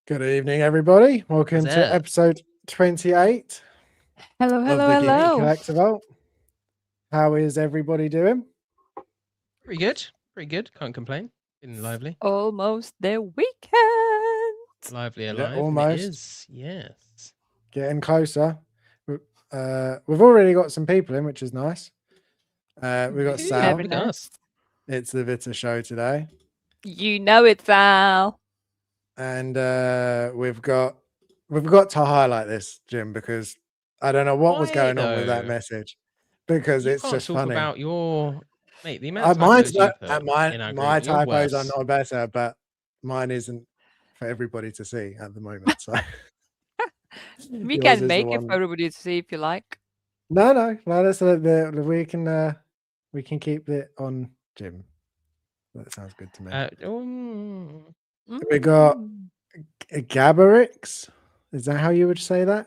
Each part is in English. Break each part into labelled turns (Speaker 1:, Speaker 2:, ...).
Speaker 1: Good evening, everybody. Welcome
Speaker 2: What's
Speaker 1: to
Speaker 2: up?
Speaker 1: episode 28
Speaker 3: Hello,
Speaker 1: of
Speaker 3: hello,
Speaker 1: the Geeky
Speaker 3: hello.
Speaker 1: Collectible. How is everybody doing?
Speaker 2: Pretty good. Pretty good. Can't complain. Feeling lively.
Speaker 3: Almost the weekend.
Speaker 2: Lively
Speaker 1: Yeah,
Speaker 2: alive. And it
Speaker 1: almost.
Speaker 2: is. Yes.
Speaker 1: Getting closer. We've already got some people in, which is nice. We've got
Speaker 2: Ooh,
Speaker 1: Sal.
Speaker 2: look at us.
Speaker 1: It's the Vita show today.
Speaker 3: You know it, Sal.
Speaker 1: And we've got to highlight this, Jim, because I don't know what was
Speaker 2: Why,
Speaker 1: going on with that
Speaker 2: though?
Speaker 1: message. Because
Speaker 2: You
Speaker 1: it's
Speaker 2: can't
Speaker 1: just
Speaker 2: talk
Speaker 1: funny.
Speaker 2: about your... Mate, the amount of
Speaker 1: Mine's
Speaker 2: typos you
Speaker 1: not,
Speaker 2: put in our
Speaker 1: my
Speaker 2: group, you're
Speaker 1: typos are
Speaker 2: worse.
Speaker 1: not better, but mine isn't for everybody to see at the moment. So
Speaker 3: We
Speaker 1: yours
Speaker 3: can
Speaker 1: is the
Speaker 3: make it for
Speaker 1: one.
Speaker 3: everybody to see if you like.
Speaker 1: No. That's we can keep it on Jim. That sounds good to me. We got
Speaker 3: Mm.
Speaker 1: Gabarix. Is that how you would say that?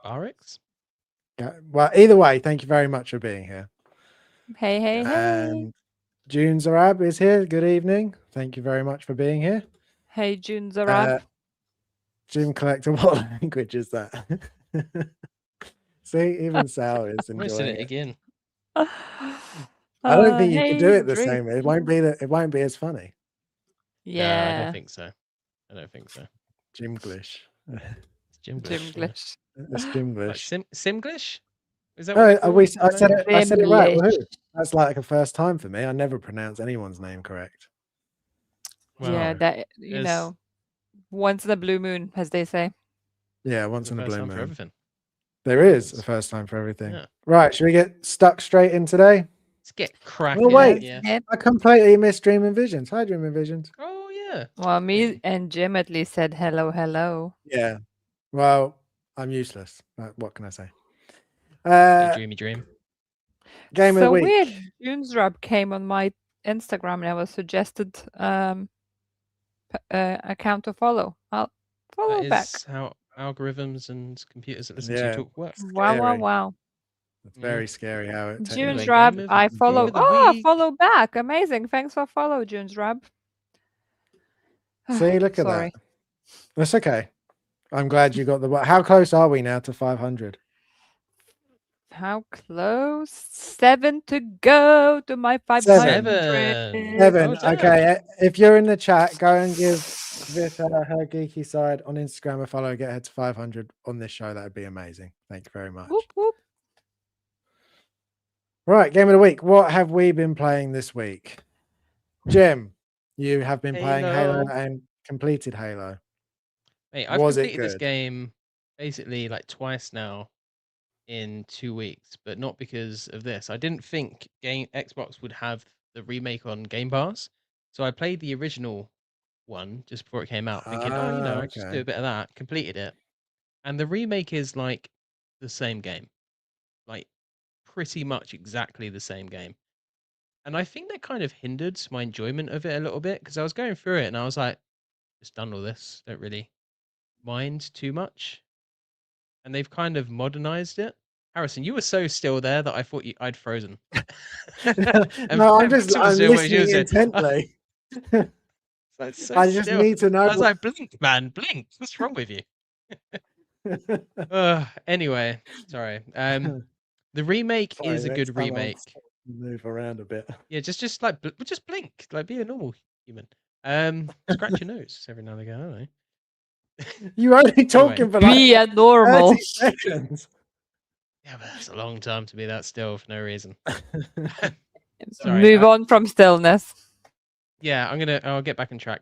Speaker 2: RX?
Speaker 1: Well, either way, thank you very much for being here.
Speaker 3: Hey, hey, hey.
Speaker 1: And June Zarab is here. Good evening. Thank you very much for being here.
Speaker 3: Hey, June Zarab.
Speaker 1: Jim Collector, what language is that? See, even Sal is
Speaker 2: I'm missing
Speaker 1: enjoying
Speaker 2: it
Speaker 1: it.
Speaker 2: again.
Speaker 1: I don't think you
Speaker 3: hey,
Speaker 1: could do it the
Speaker 3: drink.
Speaker 1: same. It won't be as funny.
Speaker 3: Yeah.
Speaker 2: No, I don't think so.
Speaker 1: Jimglish.
Speaker 2: It's Jimglish.
Speaker 3: Jimglish.
Speaker 1: It's Jimglish.
Speaker 2: Like Simglish? Is that what
Speaker 1: I said it right.
Speaker 3: Jimglish.
Speaker 1: Woohoo. That's like a first time for me. I never pronounce anyone's name correct.
Speaker 3: Yeah,
Speaker 2: Wow.
Speaker 3: that, you know, once in a blue moon, as they say.
Speaker 1: Yeah, once in a
Speaker 2: First
Speaker 1: blue
Speaker 2: time for
Speaker 1: moon.
Speaker 2: everything.
Speaker 1: There is a first time for everything.
Speaker 2: Yeah.
Speaker 1: Right, should we get stuck straight in today?
Speaker 2: Let's get cracking.
Speaker 1: Oh, wait.
Speaker 2: Yeah.
Speaker 1: I completely missed Dream and Visions. Hi, Dream and Visions.
Speaker 2: Oh, yeah.
Speaker 3: Well, me and Jim at least said hello, hello.
Speaker 1: Yeah. Well, I'm useless. What can I say?
Speaker 2: Dreamy.
Speaker 1: Game of the week.
Speaker 3: Weird. June's Rub came on my Instagram and I was suggested account to follow. I'll follow
Speaker 2: That
Speaker 3: back.
Speaker 2: is how algorithms and computers that listen
Speaker 1: Yeah.
Speaker 2: to you talk work.
Speaker 3: Wow.
Speaker 1: It's very scary how it
Speaker 3: June's
Speaker 2: Anyway,
Speaker 3: Rub,
Speaker 2: game of-
Speaker 3: I follow.
Speaker 2: game of the
Speaker 3: Oh,
Speaker 2: week.
Speaker 3: follow back. Amazing. Thanks for follow, June's Rub.
Speaker 1: See, look at
Speaker 3: Sorry.
Speaker 1: that. That's okay. I'm glad you got the. How close are we now to 500?
Speaker 3: How close? 7 to go to my 500.
Speaker 1: 7.
Speaker 2: Well done.
Speaker 1: Okay. If you're in the chat, go and give Vita her geeky side on Instagram a follow. Get her to 500 on this show. That'd be amazing. Thank you very much.
Speaker 3: Whoop, whoop.
Speaker 1: Right, game of the week. What have we been playing this week? Jim, you have been playing Halo and completed Halo.
Speaker 2: Hey, I've
Speaker 1: Was it
Speaker 2: completed this
Speaker 1: good?
Speaker 2: game basically like twice now in 2 weeks, but not because of this. I didn't think Xbox would have the remake on Game Pass, so I played the original one just before it came out, thinking, I'll just do a bit of that. Completed it, and the remake is like the same game, like pretty much exactly the same game. And I think that kind of hindered my enjoyment of it a little bit because I was going through it and I was like, just done all this, don't really mind too much. And they've kind of modernized it. Harrison, you were so still there that I thought I'd frozen.
Speaker 1: No, I'm listening intently.
Speaker 2: I
Speaker 1: just need to know.
Speaker 2: I was like, blink, man, blink. What's wrong with you? Anyway, sorry. The remake is a good remake.
Speaker 1: Move around a bit.
Speaker 2: Yeah, just like just blink, like be a normal human. Scratch your nose every now and again. I don't know.
Speaker 1: You only talking for like
Speaker 3: be a normal
Speaker 1: 30 seconds.
Speaker 2: Yeah, but that's a long time to be that still for no reason.
Speaker 3: Move on from stillness.
Speaker 2: Yeah, I'll get back on track.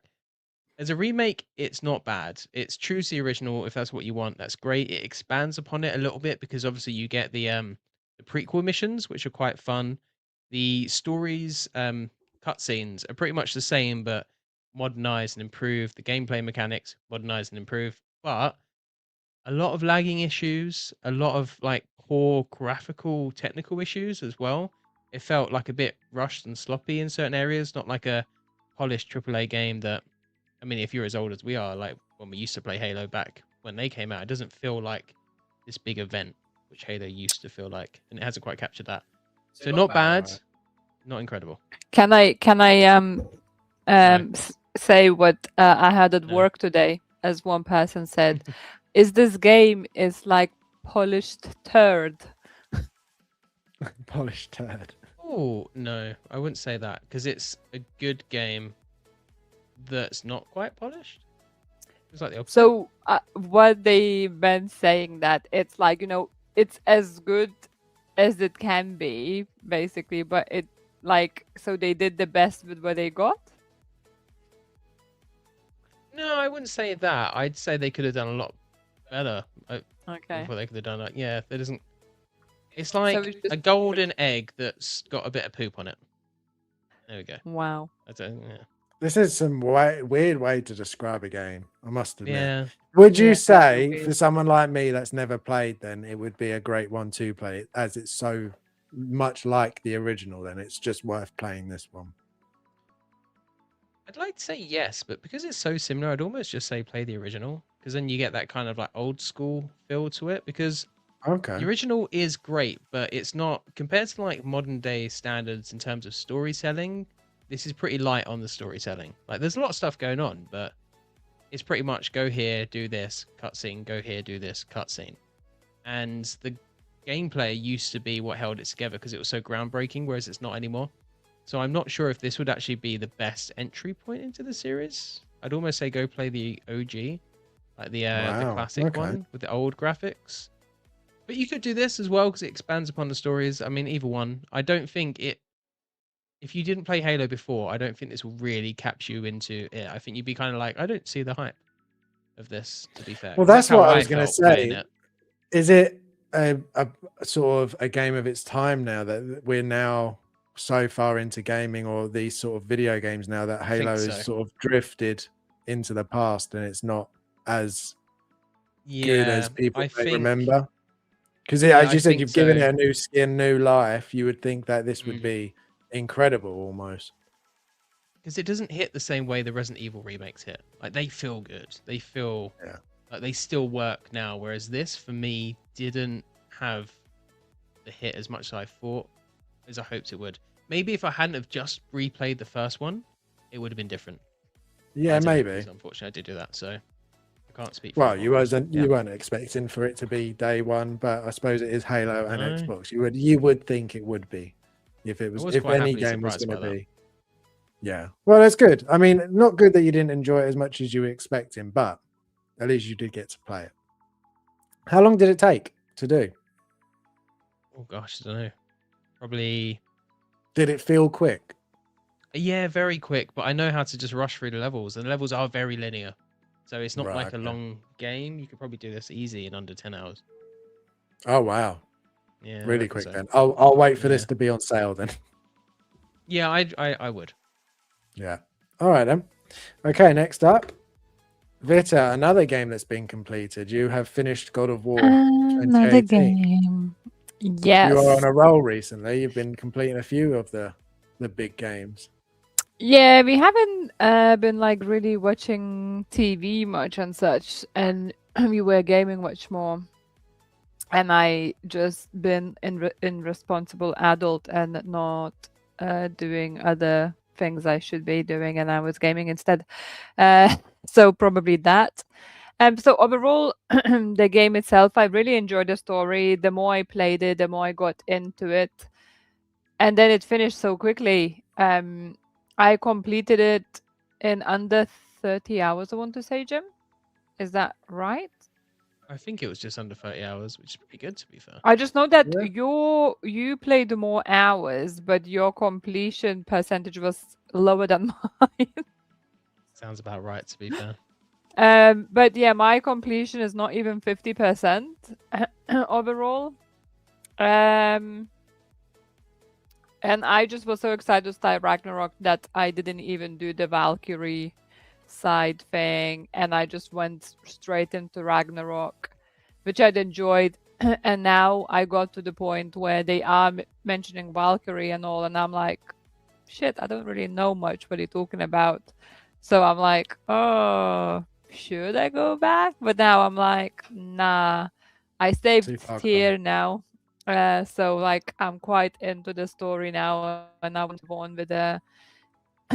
Speaker 2: As a remake, it's not bad. It's true to the original. If that's what you want, that's great. It expands upon it a little bit because obviously you get the prequel missions, which are quite fun. The stories, cutscenes are pretty much the same, but modernized and improved. The gameplay mechanics modernized and improved, but a lot of lagging issues, a lot of like poor graphical technical issues as well. It felt like a bit rushed and sloppy in certain areas, not like a polished AAA game that, I mean, if you're as old as we are, like when we used to play Halo back when they came out, it doesn't feel like this big event, which Halo used to feel like, and it hasn't quite captured that. So not bad, not incredible.
Speaker 3: Can I say what I had at
Speaker 2: No.
Speaker 3: work today, as one person said, is this game is like polished turd.
Speaker 1: Polished turd.
Speaker 2: Oh no, I wouldn't say that because it's a good game that's not quite polished. It's like the opposite.
Speaker 3: So what they meant saying that it's like, it's as good as it can be, basically, but it like, so they did the best with what they got.
Speaker 2: No, I wouldn't say that. I'd say they could have done a lot better.
Speaker 3: Okay.
Speaker 2: Before they could have done it. Yeah, there doesn't. It's like
Speaker 3: it's just
Speaker 2: a golden egg that's got a bit of poop on it. There we go.
Speaker 3: wow.
Speaker 2: I don't. Yeah.
Speaker 1: This is some weird way to describe a game, I must admit.
Speaker 2: Yeah.
Speaker 1: Would you
Speaker 3: Yeah,
Speaker 1: say
Speaker 3: weird.
Speaker 1: for someone like me that's never played, then it would be a great one to play, as it's so much like the original? Then it's just worth playing this one.
Speaker 2: I'd like to say yes, but because it's so similar, I'd almost just say play the original because then you get that kind of like old school feel to it. Because
Speaker 1: Okay.
Speaker 2: the original is great, but it's not compared to like modern day standards in terms of storytelling. This is pretty light on the storytelling. Like there's a lot of stuff going on, but it's pretty much go here, do this, cutscene, go here, do this, cutscene. And the gameplay used to be what held it together because it was so groundbreaking, whereas it's not anymore. So I'm not sure if this would actually be the best entry point into the series. I'd almost say go play the OG, like the
Speaker 1: Wow,
Speaker 2: classic
Speaker 1: okay.
Speaker 2: one with the old graphics. But you could do this as well because it expands upon the stories. I mean, either one. I don't think it. If you didn't play Halo before, I don't think this will really capture you into it. I think you'd be kind of like, I don't see the hype of this. To be fair,
Speaker 1: Well,
Speaker 2: 'cause
Speaker 1: that's
Speaker 2: how
Speaker 1: what I
Speaker 2: I
Speaker 1: was going to
Speaker 2: felt playing
Speaker 1: say.
Speaker 2: it.
Speaker 1: Is it a sort of a game of its time now that we're now so far into gaming, or these sort of video games now, that
Speaker 2: I think
Speaker 1: Halo
Speaker 2: so.
Speaker 1: has sort of drifted into the past and it's not as good
Speaker 2: Yeah,
Speaker 1: as people
Speaker 2: I
Speaker 1: may
Speaker 2: think.
Speaker 1: remember? Because
Speaker 2: Yeah,
Speaker 1: as
Speaker 2: I
Speaker 1: you said,
Speaker 2: think
Speaker 1: you've given it
Speaker 2: so.
Speaker 1: a new skin, new life. You would think that this would
Speaker 2: Mm.
Speaker 1: be incredible almost.
Speaker 2: Because it doesn't hit the same way the Resident Evil remakes hit. Like they feel good. They feel
Speaker 1: Yeah.
Speaker 2: like they still work now. Whereas this, for me, didn't have the hit as much as I thought, as I hoped it would. Maybe if I hadn't have just replayed the first one, it would have been different.
Speaker 1: Yeah, maybe.
Speaker 2: Because unfortunately, I did do that, so I can't speak for
Speaker 1: Well,
Speaker 2: everyone.
Speaker 1: you weren't expecting for it to be day one, but I suppose it is Halo and
Speaker 2: No.
Speaker 1: Xbox. You would think it would be if it was,
Speaker 2: was
Speaker 1: if
Speaker 2: quite
Speaker 1: any
Speaker 2: happily
Speaker 1: game was
Speaker 2: surprised
Speaker 1: going to
Speaker 2: by that.
Speaker 1: be. Yeah. Well, that's good. I mean, not good that you didn't enjoy it as much as you were expecting, but at least you did get to play it. How long did it take to do?
Speaker 2: Oh gosh, I don't know. Probably.
Speaker 1: Did it feel quick?
Speaker 2: Yeah, very quick, but I know how to just rush through the levels, and the levels are very linear. So it's not
Speaker 1: Right,
Speaker 2: like a
Speaker 1: okay.
Speaker 2: long game. You could probably do this easy in under 10 hours.
Speaker 1: Oh wow.
Speaker 2: Yeah, I
Speaker 1: Really
Speaker 2: reckon
Speaker 1: quick
Speaker 2: so.
Speaker 1: then. I'll wait for
Speaker 2: Yeah.
Speaker 1: this to be on sale then.
Speaker 2: Yeah, I would.
Speaker 1: Yeah. All right then. Okay, next up. Vita, another game that's been completed. You have finished God of War
Speaker 3: Another
Speaker 1: 2018.
Speaker 3: game. Yes.
Speaker 1: You are on a roll recently. You've been completing a few of the big games.
Speaker 3: Yeah, we haven't been like really watching TV much and such, and we were gaming much more. And I just been in responsible adult and not doing other things I should be doing, and I was gaming instead. So probably that. So overall, the game itself, I really enjoyed the story. The more I played it, the more I got into it, and then it finished so quickly. I completed it in under 30 hours, I want to say, Jim. Is that right?
Speaker 2: I think it was just under 30 hours, which is pretty good to be fair.
Speaker 3: I just know that
Speaker 1: Yeah.
Speaker 3: you played more hours, but your completion percentage was lower than mine.
Speaker 2: Sounds about right to be fair.
Speaker 3: But yeah, my completion is not even 50% overall. And I just was so excited to start Ragnarok that I didn't even do the Valkyrie side thing, and I just went straight into Ragnarok, which I'd enjoyed. And now I got to the point where they are mentioning Valkyrie and all, and I'm like, shit, I don't really know much what you're talking about. So I'm like, oh, should I go back? But now I'm like, nah, I saved tier now. So like I'm quite into the story now, and I want to go on with the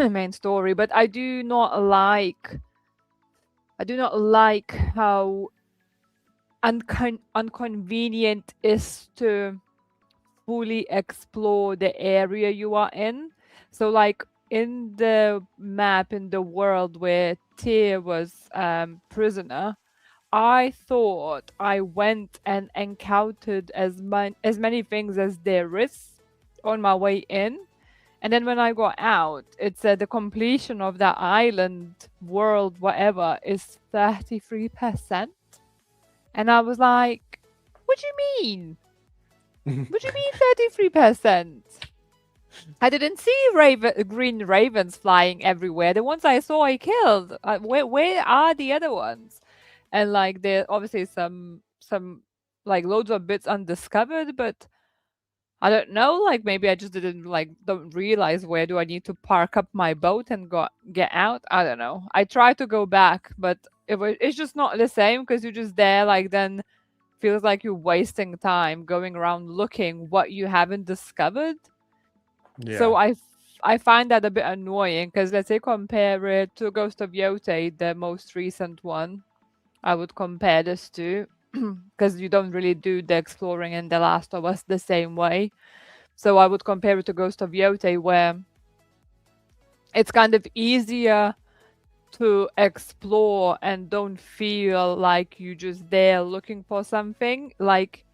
Speaker 3: main story, but I do not like how inconvenient is to fully explore the area you are in. So like in the map in the world where Tyr was prisoner, I thought I went and encountered as many things as there is on my way in. And then when I got out, it said the completion of that island world, whatever, is 33%. And I was like, what do you mean? What do you mean 33%? I didn't see green ravens flying everywhere. The ones I saw, I killed. Where are the other ones? And like there obviously some like loads of bits undiscovered, but I don't know. Like maybe I just don't realize where do I need to park up my boat and get out. I don't know. I tried to go back, but it's just not the same because you're just there. Like then feels like you're wasting time going around looking what you haven't discovered. So I find that a bit annoying because let's say compare it to Ghost of Yotei, the most recent one. I would compare this to because you don't really do the exploring in The Last of Us the same way. So I would compare it to Ghost of Yotei, where it's kind of easier to explore and don't feel like you're just there looking for something. Like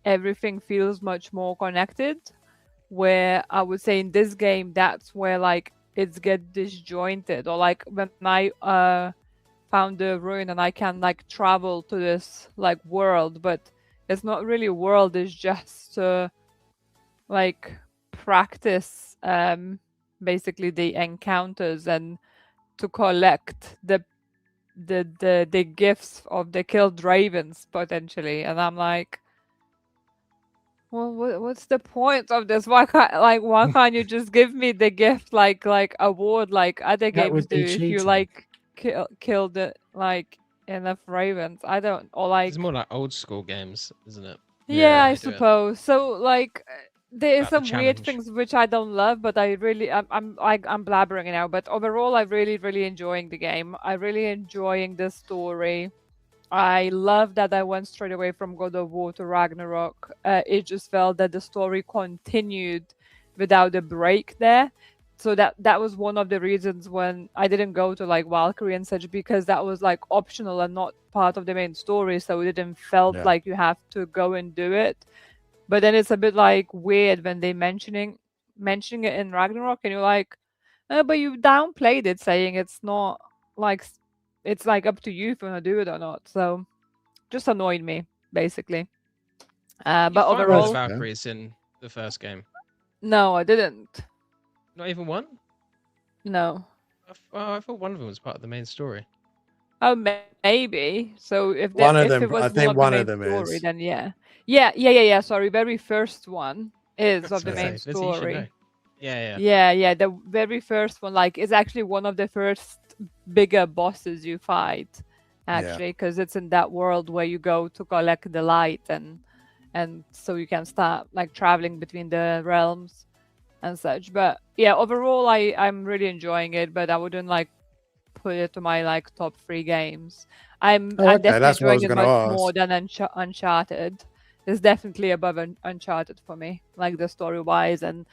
Speaker 3: everything feels much more connected. Where I would say in this game, that's where like it's get disjointed. Or like when I found the ruin and I can like travel to this like world, but it's not really a world. It's just like practice basically the encounters and to collect the gifts of the killed ravens potentially. And I'm like, well, what's the point of this? Why can't you just give me the gift like award like other
Speaker 1: That
Speaker 3: games
Speaker 1: would
Speaker 3: do
Speaker 1: be
Speaker 3: if you
Speaker 1: cheating.
Speaker 3: like killed it like enough ravens? I don't, or like
Speaker 2: It's more like old school games, isn't it?
Speaker 3: yeah, I
Speaker 2: They do it.
Speaker 3: suppose. So like there is
Speaker 2: About the
Speaker 3: some weird
Speaker 2: challenge.
Speaker 3: things which I don't love, but I'm blabbering now. But overall, I'm really enjoying the game. I'm really enjoying the story. I love that I went straight away from God of War to Ragnarok. It just felt that the story continued without a break there. So that was one of the reasons when I didn't go to like Valkyrie and such, because that was like optional and not part of the main story. So it didn't felt
Speaker 1: Yeah.
Speaker 3: like you have to go and do it. But then it's a bit like weird when they mentioning it in Ragnarok, and you're like, but you downplayed it, saying it's not like it's like up to you if you want to do it or not. So just annoyed me basically.
Speaker 2: Did
Speaker 3: But
Speaker 2: you find one of
Speaker 3: overall,
Speaker 2: the Valkyries in the first game?
Speaker 3: no, I didn't.
Speaker 2: Not even one?
Speaker 3: No.
Speaker 2: I thought one of them was part of the main story.
Speaker 3: Oh, maybe. So if
Speaker 1: One of
Speaker 3: if
Speaker 1: them,
Speaker 3: it was
Speaker 1: I
Speaker 3: one
Speaker 1: think
Speaker 3: of the
Speaker 1: one
Speaker 3: main
Speaker 1: of them
Speaker 3: story,
Speaker 1: is.
Speaker 3: then yeah. Sorry, very first one is of the
Speaker 2: Let's
Speaker 3: main
Speaker 2: see, you should know.
Speaker 3: story.
Speaker 2: Yeah.
Speaker 3: Yeah. The very first one, like, is actually one of the first bigger bosses you fight, actually, because it's in that world where you go to collect the light and so you can start like traveling between the realms and such. But yeah, overall, I'm really enjoying it, but I wouldn't like put it to my like top 3 games. I'm
Speaker 1: Oh, okay,
Speaker 3: definitely
Speaker 1: that's what I
Speaker 3: enjoying
Speaker 1: was
Speaker 3: it
Speaker 1: gonna
Speaker 3: much more
Speaker 1: ask.
Speaker 3: than Uncharted. It's definitely above Uncharted for me, like the story wise and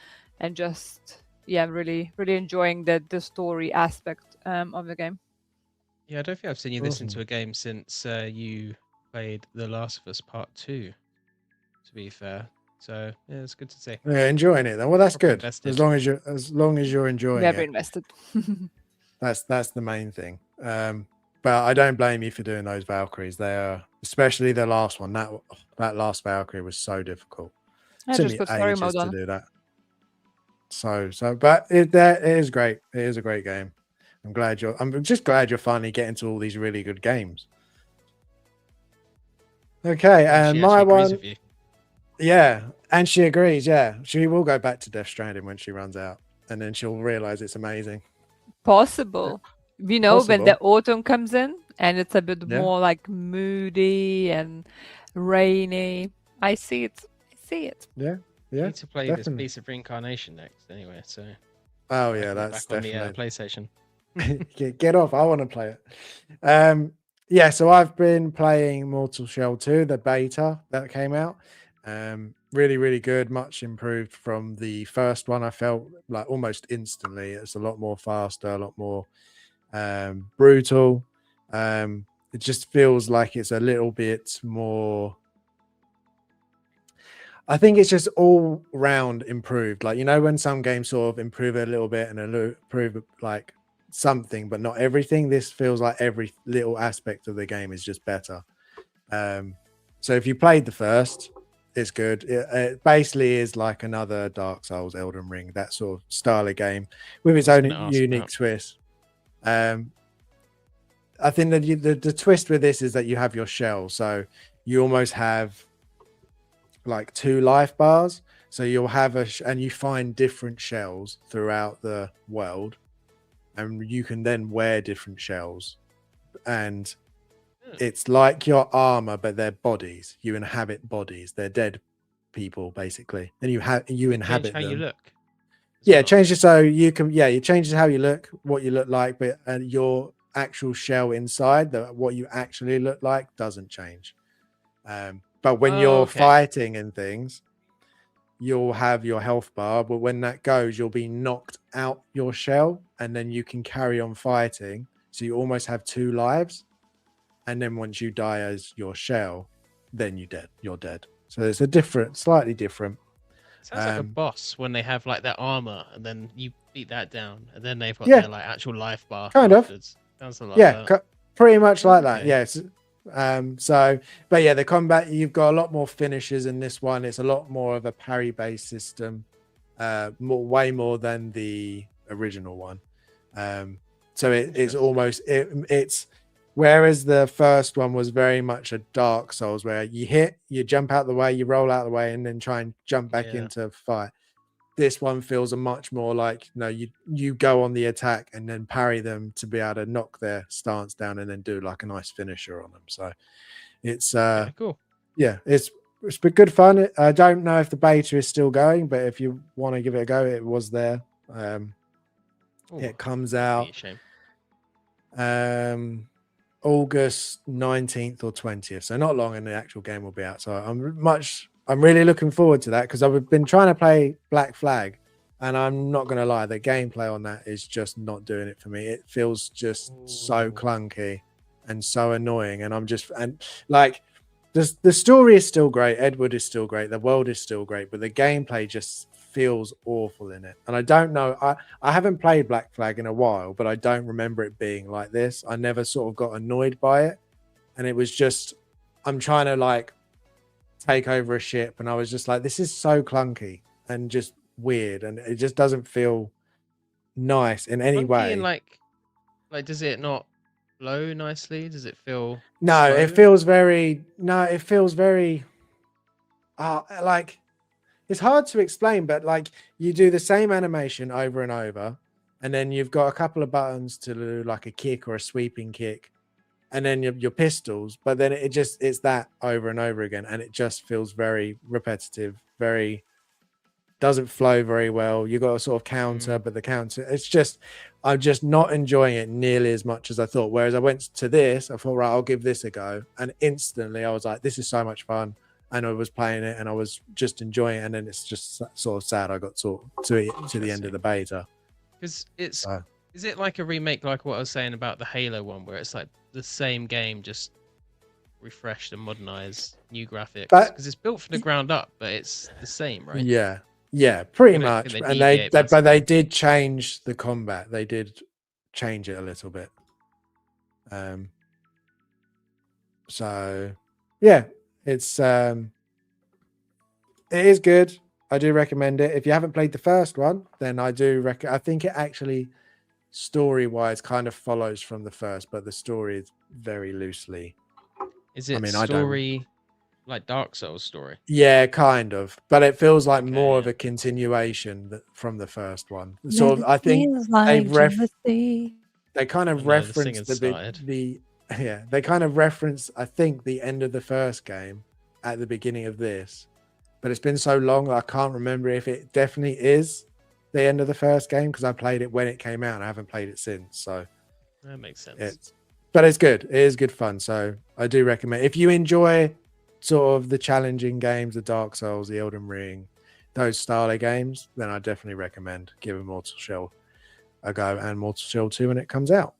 Speaker 3: just yeah, really enjoying the story aspect of the game.
Speaker 2: Yeah, I don't think I've seen you listen
Speaker 1: Awesome.
Speaker 2: to a game since you played The Last of Us Part 2, to be fair. So, yeah, it's good to see.
Speaker 1: Yeah, enjoying it then. Well, that's
Speaker 2: Proper
Speaker 1: good.
Speaker 2: invested.
Speaker 1: As long as you're enjoying
Speaker 3: Very
Speaker 1: it,
Speaker 3: invested.
Speaker 1: that's the main thing. But I don't blame you for doing those Valkyries. They are, especially the last one. That last Valkyrie was so difficult.
Speaker 3: I
Speaker 1: Took
Speaker 3: just
Speaker 1: me
Speaker 3: put story
Speaker 1: ages
Speaker 3: mode
Speaker 1: to
Speaker 3: on.
Speaker 1: do that. But it is great. It is a great game. I'm just glad you're finally getting to all these really good games. Okay, and
Speaker 2: She
Speaker 1: my
Speaker 2: actually agrees
Speaker 1: one,
Speaker 2: with you.
Speaker 1: yeah, and she agrees. Yeah, she will go back to Death Stranding when she runs out, and then she'll realize it's amazing.
Speaker 3: Possible. You know, when the
Speaker 1: Possible.
Speaker 3: autumn comes in and it's a bit
Speaker 1: Yeah.
Speaker 3: more like moody and rainy. I see it.
Speaker 2: You
Speaker 1: Yeah,
Speaker 2: need to play
Speaker 1: definitely.
Speaker 2: this piece of reincarnation next, anyway. So
Speaker 1: Oh
Speaker 2: I
Speaker 1: yeah,
Speaker 2: can get
Speaker 1: that's
Speaker 2: back on the
Speaker 1: definitely
Speaker 2: PlayStation.
Speaker 1: get off. I want to play it. Yeah, so I've been playing Mortal Shell 2, the beta that came out. Really, really good, much improved from the first one. I felt like almost instantly. It's a lot more faster, a lot more brutal. It just feels like it's a little bit more. I think it's just all round improved. Like, you know, when some games sort of improve a little bit and improve like something, but not everything. This feels like every little aspect of the game is just better. So if you played the first, it's good. It basically is like another Dark Souls, Elden Ring, that sort of style of game with its own unique twist. I think that the twist with this is that you have your shell, so you almost have like 2 life bars. So you'll have and you find different shells throughout the world, and you can then wear different shells, and it's like your armor, but they're bodies. You inhabit bodies. They're dead people basically, and you inhabit
Speaker 2: how
Speaker 1: them.
Speaker 2: you look.
Speaker 1: Yeah, change it so you can. Yeah, you change how you look, what you look like, but your actual shell inside, what you actually look like, doesn't change. But when you're fighting and things, you'll have your health bar, but when that goes, you'll be knocked out your shell, and then you can carry on fighting. So you almost have 2 lives, and then once you die as your shell, then you're dead. So it's a slightly different.
Speaker 2: Sounds like a boss when they have like their armor, and then you beat that down, and then they've got their like actual life bar.
Speaker 1: Kind
Speaker 2: afterwards. Sounds a lot. Like
Speaker 1: pretty much like that. Yes. So, but yeah, the combat, you've got a lot more finishes in this one. It's a lot more of a parry based system, way more than the original one. So it's almost it's whereas the first one was very much a Dark Souls where you jump out the way, you roll out the way, and then try and jump back into fight. This one feels a much more like, you go on the attack and then parry them to be able to knock their stance down and then do like a nice finisher on them. So it's
Speaker 2: cool.
Speaker 1: Yeah, it's been good fun. I don't know if the beta is still going, but if you want to give it a go, it was there. It comes out August 19th or 20th, so not long, and the actual game will be out. So I'm really looking forward to that, because I've been trying to play Black Flag, and I'm not going to lie, the gameplay on that is just not doing it for me. It feels just so clunky and so annoying, and the story is still great, Edward is still great, the world is still great, but the gameplay just feels awful in it. And I don't know, I haven't played Black Flag in a while, but I don't remember it being like this. I never sort of got annoyed by it, and it was just, I'm trying to like take over a ship, and I was just like, this is so clunky and just weird, and it just doesn't feel nice in any way.
Speaker 2: And like does it not flow nicely? Does it feel
Speaker 1: slow? It feels very like, it's hard to explain, but like, you do the same animation over and over, and then you've got a couple of buttons to do like a kick or a sweeping kick, and then your pistols, but then it's that over and over again, and it just feels very repetitive, very doesn't flow very well. You got a sort of counter, but the counter, I'm just not enjoying it nearly as much as I thought. Whereas I went to this, I thought, right, I'll give this a go, and instantly I was like, this is so much fun, and I was playing it and I was just enjoying it, and then it's just sort of sad I got to the end of the beta.
Speaker 2: Because is it like a remake, like what I was saying about the Halo one, where it's like the same game, just refreshed and modernized, new graphics? Because it's built from the ground up, but it's the same, right?
Speaker 1: Yeah, pretty much. And they did change the combat. They did change it a little bit. So yeah, it is good. I do recommend it. If you haven't played the first one, then I do I think it actually, story-wise, kind of follows from the first, but the story is very loosely.
Speaker 2: Is it story like Dark Souls story?
Speaker 1: Yeah, kind of, but it feels like more of a continuation from the first one. Sort of, I think they kind of reference they kind of reference, I think, the end of the first game at the beginning of this, but it's been so long I can't remember if it definitely is the end of the first game because I played it when it came out and I haven't played it since. So
Speaker 2: That makes sense.
Speaker 1: but it's good. It is good fun. So I do recommend if you enjoy sort of the challenging games, the Dark Souls, the Elden Ring, those style of games, then I definitely recommend giving Mortal Shell a go and Mortal Shell 2 when it comes out.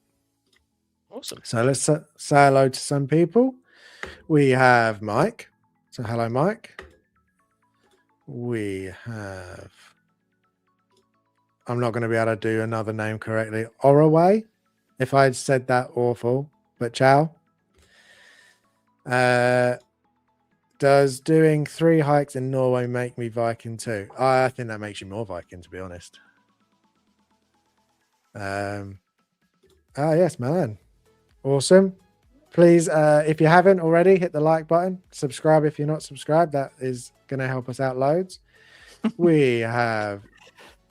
Speaker 2: Awesome.
Speaker 1: So let's say hello to some people. We have Mike. So hello, Mike. We have, I'm not going to be able to do another name correctly. Oraway. If I had said that, awful. But ciao. Does doing 3 hikes in Norway make me Viking too? I think that makes you more Viking, to be honest. Yes, man. Awesome. Please, if you haven't already, hit the like button. Subscribe if you're not subscribed. That is going to help us out loads. We have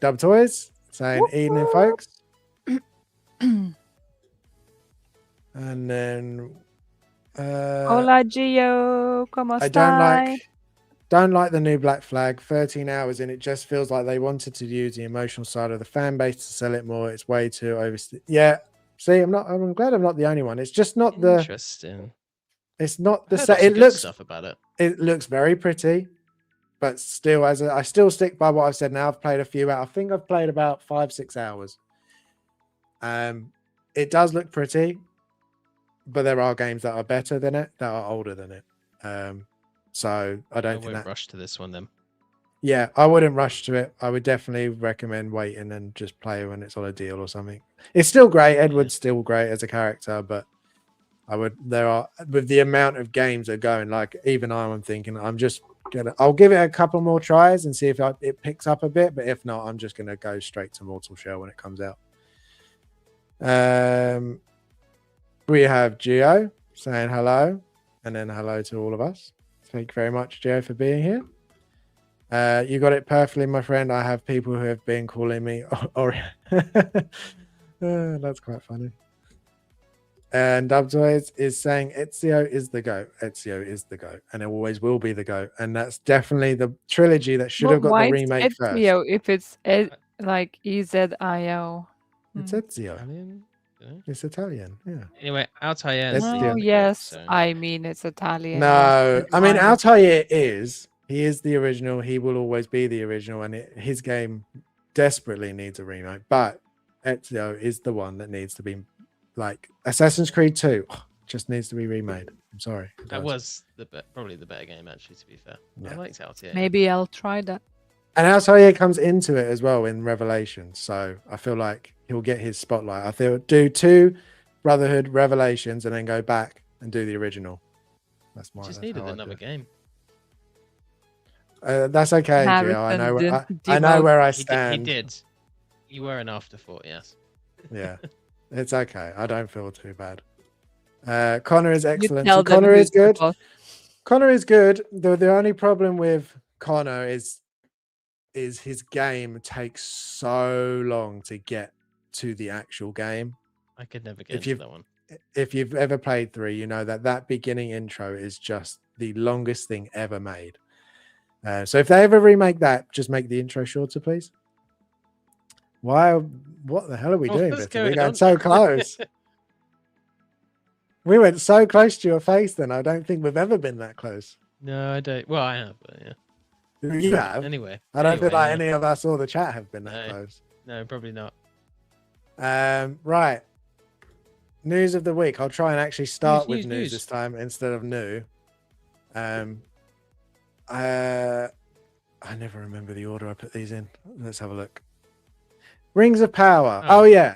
Speaker 1: Dub Toys saying evening, folks. And then
Speaker 3: Hola, Gio. ¿Cómo
Speaker 1: I
Speaker 3: estás?
Speaker 1: don't like the new Black Flag. 13 hours in, it just feels like they wanted to use the emotional side of the fan base to sell it more. It's way too yeah. See, I'm glad I'm not the only one. It's just not
Speaker 2: Interesting.
Speaker 1: It's not the
Speaker 2: I heard
Speaker 1: same.
Speaker 2: lots of
Speaker 1: It
Speaker 2: good
Speaker 1: looks
Speaker 2: stuff about it.
Speaker 1: It looks very pretty, but still, I still stick by what I've said. Now I've played a few out. I think I've played about 5-6 hours. It does look pretty, but there are games that are better than it, that are older than it. So I don't think
Speaker 2: won't
Speaker 1: that.
Speaker 2: rush to this one then.
Speaker 1: Yeah, I wouldn't rush to it. I would definitely recommend waiting and just play when it's on a deal or something. It's still great. Edward's still great as a character, but there are, with the amount of games that are going, like even I'm thinking I'll give it a couple more tries and see if it picks up a bit, but if not, I'm just gonna go straight to Mortal Shell when it comes out. We have Gio saying hello, and then hello to all of us. Thank you very much, Gio, for being here. You got it perfectly, my friend. I have people who have been calling me that's quite funny. And Dubtoys is saying Ezio is the GOAT. Ezio is the GOAT, and it always will be the GOAT. And that's definitely the trilogy that should have got the remake first.
Speaker 3: Ezio, if it's like EZIO.
Speaker 1: It's Ezio.
Speaker 2: Italian?
Speaker 1: It's Italian, yeah.
Speaker 2: Anyway, Altair.
Speaker 3: Oh, yes. I mean, it's Italian.
Speaker 1: No, I mean, Altair he is the original. He will always be the original, and his game desperately needs a remake. But Ezio is the one that needs to be, like Assassin's Creed 2 just needs to be remade. I'm sorry.
Speaker 2: That was probably the better game, actually, to be fair.
Speaker 1: Yeah.
Speaker 2: I liked Altair.
Speaker 3: Maybe I'll try that.
Speaker 1: And Altair comes into it as well in Revelations. So I feel like he'll get his spotlight. I feel do 2 Brotherhood Revelations and then go back and do the original. That's my.
Speaker 2: Just needed another game.
Speaker 1: That's okay, Gio. I know where I stand.
Speaker 2: He did. You were an afterthought, yes.
Speaker 1: Yeah, it's okay. I don't feel too bad. Connor is excellent.
Speaker 3: So
Speaker 1: Connor is good. Connor is good. The only problem with Connor is his game takes so long to get to the actual game.
Speaker 2: I could never get into that one.
Speaker 1: If you've ever played 3, you know that beginning intro is just the longest thing ever made. So if they ever remake that, just make the intro shorter, please. What the hell are we doing, Bitter? We're going so close. We went so close to your face then. I don't think we've ever been that close.
Speaker 2: No, I don't. Well, I have, but yeah.
Speaker 1: You have?
Speaker 2: Anyway.
Speaker 1: I don't feel like any of us or the chat have been that close.
Speaker 2: No, probably not.
Speaker 1: Right. News of the week. I'll try and actually start with news
Speaker 2: news
Speaker 1: this time instead of new. I never remember the order I put these in. Let's have a look. Rings of Power. Oh yeah.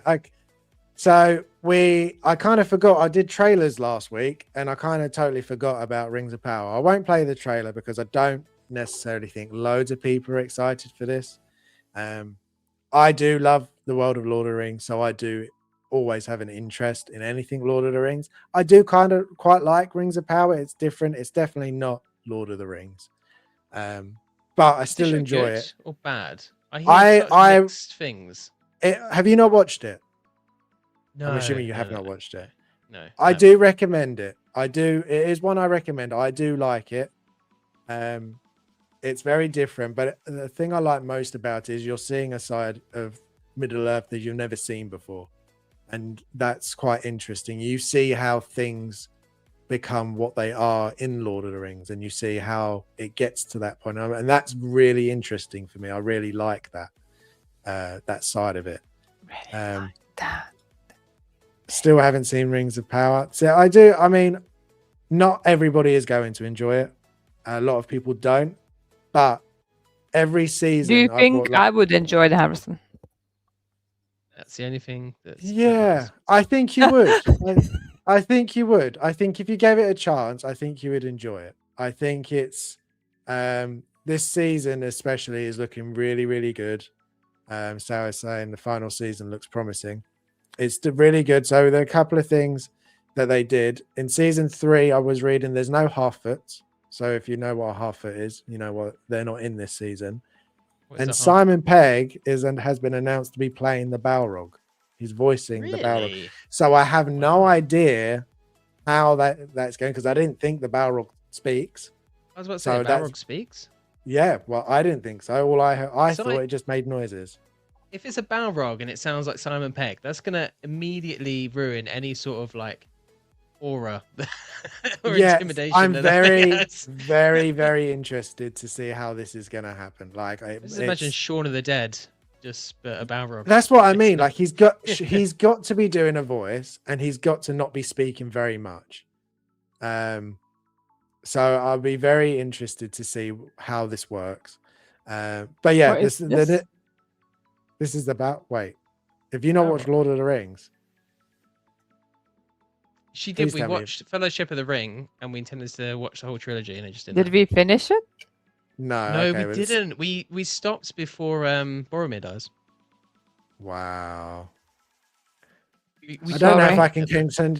Speaker 1: So I kind of forgot. I did trailers last week and I kind of totally forgot about Rings of Power. I won't play the trailer because I don't necessarily think loads of people are excited for this. I do love the world of Lord of the Rings, so I do always have an interest in anything Lord of the Rings. I do kind of quite like Rings of Power. It's different. It's definitely not Lord of the Rings. But I still enjoy it.
Speaker 2: Or bad? I hear mixed things.
Speaker 1: Have you not watched it?
Speaker 2: No,
Speaker 1: I'm assuming you have not watched it.
Speaker 2: No.
Speaker 1: I do recommend it. I do. It is one I recommend. I do like it. It's very different, but the thing I like most about it is you're seeing a side of Middle Earth that you've never seen before, and that's quite interesting. You see how things become what they are in Lord of the Rings, and you see how it gets to that point, and that's really interesting for me. I really like that side of it.
Speaker 3: Really like that.
Speaker 1: Still haven't seen Rings of Power. So I do. I mean, not everybody is going to enjoy it. A lot of people don't, but every season.
Speaker 3: Do you
Speaker 1: I've
Speaker 3: think
Speaker 1: got,
Speaker 3: I would enjoy the Harrison?
Speaker 2: That's the only thing that's
Speaker 1: yeah, I think you would. I think you would. I think if you gave it a chance, I think you would enjoy it. I think it's this season especially is looking really, really good. Sarah's saying the final season looks promising. It's really good. So there are a couple of things that they did in season 3. I was reading there's no Harfoot. So if you know what a Harfoot is, you know what they're not in this season. And Simon Pegg has been announced to be playing the Balrog. He's voicing the Balrog. So I have no idea how that's going, because I didn't think the Balrog speaks.
Speaker 2: I was about to say Balrog speaks.
Speaker 1: Yeah, well, I didn't think so. I thought it just made noises.
Speaker 2: If it's a Balrog and it sounds like Simon Pegg, that's gonna immediately ruin any sort of like aura or intimidation.
Speaker 1: I'm very, very interested to see how this is gonna happen. Like,
Speaker 2: just imagine Shaun of the Dead, just a Balrog.
Speaker 1: That's what I mean. Like, he's got to be doing a voice, and he's got to not be speaking very much. So I'll be very interested to see how this works. But yeah, this is about. Wait, have you not watched Lord of the Rings?
Speaker 2: She did. We watched Fellowship of the Ring, and we intended to watch the whole trilogy, and it just didn't.
Speaker 3: Did we finish it?
Speaker 1: No,
Speaker 2: we didn't. We stopped before Boromir dies.
Speaker 1: Wow. I don't know if I can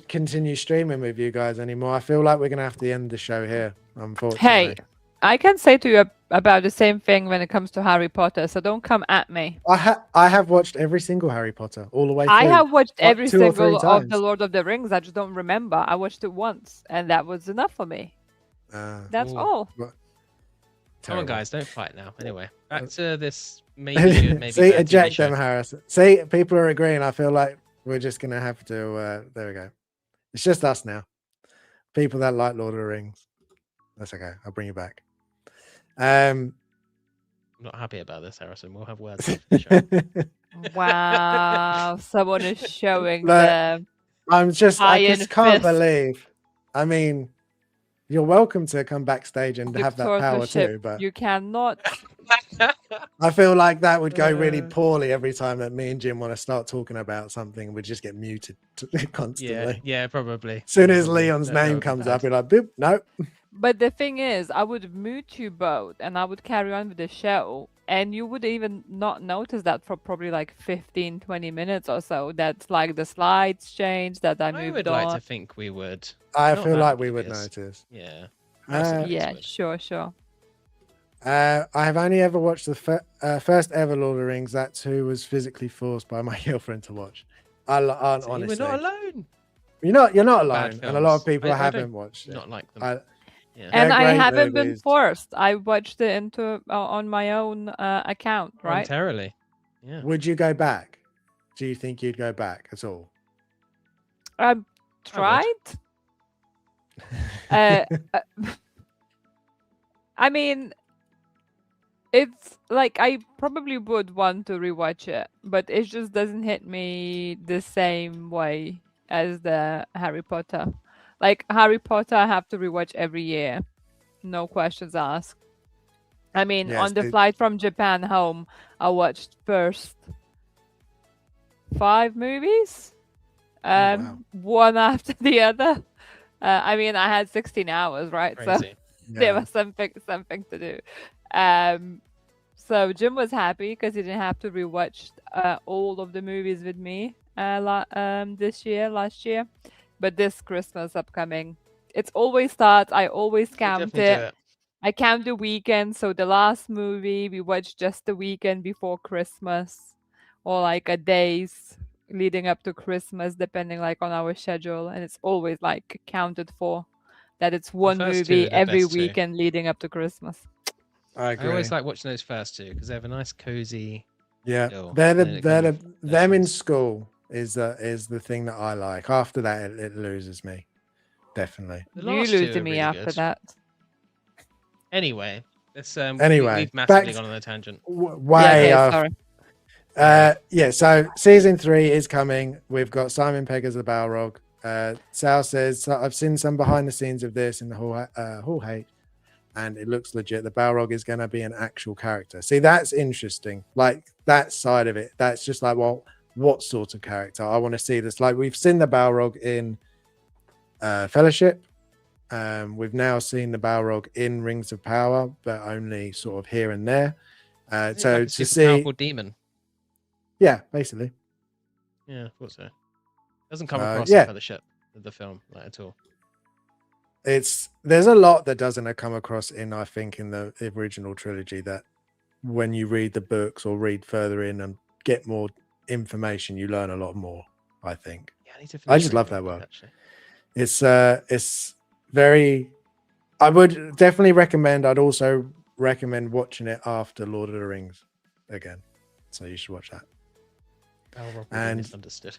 Speaker 1: continue streaming with you guys anymore. I feel like we're gonna have to end the show here, unfortunately.
Speaker 3: Hey, I can say to you about the same thing when it comes to Harry Potter, so don't come at me.
Speaker 1: I have watched every single Harry Potter all the way through.
Speaker 3: I have watched every single of the Lord of the Rings. I just don't remember. I watched it once, and that was enough for me. That's all.
Speaker 2: Come on, guys, don't fight now. Anyway, back to this. Maybe good, maybe
Speaker 1: See,
Speaker 2: bad
Speaker 1: eject
Speaker 2: TV
Speaker 1: them,
Speaker 2: show.
Speaker 1: Harris. See, people are agreeing. I feel like we're just gonna have to. There we go. It's just us now. People that like Lord of the Rings. That's okay. I'll bring you back.
Speaker 2: I'm not happy about this, Harrison. We'll have words after the show.
Speaker 3: Wow, someone is showing
Speaker 1: I just can't
Speaker 3: fist.
Speaker 1: believe. I mean, you're welcome to come backstage and have that power too, but
Speaker 3: you cannot.
Speaker 1: I feel like that would go really poorly every time that me and Jim want to start talking about something. We just get muted constantly.
Speaker 2: Yeah, probably.
Speaker 1: As soon as Leon's name comes up, you're like, boop, nope.
Speaker 3: But the thing is, I would mute you both, and I would carry on with the show, and you would even not notice that for probably like 15, 20 minutes or so. That's like the slides changed, that I moved on.
Speaker 2: I would like to think we would.
Speaker 1: I feel like we would notice.
Speaker 2: Yeah.
Speaker 3: Yeah, sure.
Speaker 1: I have only ever watched the first ever Lord of the Rings. That's who was physically forced by my girlfriend to watch. Honestly,
Speaker 2: we're not alone.
Speaker 1: You're not alone, and a lot of people haven't watched it.
Speaker 2: Not like them.
Speaker 3: And I haven't been forced. I watched it on my own account, right?
Speaker 2: Voluntarily. Yeah.
Speaker 1: Would you go back? Do you think you'd go back at all?
Speaker 3: I tried. I mean, it's like I probably would want to rewatch it, but it just doesn't hit me the same way as the Harry Potter. Like Harry Potter, I have to rewatch every year, no questions asked. I mean, on the flight from Japan home, I watched first 5 movies, one after the other. I mean, I had 16 hours, right?
Speaker 2: Crazy.
Speaker 3: So there was something to do. So Jim was happy because he didn't have to rewatch all of the movies with me last year. But this Christmas upcoming, it's always starts. I always count it. I count the weekend. So the last movie we watched just the weekend before Christmas, or like a days leading up to Christmas, depending like on our schedule, and it's always like counted for. That it's one movie every weekend leading up to Christmas.
Speaker 1: I
Speaker 2: I
Speaker 1: agree.
Speaker 2: always like watching those first two because they have a nice cozy
Speaker 1: Yeah,
Speaker 2: feel.
Speaker 1: they're
Speaker 2: and
Speaker 1: the
Speaker 2: then it
Speaker 1: they're
Speaker 2: kind
Speaker 1: the
Speaker 2: of
Speaker 1: them in
Speaker 2: lessens.
Speaker 1: school is the thing that I like. After that, it loses me. Definitely.
Speaker 2: The
Speaker 3: You
Speaker 2: last two
Speaker 3: losing
Speaker 2: are
Speaker 3: me
Speaker 2: really
Speaker 3: after
Speaker 2: good.
Speaker 3: that.
Speaker 2: Anyway, let's
Speaker 1: Anyway,
Speaker 2: we've massively
Speaker 1: back
Speaker 2: gone on a tangent.
Speaker 1: way
Speaker 3: Okay,
Speaker 1: off.
Speaker 3: sorry.
Speaker 1: Yeah, so season 3 is coming. We've got Simon Pegg as the Balrog. Sal says, "So I've seen some behind the scenes of this in the Hall H, and it looks legit. The Balrog is going to be an actual character." See, that's interesting. Like that side of it. That's just like, well, what sort of character? I want to see this. Like we've seen the Balrog in Fellowship. We've now seen the Balrog in Rings of Power, but only sort of here and there.
Speaker 2: Isn't it
Speaker 1: So
Speaker 2: like a
Speaker 1: to
Speaker 2: super
Speaker 1: see,
Speaker 2: powerful demon.
Speaker 1: yeah, basically.
Speaker 2: Yeah, I thought so. Doesn't come across
Speaker 1: yeah.
Speaker 2: in Fellowship of the film like, at all.
Speaker 1: There's a lot that doesn't come across in, I think, in the original trilogy, that when you read the books or read further in and get more information, you learn a lot more, I think.
Speaker 2: Yeah, I need to
Speaker 1: I
Speaker 2: finish
Speaker 1: just
Speaker 2: reading
Speaker 1: love
Speaker 2: the
Speaker 1: that
Speaker 2: book,
Speaker 1: world.
Speaker 2: actually.
Speaker 1: It's very, I would definitely recommend. I'd also recommend watching it after Lord of the Rings again. So you should watch that.
Speaker 2: Balrog will be
Speaker 1: And
Speaker 2: misunderstood.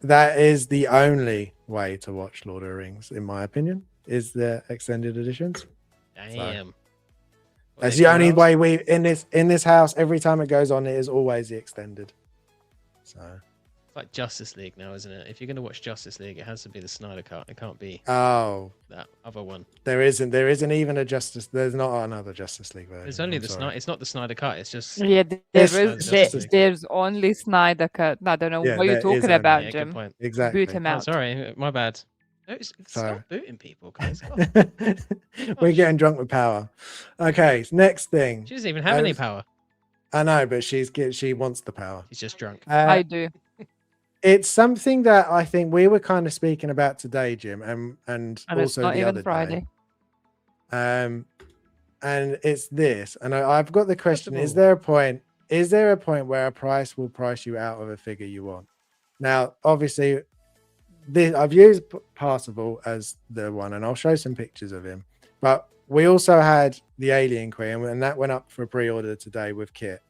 Speaker 1: that is the only way to watch Lord of the Rings, in my opinion, is the extended editions.
Speaker 2: Damn. What,
Speaker 1: That's
Speaker 2: they
Speaker 1: the
Speaker 2: 4
Speaker 1: only
Speaker 2: hours?
Speaker 1: way we in this house. Every time it goes on, it is always the extended. So
Speaker 2: It's like Justice League now, isn't it? If you're going to watch Justice League, it has to be the Snyder Cut. It can't be
Speaker 1: oh,
Speaker 2: that other one.
Speaker 1: there isn't even a Justice. There's not another Justice League version.
Speaker 2: There's only
Speaker 1: I'm
Speaker 2: the
Speaker 1: sorry.
Speaker 2: Snyder. It's not the Snyder Cut. It's just
Speaker 3: Yeah,
Speaker 1: Yes,
Speaker 3: there's only Snyder Cut. I don't know
Speaker 1: Yeah,
Speaker 3: what you're
Speaker 1: there is
Speaker 3: talking
Speaker 1: only-
Speaker 3: about,
Speaker 2: yeah, good
Speaker 3: Jim.
Speaker 2: point.
Speaker 1: Exactly.
Speaker 3: Boot him
Speaker 2: Oh,
Speaker 3: out.
Speaker 2: sorry, my bad. No,
Speaker 1: Sorry.
Speaker 2: stop booting people, guys. God,
Speaker 1: We're
Speaker 2: Gosh.
Speaker 1: getting drunk with power. Okay, next thing.
Speaker 2: she doesn't even have any
Speaker 1: I've-
Speaker 2: power.
Speaker 1: I know, but she wants the power.
Speaker 2: She's just drunk.
Speaker 3: I do.
Speaker 1: It's something that I think we were kind of speaking about today, Jim, and
Speaker 3: And
Speaker 1: also
Speaker 3: it's not
Speaker 1: the
Speaker 3: even
Speaker 1: other
Speaker 3: Friday.
Speaker 1: day. And it's this, and I've got the question:
Speaker 2: First
Speaker 1: Is
Speaker 2: of
Speaker 1: there a point? Is there a point where a price will price you out of a figure you want? Now, obviously, I've used Parsifal as the one, and I'll show some pictures of him. But we also had the Alien Queen, and that went up for pre-order today with Kit,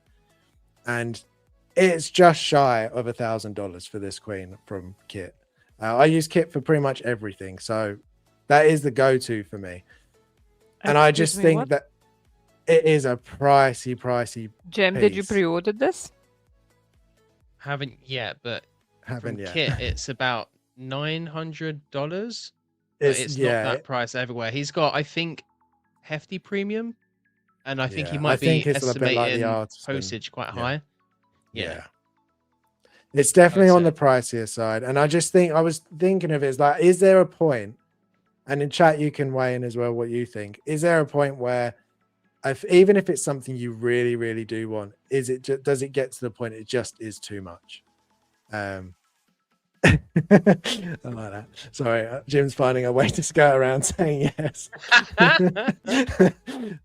Speaker 1: and it's just shy of $1,000 for this Queen from Kit. I use Kit for pretty much everything, so that is the go-to for me. And I
Speaker 3: Excuse
Speaker 1: just
Speaker 3: me,
Speaker 1: think
Speaker 3: what?
Speaker 1: that it is a pricey.
Speaker 3: Jim, did you
Speaker 1: piece.
Speaker 3: pre-order this?
Speaker 2: Haven't yet, but
Speaker 1: Haven't
Speaker 2: from
Speaker 1: yet.
Speaker 2: Kit, it's about $900. But it's
Speaker 1: yeah,
Speaker 2: not that price everywhere. He's got, I think, hefty premium, and I think he
Speaker 1: Yeah, I
Speaker 2: might
Speaker 1: think
Speaker 2: be
Speaker 1: it's a bit like the
Speaker 2: estimating
Speaker 1: Artisan.
Speaker 2: postage quite
Speaker 1: Yeah.
Speaker 2: high.
Speaker 1: Yeah. It's definitely on
Speaker 2: say.
Speaker 1: the pricier side. And I just think I was thinking of it as like, is there a point, and in chat you can weigh in as well what you think. Is there a point where even if it's something you really, really do want, does it get to the point it just is too much? I like that. Sorry, Jim's finding a way to skirt around saying yes.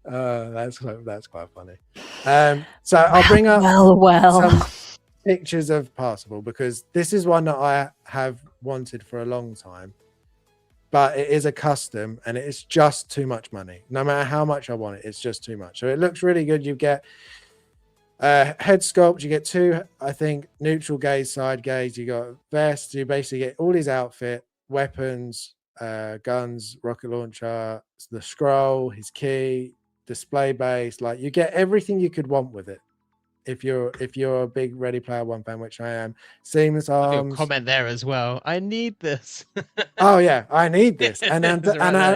Speaker 1: That's quite funny. So I'll bring up some pictures of Parsifal, because this is one that I have wanted for a long time, but it is a custom and it's just too much money. No matter how much I want it, it's just too much. So it looks really good. You get head sculpt, you get 2, I think, neutral gaze, side gaze, you got vest, you basically get all his outfit, weapons, guns, rocket launcher, the scroll, his key, display base. Like, you get everything you could want with it. If you're a big Ready Player One fan, which I am. Seamless arms.
Speaker 2: Comment there as well. I need this.
Speaker 1: Oh yeah, I need this. And then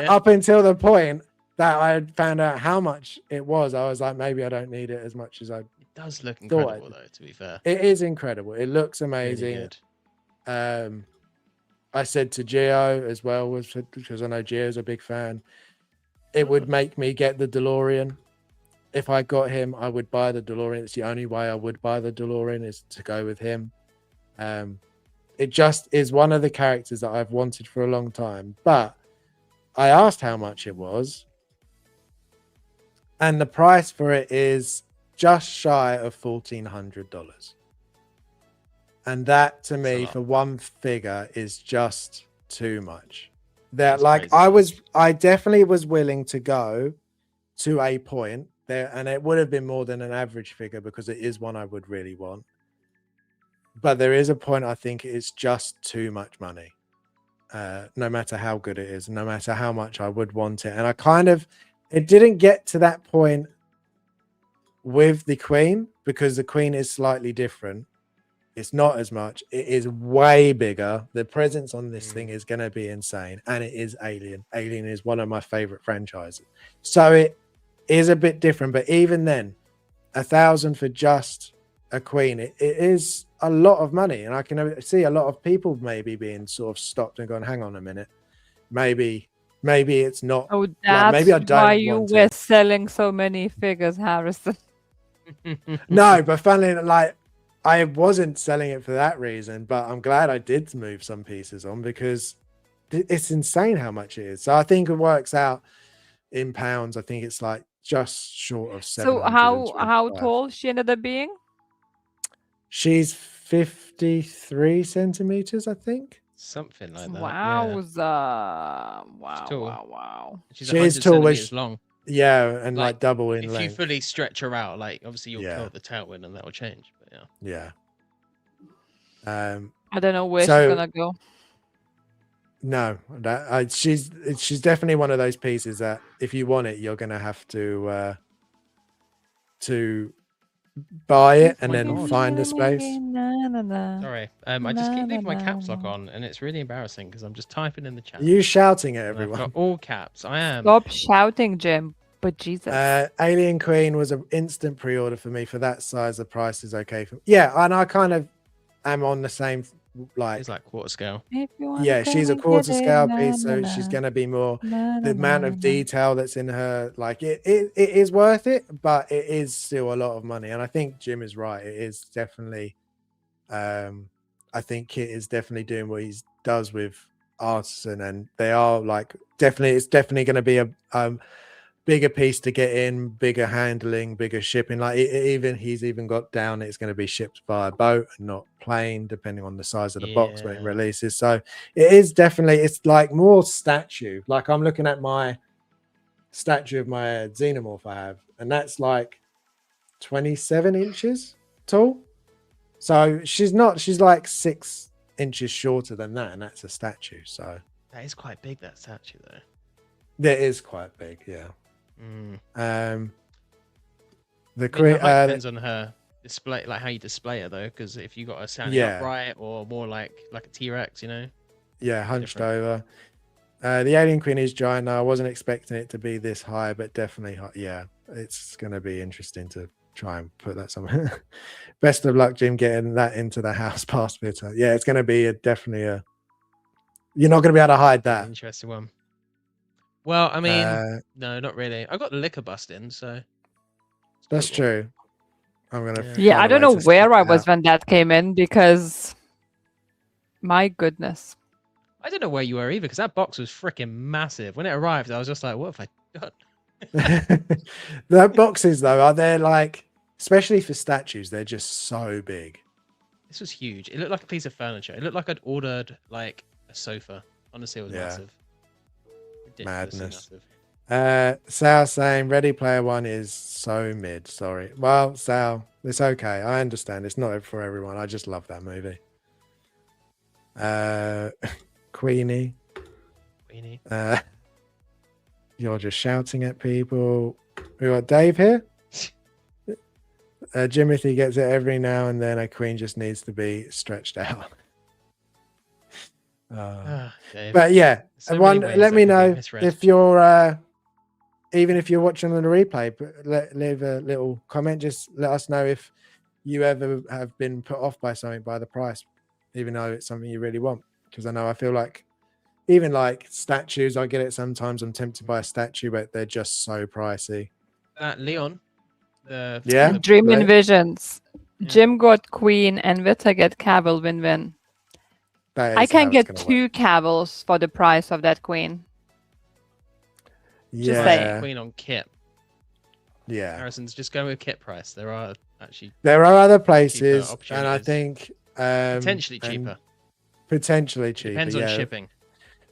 Speaker 1: up until the point that I found out how much it was, I was like, maybe I don't need it as much as I.
Speaker 2: It does look incredible, though. To be fair,
Speaker 1: it is incredible. It looks amazing.
Speaker 2: Really good.
Speaker 1: I said to Gio as well, because I know Gio's a big fan. It would make me get the DeLorean. If I got him, I would buy the DeLorean. It's the only way I would buy the DeLorean, is to go with him. It just is one of the characters that I've wanted for a long time. But I asked how much it was, and the price for it is just shy of $1,400. And that, to me, for one figure, is just too much. That, like,
Speaker 2: crazy.
Speaker 1: I definitely was willing to go to a point. there, and it would have been more than an average figure because it is one I would really want. But there is a point I think it's just too much money. No matter how good it is, no matter how much I would want it. And it didn't get to that point with the Queen because the Queen is slightly different. It's not as much. It is way bigger. The presence on this thing is going to be insane. And it is Alien. Alien is one of my favorite franchises. So it is a bit different. But even then, 1,000 for just a Queen, it is a lot of money. And I can see a lot of people maybe being sort of stopped and going, hang on a minute. Maybe it's not.
Speaker 3: Oh, that's
Speaker 1: maybe I don't
Speaker 3: why you
Speaker 1: want
Speaker 3: were
Speaker 1: it.
Speaker 3: selling so many figures, Harrison.
Speaker 1: No, but funnily, like, I wasn't selling it for that reason, but I'm glad I did move some pieces on because it's insane how much it is. So I think it works out in pounds. I think it's like just short of 700.
Speaker 3: So how tall she ended up being?
Speaker 1: She's 53 centimeters, I think.
Speaker 2: Something like that.
Speaker 3: Wowza. Wow,
Speaker 2: tall.
Speaker 3: wow.
Speaker 2: She's
Speaker 1: She is
Speaker 2: 100
Speaker 1: tall,
Speaker 2: centimeters long.
Speaker 1: Yeah, and like
Speaker 2: Like,
Speaker 1: double in
Speaker 2: If
Speaker 1: length.
Speaker 2: you fully stretch her out, like obviously you'll
Speaker 1: Yeah.
Speaker 2: kill the tailwind and that will change. But yeah.
Speaker 1: Yeah.
Speaker 3: I don't know where
Speaker 1: So-
Speaker 3: she's gonna go.
Speaker 1: No, she's definitely one of those pieces that if you want it, you're gonna have to buy it and
Speaker 2: my
Speaker 1: then
Speaker 2: God.
Speaker 1: find a space.
Speaker 2: Sorry. I just keep leaving my caps lock on and it's really embarrassing because I'm just typing in the chat.
Speaker 1: Are you shouting at
Speaker 2: And I've
Speaker 1: everyone?
Speaker 2: got all caps. I am.
Speaker 3: Stop shouting, Jim. But Jesus.
Speaker 1: Alien Queen was an instant pre-order for me for that size. The price is okay for yeah, and I kind of am on the same like
Speaker 2: It's like quarter scale.
Speaker 3: If you wanna
Speaker 1: yeah,
Speaker 3: come
Speaker 1: she's a
Speaker 3: and
Speaker 1: quarter
Speaker 3: get it,
Speaker 1: scale
Speaker 3: na,
Speaker 1: piece, so
Speaker 3: na,
Speaker 1: she's
Speaker 3: na,
Speaker 1: going to be more
Speaker 3: na,
Speaker 1: the
Speaker 3: na,
Speaker 1: amount
Speaker 3: na,
Speaker 1: of
Speaker 3: na.
Speaker 1: detail that's in her. Like it is worth it, but it is still a lot of money. And I think Jim is right. It is definitely. I think Kit is definitely doing what he does with Artisan, and they are like definitely. It's definitely going to be a bigger piece to get in, bigger handling, bigger shipping. Like he's even got down. It's going to be shipped via boat and not plane, depending on the size of the box when it
Speaker 2: Yeah.
Speaker 1: releases. So it is definitely. It's like more statue. Like I'm looking at my statue of my xenomorph I have, and that's like 27 inches tall. So she's like 6 inches shorter than that, and that's a statue. So
Speaker 2: That is quite big, that statue though.
Speaker 1: that is quite big, yeah.
Speaker 2: Mm.
Speaker 1: The
Speaker 2: I mean,
Speaker 1: the
Speaker 2: the height depends on her display, like how you display her though. Because if you got her standing
Speaker 1: Yeah.
Speaker 2: upright or more like a T-Rex, you know.
Speaker 1: yeah, hunched
Speaker 2: different.
Speaker 1: over. The Alien Queen is giant. Now I wasn't expecting it to be this high, but definitely high. Yeah, it's going to be interesting to try and put that somewhere. Best of luck, Jim, getting that into the house past fitter. Yeah, it's going to be definitely a. You're not going to be able to hide that.
Speaker 2: Interesting one. Well, I mean,
Speaker 1: Uh,
Speaker 2: no, not really. I got the liquor bust in, so it's
Speaker 1: that's
Speaker 2: doable.
Speaker 1: true. I'm gonna.
Speaker 2: Yeah.
Speaker 3: Yeah,
Speaker 1: find
Speaker 3: I
Speaker 1: a
Speaker 3: don't
Speaker 1: way
Speaker 3: know
Speaker 1: to
Speaker 3: where
Speaker 1: stick
Speaker 3: I
Speaker 1: it
Speaker 3: was
Speaker 1: out.
Speaker 3: when that came in because my goodness.
Speaker 2: I don't know where you were either because that box was freaking massive. When it arrived, I was just like, "What have I done?"
Speaker 1: The boxes though are they like, especially for statues, they're just so big.
Speaker 2: This was huge. It looked like a piece of furniture. It looked like I'd ordered like a sofa. Honestly, it was
Speaker 1: Yeah.
Speaker 2: massive. Ridiculously
Speaker 1: Madness.
Speaker 2: massive.
Speaker 1: Sal saying Ready Player One is so mid. Sorry. Well, Sal, it's okay. I understand. It's not for everyone. I just love that movie. Queenie.
Speaker 2: Weenie.
Speaker 1: You're just shouting at people. We got Dave here. Jimothy gets it every now and then. A queen just needs to be stretched out.
Speaker 2: Dave.
Speaker 1: But yeah,
Speaker 2: So many ways
Speaker 1: let
Speaker 2: that
Speaker 1: me
Speaker 2: could be
Speaker 1: know
Speaker 2: misread.
Speaker 1: if you're even if you're watching on the replay, leave a little comment. Just let us know if you ever have been put off by something by the price, even though it's something you really want. Because I know I feel like even like statues, I get it sometimes. I'm tempted by a statue, but they're just so pricey.
Speaker 2: Leon. The
Speaker 1: Yeah.
Speaker 3: Dream
Speaker 1: right.
Speaker 3: Envisions.
Speaker 2: Yeah.
Speaker 3: Jim got Queen and Vita get Cavill win-win.
Speaker 1: That
Speaker 3: I
Speaker 1: is
Speaker 3: can
Speaker 1: how it's
Speaker 3: get
Speaker 1: gonna
Speaker 3: 2 Cavils for the price of that Queen.
Speaker 1: work.
Speaker 3: just
Speaker 1: Yeah,
Speaker 3: saying.
Speaker 2: Queen on kit.
Speaker 1: yeah.
Speaker 2: Harrison's just going with kit price. There are actually
Speaker 1: There are other places, and I
Speaker 2: opportunities.
Speaker 1: think
Speaker 2: potentially
Speaker 1: and
Speaker 2: cheaper.
Speaker 1: Potentially cheaper.
Speaker 2: Depends on
Speaker 1: yeah.
Speaker 2: shipping.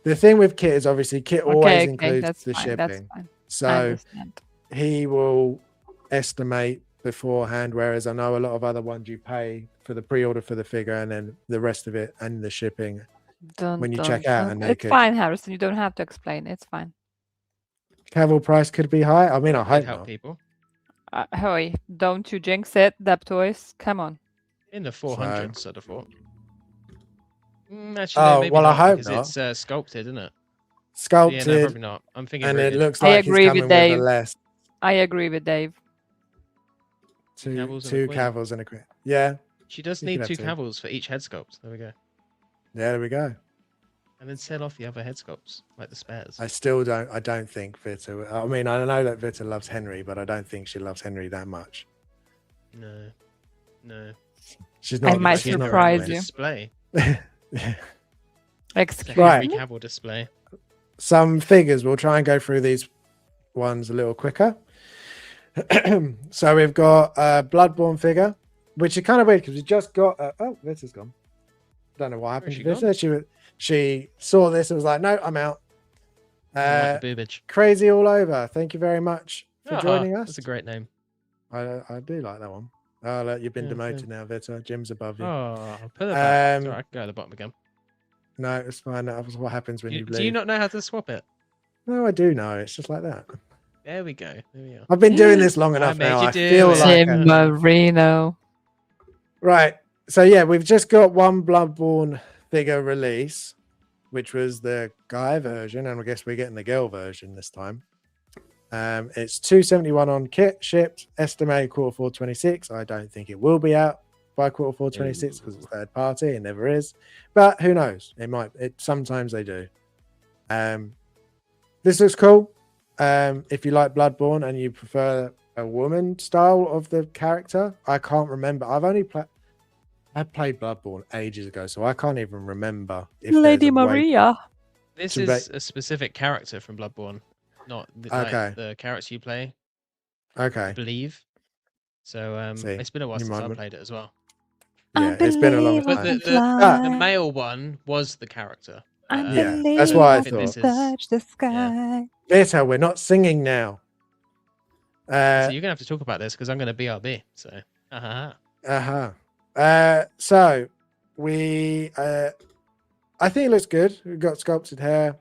Speaker 1: The thing with Kit is obviously Kit always
Speaker 3: Okay,
Speaker 1: includes
Speaker 3: that's
Speaker 1: the
Speaker 3: fine. That's
Speaker 1: shipping.
Speaker 3: fine. I
Speaker 1: So
Speaker 3: understand.
Speaker 1: he will estimate beforehand, whereas I know a lot of other ones you pay for the pre-order for the figure and then the rest of it and the shipping
Speaker 3: Dun,
Speaker 1: when you
Speaker 3: dun,
Speaker 1: check out.
Speaker 3: dun.
Speaker 1: And they
Speaker 3: It's
Speaker 1: could
Speaker 3: fine, Harrison. You don't have to explain. It's fine.
Speaker 1: Cavill price could be high. I mean, I
Speaker 2: Could
Speaker 1: hope
Speaker 2: help
Speaker 1: not.
Speaker 2: people.
Speaker 3: Hurry, don't you jinx it, Deptoys. Come on.
Speaker 2: In the 400s, I'd have thought. Actually,
Speaker 1: Oh,
Speaker 2: no, maybe
Speaker 1: well, I
Speaker 2: not,
Speaker 1: hope
Speaker 2: because it's sculpted, isn't it? Yeah,
Speaker 1: Sculpted,
Speaker 2: no, probably not. I'm thinking
Speaker 1: and it
Speaker 2: rated.
Speaker 1: looks
Speaker 3: I
Speaker 1: like he's
Speaker 3: agree with
Speaker 1: coming with a
Speaker 3: Dave.
Speaker 1: less
Speaker 3: I agree with Dave.
Speaker 2: Two Cavills and a
Speaker 1: two
Speaker 2: queen.
Speaker 1: Cavills and a queen. Yeah,
Speaker 2: She does
Speaker 1: You
Speaker 2: need
Speaker 1: could
Speaker 2: two
Speaker 1: have two.
Speaker 2: Cavills for each head sculpt. There we go.
Speaker 1: yeah, there we go.
Speaker 2: And then sell off the other head sculpts, like the spares.
Speaker 1: I don't think Vita. I mean, I know that Vita loves Henry, but I don't think she loves Henry that much.
Speaker 2: No.
Speaker 1: She's
Speaker 3: I
Speaker 1: not.
Speaker 3: might
Speaker 1: she's not
Speaker 3: surprise
Speaker 1: Henry.
Speaker 3: you.
Speaker 2: Display.
Speaker 1: Yeah.
Speaker 2: It's
Speaker 3: Excuse
Speaker 2: a
Speaker 1: Right.
Speaker 2: Henry
Speaker 3: me?
Speaker 2: Cavill display.
Speaker 1: Some figures. We'll try and go through these ones a little quicker. So we've got a Bloodborne figure, which is kind of weird because we just got. Oh, Vita's gone. Don't know what happened to
Speaker 2: she
Speaker 1: Vita. She saw this and was like, "No, I'm out."
Speaker 2: Like the boobage.
Speaker 1: Crazy all over. Thank you very much for
Speaker 2: Ah,
Speaker 1: joining us.
Speaker 2: That's a great name.
Speaker 1: I do like that one. Oh, look, you've been
Speaker 2: Yeah,
Speaker 1: demoted
Speaker 2: same.
Speaker 1: now, Vita. Jim's above you.
Speaker 2: Oh, I'll put it back. It's
Speaker 1: Um,
Speaker 2: all right, I can go at the bottom again.
Speaker 1: No, it's fine. That was what happens when you leave.
Speaker 2: Do you not know how to swap it?
Speaker 1: No, I do know. It's just like that.
Speaker 2: There we go. There we are.
Speaker 1: I've been doing this long enough
Speaker 2: made
Speaker 1: now.
Speaker 2: you
Speaker 1: I
Speaker 2: do
Speaker 1: feel
Speaker 2: it.
Speaker 1: like
Speaker 3: Tim Marino.
Speaker 1: right. So yeah, we've just got one Bloodborne figure release, which was the guy version, and I guess we're getting the girl version this time. It's 271 on kit, shipped, estimated Q4 26. I don't think it will be out by Q4 26 because it's third party. It never is, but who knows? It might. Sometimes they do. This looks cool. If you like Bloodborne and you prefer a woman style of the character, I can't remember. I played Bloodborne ages ago, so I can't even remember if
Speaker 3: Lady
Speaker 1: there's a way-
Speaker 3: Maria.
Speaker 2: This
Speaker 1: to
Speaker 2: is a specific character from Bloodborne, not
Speaker 1: Okay.
Speaker 2: like the character you play,
Speaker 1: Okay.
Speaker 2: I believe. So
Speaker 1: See,
Speaker 2: it's been a while
Speaker 1: you
Speaker 2: since I
Speaker 1: might-
Speaker 2: played it as well.
Speaker 1: Yeah, it's been a long
Speaker 2: But
Speaker 1: time.
Speaker 2: the male one was the character.
Speaker 1: Yeah, that's what I
Speaker 2: think this
Speaker 1: thought.
Speaker 2: is-
Speaker 3: Touch the sky.
Speaker 1: Vita, we're not singing now.
Speaker 2: So you're gonna have to talk about this because I'm gonna BRB. So.
Speaker 1: So we I think it looks good. We've got sculpted hair.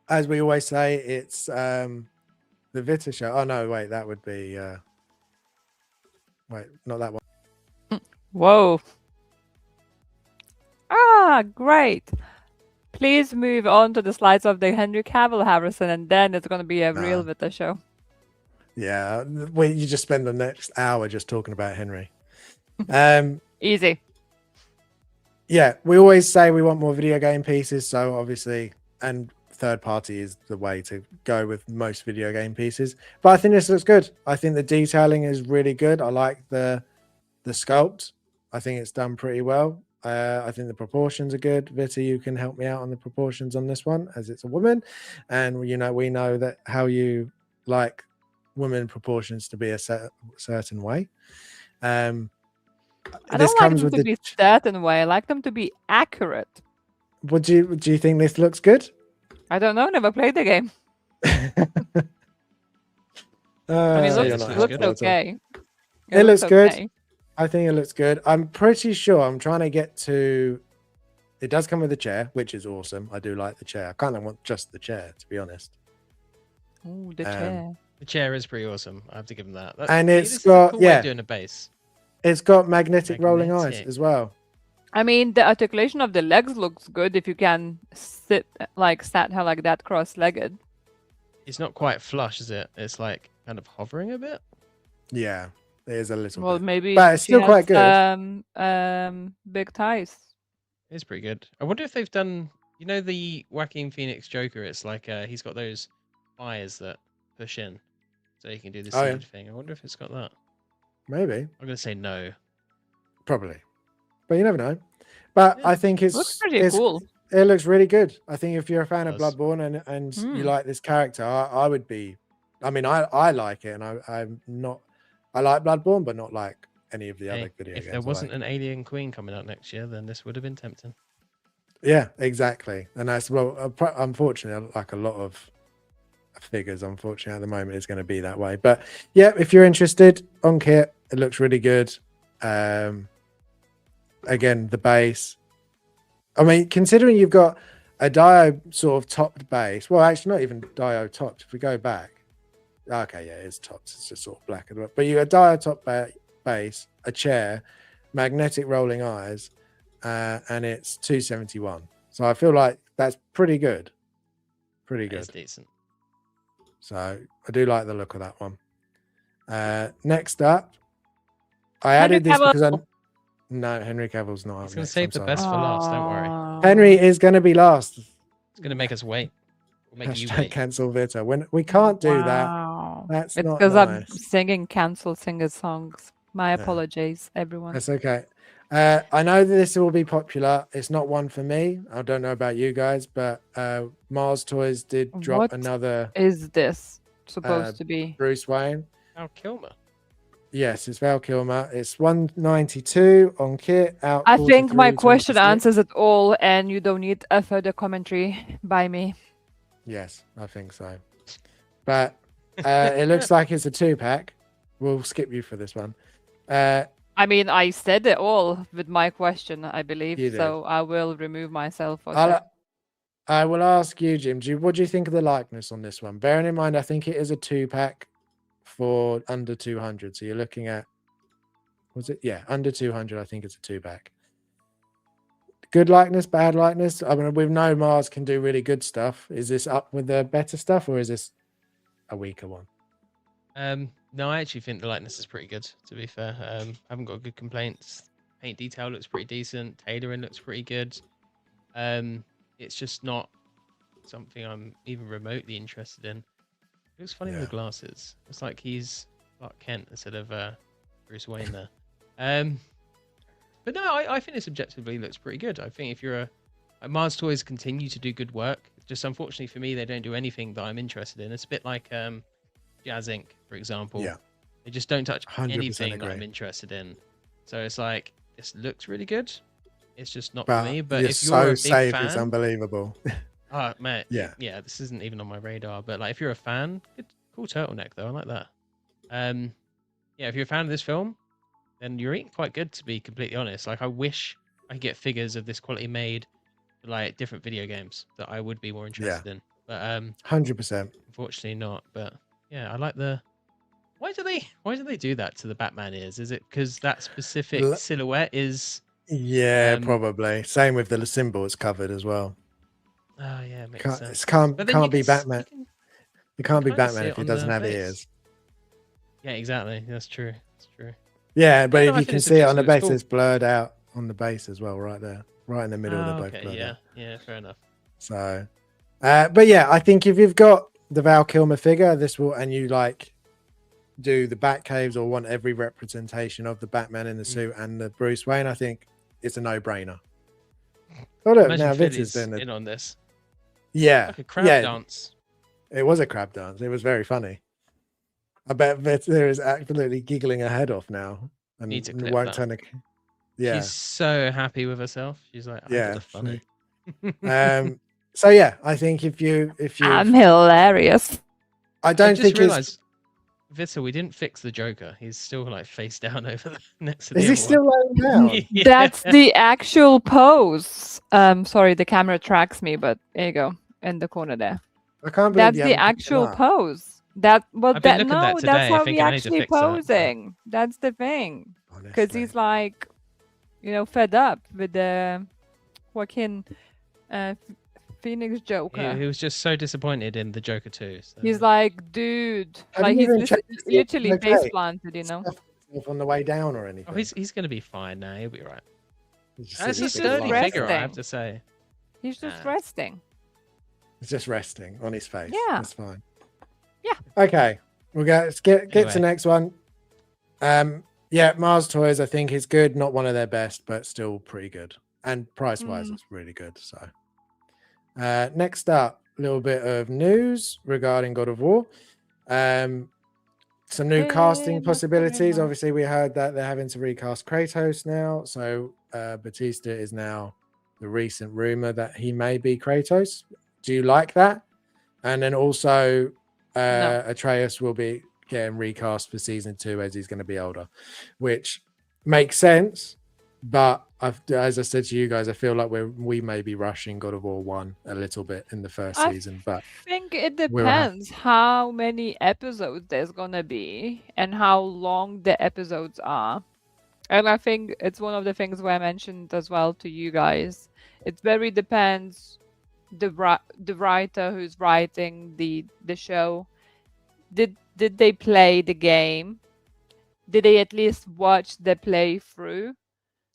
Speaker 1: As we always say, it's the Vita show. Oh no, wait, that would be wait, not that one.
Speaker 3: Whoa. Ah, great. Please move on to the slides of the Henry Cavill Harrison, and then it's going to be a real Vita show.
Speaker 1: Yeah, you just spend the next hour just talking about Henry.
Speaker 3: Easy.
Speaker 1: Yeah, we always say we want more video game pieces, so obviously, and third party is the way to go with most video game pieces. But I think this looks good. I think the detailing is really good. I like the sculpt. I think it's done pretty well. I think the proportions are good. Vita, you can help me out on the proportions on this one, as it's a woman, and we know that how you like women proportions to be a certain way.
Speaker 3: I don't like them to be certain way. I like them to be accurate.
Speaker 1: What do you think this looks good?
Speaker 3: I don't know. Never played the game. I mean, it looks okay.
Speaker 1: It looks good. Okay. I think it looks good. I'm pretty sure I'm trying to get to. It does come with a chair, which is awesome. I do like the chair. I kind of want just the chair, to be honest.
Speaker 3: Oh, the chair.
Speaker 2: The chair is pretty awesome. I have to give them that.
Speaker 1: And it's got
Speaker 2: cool way of doing a base.
Speaker 1: It's got magnetic rolling eyes as well.
Speaker 3: I mean, the articulation of the legs looks good if you can sat her like that, cross-legged.
Speaker 2: It's not quite flush, is it? It's like kind of hovering a bit.
Speaker 1: Yeah, it is a little.
Speaker 3: Well,
Speaker 1: bit.
Speaker 3: maybe.
Speaker 1: But it's still quite good.
Speaker 3: Big thighs.
Speaker 2: It's pretty good. I wonder if they've done. You know the Joaquin Phoenix Joker. It's like he's got those eyes that push in, so he can do the seed thing. I wonder if it's got that.
Speaker 1: Maybe.
Speaker 2: I'm gonna say no.
Speaker 1: Probably, but you never know. But I think it
Speaker 3: looks pretty cool.
Speaker 1: It looks really good. I think if you're a fan of Bloodborne and you like this character, I would be. I mean, I like it, and I'm not. I like Bloodborne, but not like any of the other video games.
Speaker 2: If there wasn't an Alien Queen coming out next year, then this would have been tempting.
Speaker 1: Yeah, exactly, and that's unfortunately, like a lot of figures, unfortunately, at the moment is going to be that way. But yeah, if you're interested on kit, it looks really good. Again, the base. I mean, considering you've got a Dio sort of topped base, well, actually, not even Dio topped. If we go back, okay, yeah, it's topped. It's just sort of black. But you got a Dio top base, a chair, magnetic rolling eyes, and it's 271. So I feel like that's pretty good. Pretty good.
Speaker 2: It's decent.
Speaker 1: So I do like the look of that one. Next up, I added this because I no, Henry Cavill's not.
Speaker 2: He's
Speaker 1: up
Speaker 2: gonna
Speaker 1: next,
Speaker 2: save
Speaker 1: I'm
Speaker 2: the
Speaker 1: sorry.
Speaker 2: best for last. Don't worry.
Speaker 1: Henry is going to be last.
Speaker 2: It's gonna make us wait. We'll make you
Speaker 1: Hashtag
Speaker 2: wait.
Speaker 1: cancel Vita. When we can't do that,
Speaker 3: Wow.
Speaker 1: that's
Speaker 3: It's
Speaker 1: not
Speaker 3: because I'm
Speaker 1: nice.
Speaker 3: singing cancel singer songs. My
Speaker 1: Yeah.
Speaker 3: apologies, everyone.
Speaker 1: That's okay. I know that this will be popular. It's not one for me. I don't know about you guys, but Mars Toys did drop
Speaker 3: What
Speaker 1: another
Speaker 3: is this supposed to be?
Speaker 1: Bruce Wayne.
Speaker 2: Val Kilmer.
Speaker 1: Yes, it's Val Kilmer. It's 192 on kit. Out.
Speaker 3: I think my
Speaker 1: Q3
Speaker 3: question
Speaker 1: 26.
Speaker 3: answers it all, and you don't need a further commentary by me.
Speaker 1: Yes, I think so. But it looks like it's a 2-pack. We'll skip you for this one.
Speaker 3: I mean, I said it all with my question, I
Speaker 1: You
Speaker 3: believe,
Speaker 1: did.
Speaker 3: so I will remove myself. For a sec.
Speaker 1: I will ask you, Jim. What do you think of the likeness on this one? Bearing in mind, I think it is a 2-pack for under 200. So you're looking at, was it? Yeah, under 200. I think it's a 2-pack. Good likeness, bad likeness. I mean, we know Mars can do really good stuff. Is this up with the better stuff, or is this a weaker one?
Speaker 2: No, I actually think the likeness is pretty good. To be fair, I haven't got good complaints. Paint detail looks pretty decent. Tailoring looks pretty good. It's just not something I'm even remotely interested in. It looks funny with the glasses. It's like he's Clark Kent instead of Bruce Wayne there. But no, I think it objectively looks pretty good. I think if you're Mars Toys continue to do good work. Just unfortunately for me, they don't do anything that I'm interested in. It's a bit like Jazz Inc., for example.
Speaker 1: Yeah.
Speaker 2: They just don't touch
Speaker 1: 100%
Speaker 2: anything that I'm
Speaker 1: agree.
Speaker 2: interested in. So it's like, this looks really good. It's just not
Speaker 1: But
Speaker 2: for me. But
Speaker 1: you're
Speaker 2: if you're a big
Speaker 1: safe,
Speaker 2: fan,
Speaker 1: it's unbelievable.
Speaker 2: oh mate,
Speaker 1: Yeah.
Speaker 2: yeah, this isn't even on my radar. But like, if you're a fan, cool turtleneck though. I like that. Yeah, if you're a fan of this film, then you're eating quite good, to be completely honest. Like, I wish I could get figures of this quality made for like different video games that I would be more interested in. But
Speaker 1: 100%.
Speaker 2: unfortunately not. But yeah, I like the. Why do they do that to the Batman ears? Is it because that specific silhouette is?
Speaker 1: Yeah, probably. Same with the symbol. It's covered as well.
Speaker 2: Oh yeah, it makes
Speaker 1: Can't,
Speaker 2: sense.
Speaker 1: it can't,
Speaker 2: But then
Speaker 1: can't
Speaker 2: you
Speaker 1: be
Speaker 2: can
Speaker 1: Batman. It
Speaker 2: can
Speaker 1: can't be
Speaker 2: kinda
Speaker 1: Batman
Speaker 2: see
Speaker 1: if
Speaker 2: it
Speaker 1: he
Speaker 2: on
Speaker 1: doesn't
Speaker 2: the
Speaker 1: have
Speaker 2: face.
Speaker 1: ears.
Speaker 2: Yeah, exactly. That's true. That's true.
Speaker 1: Yeah, but
Speaker 2: no,
Speaker 1: if
Speaker 2: I
Speaker 1: you
Speaker 2: think
Speaker 1: can
Speaker 2: it's
Speaker 1: see it on the
Speaker 2: objectively
Speaker 1: base,
Speaker 2: cool.
Speaker 1: it's blurred out on the base as well, right there, right in the middle. They're both
Speaker 2: Okay,
Speaker 1: blurred
Speaker 2: yeah,
Speaker 1: out.
Speaker 2: yeah, fair enough.
Speaker 1: So, but yeah, I think if you've got the Val Kilmer figure, this will, and you like do the Batcaves or want every representation of the Batman in the suit and the Bruce Wayne, I think it's a no-brainer. Oh look,
Speaker 2: Imagine
Speaker 1: now Vince
Speaker 2: Philly's
Speaker 1: is doing
Speaker 2: in on this.
Speaker 1: yeah,
Speaker 2: Like a crowd dance.
Speaker 1: It was a crab dance. It was very funny. I bet Vita is absolutely giggling her head off now and
Speaker 2: Need to clip
Speaker 1: won't
Speaker 2: that.
Speaker 1: turn a. Yeah,
Speaker 2: She's so happy with herself. She's like, I did a funny.
Speaker 1: So yeah, I think if you
Speaker 3: I'm hilarious.
Speaker 1: I
Speaker 2: I
Speaker 1: don't
Speaker 2: just
Speaker 1: think
Speaker 2: realized, Vita, we didn't fix the Joker. He's still like face down over the next to the
Speaker 1: is he
Speaker 2: other
Speaker 1: still laying down?
Speaker 2: Yeah.
Speaker 3: That's the actual pose. Sorry, the camera tracks me, but there you go, in the corner there.
Speaker 1: I can't believe
Speaker 3: That's
Speaker 1: you
Speaker 3: the
Speaker 1: haven't picked him
Speaker 3: actual
Speaker 1: up.
Speaker 3: pose. That well,
Speaker 2: I've been
Speaker 3: that
Speaker 2: looking at
Speaker 3: no,
Speaker 2: that
Speaker 3: that's
Speaker 2: today,
Speaker 3: how we
Speaker 2: thinking I need to
Speaker 3: actually
Speaker 2: fix that, but-
Speaker 3: posing. That's the thing, because
Speaker 1: Honestly.
Speaker 3: he's like, fed up with the Joaquin Phoenix Joker.
Speaker 2: He was just so disappointed in the Joker too. So.
Speaker 3: He's like, dude,
Speaker 1: Have
Speaker 3: like
Speaker 1: you
Speaker 3: he's
Speaker 1: even checked to see if
Speaker 3: literally
Speaker 1: he's okay?
Speaker 3: face planted,
Speaker 1: Stuff himself on the way down or anything.
Speaker 2: Oh, he's gonna be fine now. He'll be right.
Speaker 1: He's just
Speaker 2: That's
Speaker 1: sitting
Speaker 2: a
Speaker 3: He's
Speaker 1: there
Speaker 3: just
Speaker 2: sturdy
Speaker 1: lying.
Speaker 2: figure, I have
Speaker 3: resting.
Speaker 2: to say.
Speaker 3: He's just
Speaker 2: Ah.
Speaker 3: resting.
Speaker 1: He's just resting on his face.
Speaker 3: Yeah.
Speaker 1: That's fine.
Speaker 3: Yeah.
Speaker 1: Okay. Let's get to
Speaker 2: Anyway.
Speaker 1: the next one. Yeah, Mars Toys, I think is good. Not one of their best, but still pretty good. And price wise, it's really good. So next up, a little bit of news regarding God of War. Some new casting possibilities. Obviously, we heard that they're having to recast Kratos now. So Batista is now the recent rumor that he may be Kratos. Do you like that? And then also Atreus will be getting recast for season 2 as he's going to be older, which makes sense. But as I said to you guys, I feel like we may be rushing God of War 1 a little bit in the first season. But
Speaker 3: I think it
Speaker 1: we'll have-
Speaker 3: depends how many episodes there's gonna be and how long the episodes are. And I think it's one of the things where I mentioned as well to you guys. It very depends the writer who's writing the show. Did they play the game? Did they at least watch the playthrough?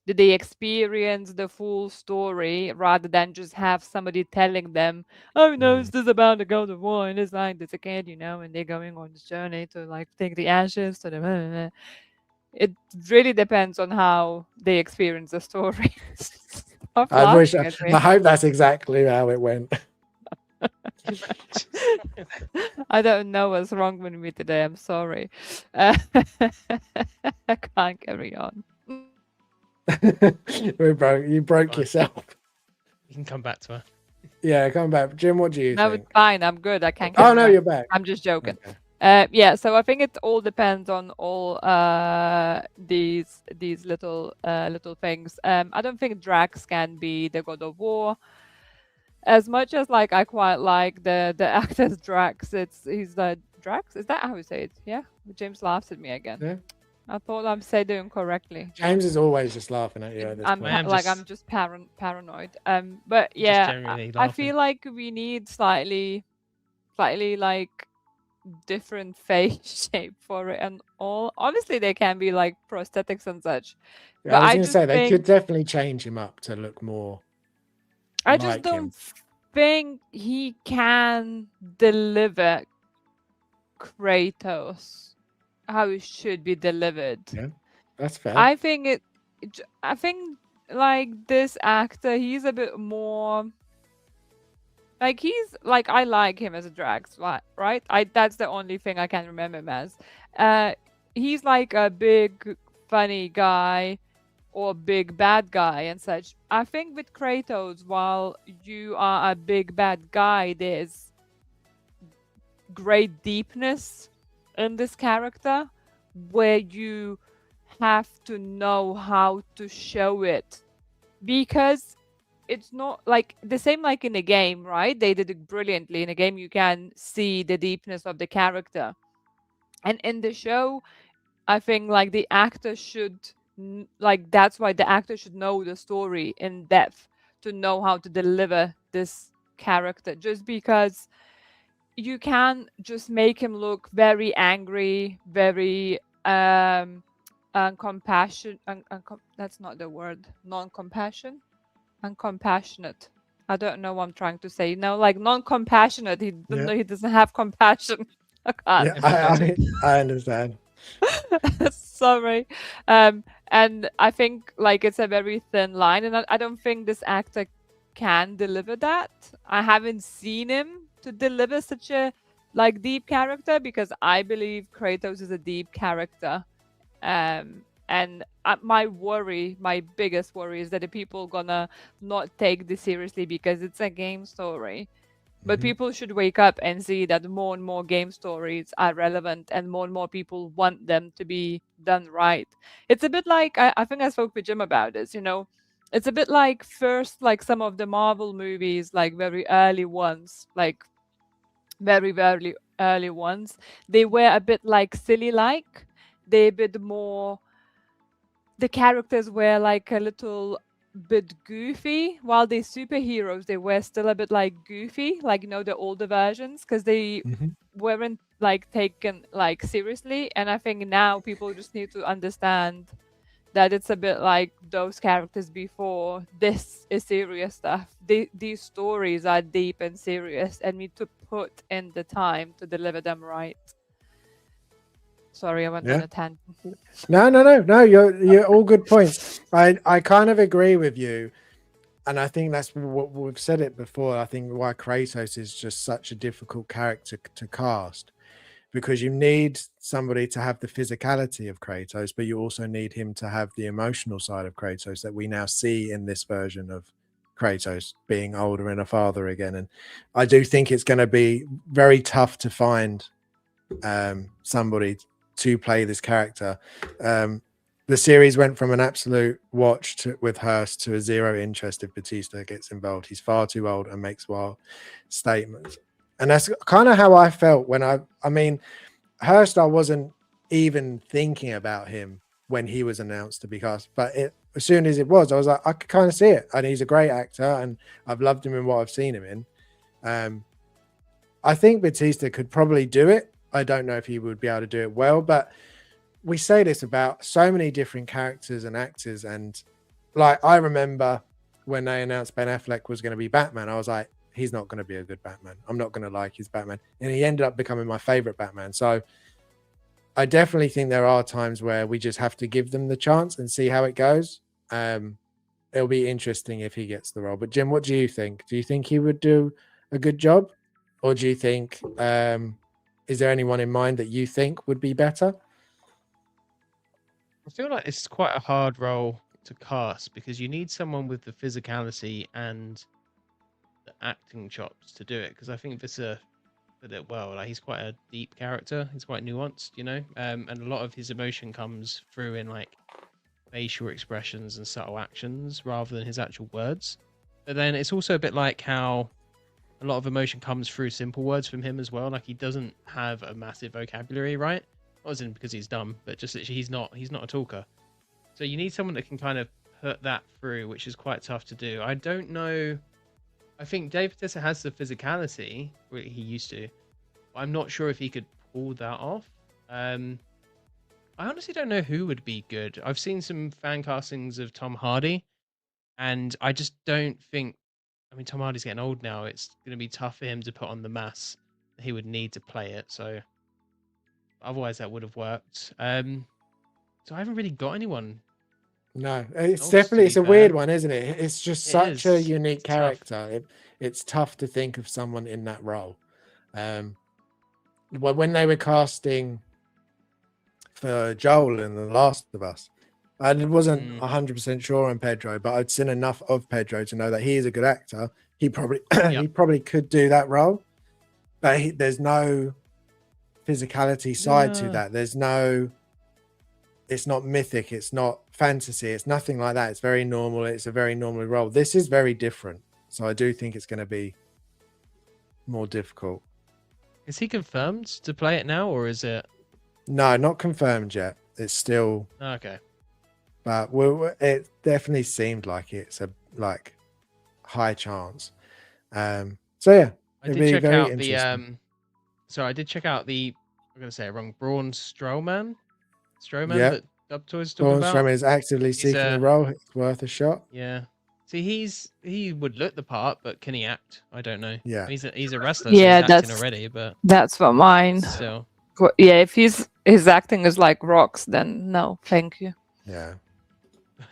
Speaker 3: Did they experience the full story rather than just have somebody telling them, oh no, it's just about the God of War and it's like this a kid, you know, and they're going on this journey to like take the ashes to the it really depends on how they experience the story.
Speaker 1: I hope that's exactly how it went.
Speaker 3: I don't know what's wrong with me today. I'm sorry. I can't carry on.
Speaker 1: You broke
Speaker 2: Fine.
Speaker 1: yourself.
Speaker 2: You can come back to her.
Speaker 1: Yeah, come back. Jim, what do you
Speaker 3: No,
Speaker 1: think?
Speaker 3: it's fine. I'm good. I can't.
Speaker 1: Oh no, you're back.
Speaker 3: I'm just joking.
Speaker 1: Okay.
Speaker 3: Yeah. So I think it all depends on all these little things. I don't think Drax can be the God of War. As much as like I quite like the actor's Drax, he's the Drax. Is that how you say it? Yeah. James laughs at me again.
Speaker 1: Yeah.
Speaker 3: I thought I'm saying it correctly.
Speaker 1: James is always just laughing at you at this
Speaker 3: I'm
Speaker 1: point.
Speaker 3: I'm just paranoid. But yeah, I feel like we need slightly like different face shape for it and all. Obviously, they can be like prosthetics and such.
Speaker 1: Yeah,
Speaker 3: But
Speaker 1: I was
Speaker 3: I
Speaker 1: going to
Speaker 3: just
Speaker 1: say they
Speaker 3: think
Speaker 1: could definitely change him up to look more.
Speaker 3: I just
Speaker 1: like
Speaker 3: don't
Speaker 1: him.
Speaker 3: think he can deliver Kratos how it should be delivered.
Speaker 1: Yeah, that's fair.
Speaker 3: I think like this actor, he's a bit more like I like him as a Drax, right? That's the only thing I can remember him as. He's like a big funny guy or big bad guy and such. I think with Kratos, while you are a big bad guy, there's great deepness in this character where you have to know how to show it, because it's not like the same like in the game, right? They did it brilliantly. In a game you can see the deepness of the character, and in the show I think like the actor should like that's why the actor should know the story in depth to know how to deliver this character, just because you can just make him look very angry, very uncompassionate. That's not the word. Non-compassion, uncompassionate. I don't know what I'm trying to say. No, like non-compassionate. He doesn't have compassion. I can't.
Speaker 1: Yeah, I understand.
Speaker 3: Sorry. And I think like it's a very thin line, and I don't think this actor can deliver that. I haven't seen him to deliver such a like deep character, because I believe Kratos is a deep character. And my biggest worry is that the people gonna not take this seriously because it's a game story. But people should wake up and see that more and more game stories are relevant and more people want them to be done right. It's a bit like, I think I spoke with Jim about this, you know, it's a bit like first, like some of the Marvel movies, like very early ones, like very early ones, they were a bit like silly, like they're a bit more, the characters were like a little bit goofy, while the superheroes, they were still a bit like goofy, like, you know, the older versions, because they weren't like taken like seriously. And I think now people just need to understand that it's a bit like those characters before. This is serious stuff. These stories are deep and serious, and we need to put in the time to deliver them right. Sorry, I went on a tangent.
Speaker 1: No. You're all good points. I kind of agree with you, and I think that's what we've said it before. I think why Kratos is just such a difficult character to cast, because you need somebody to have the physicality of Kratos, but you also need him to have the emotional side of Kratos that we now see in this version of Kratos being older and a father again. And I do think it's going to be very tough to find somebody to play this character. The series went from an absolute watch with Hurst to a zero interest if Batista gets involved. He's far too old and makes wild statements. And that's kind of how I felt when I mean, Hurst, I wasn't even thinking about him when he was announced to be cast, but as soon as it was, I was like, I could kind of see it. And he's a great actor and I've loved him in what I've seen him in. I think Batista could probably do it. I don't know if he would be able to do it well, but we say this about so many different characters and actors. And like, I remember when they announced Ben Affleck was going to be Batman, I was like, he's not going to be a good Batman. I'm not going to like his Batman. And he ended up becoming my favorite Batman. So I definitely think there are times where we just have to give them the chance and see how it goes. It'll be interesting if he gets the role. But Jim, what do you think? Do you think he would do a good job? Or do you think, is there anyone in mind that you think would be better?
Speaker 2: I feel like it's quite a hard role to cast because you need someone with the physicality and the acting chops to do it. Because I think Visser did it well. Like, he's quite a deep character. He's quite nuanced, you know, and a lot of his emotion comes through in like facial expressions and subtle actions rather than his actual words. But then it's also a bit like how a lot of emotion comes through simple words from him as well. Like, he doesn't have a massive vocabulary, right? Not as in because he's dumb, but just literally he's not a talker. So you need someone that can kind of put that through, which is quite tough to do. I don't know. I think Dave Bautista has the physicality, he used to. I'm not sure if he could pull that off. I honestly don't know who would be good. I've seen some fan castings of Tom Hardy, and I just don't think. I mean, Tom Hardy's getting old now. It's going to be tough for him to put on the mass that he would need to play it. So otherwise, that would have worked. So I haven't really got anyone.
Speaker 1: No, it's
Speaker 2: else,
Speaker 1: definitely,
Speaker 2: to
Speaker 1: it's
Speaker 2: be
Speaker 1: a
Speaker 2: fair.
Speaker 1: weird one, isn't it? It's just
Speaker 2: It
Speaker 1: such a
Speaker 2: is.
Speaker 1: unique
Speaker 2: It's tough.
Speaker 1: character. It's tough to think of someone in that role. Well, when they were casting for Joel in The Last of Us, I wasn't 100% sure on Pedro, but I'd seen enough of Pedro to know that he is a good actor. He probably he probably could do that role, but there's no physicality side to that. There's no, it's not mythic, it's not fantasy, it's nothing like that. It's very normal. It's a very normal role. This is very different, so I do think it's going to be more difficult.
Speaker 2: Is he confirmed to play it now, or is it?
Speaker 1: No, not confirmed yet. It's still
Speaker 2: Okay.
Speaker 1: But it definitely seemed like it's a high chance. So yeah,
Speaker 2: I did check out the So I did check out the. I'm gonna say it wrong. Braun Strowman.
Speaker 1: Yeah.
Speaker 2: That Dubtoy's talking about.
Speaker 1: Strowman is actively seeking a role. It's worth a shot.
Speaker 2: Yeah. See, he would look the part, but can he act? I don't know.
Speaker 1: Yeah.
Speaker 2: He's a wrestler.
Speaker 3: Yeah,
Speaker 2: so he's acting already, but
Speaker 3: that's what mine.
Speaker 2: So
Speaker 3: yeah, if his acting is like rocks, then no, thank you.
Speaker 1: Yeah.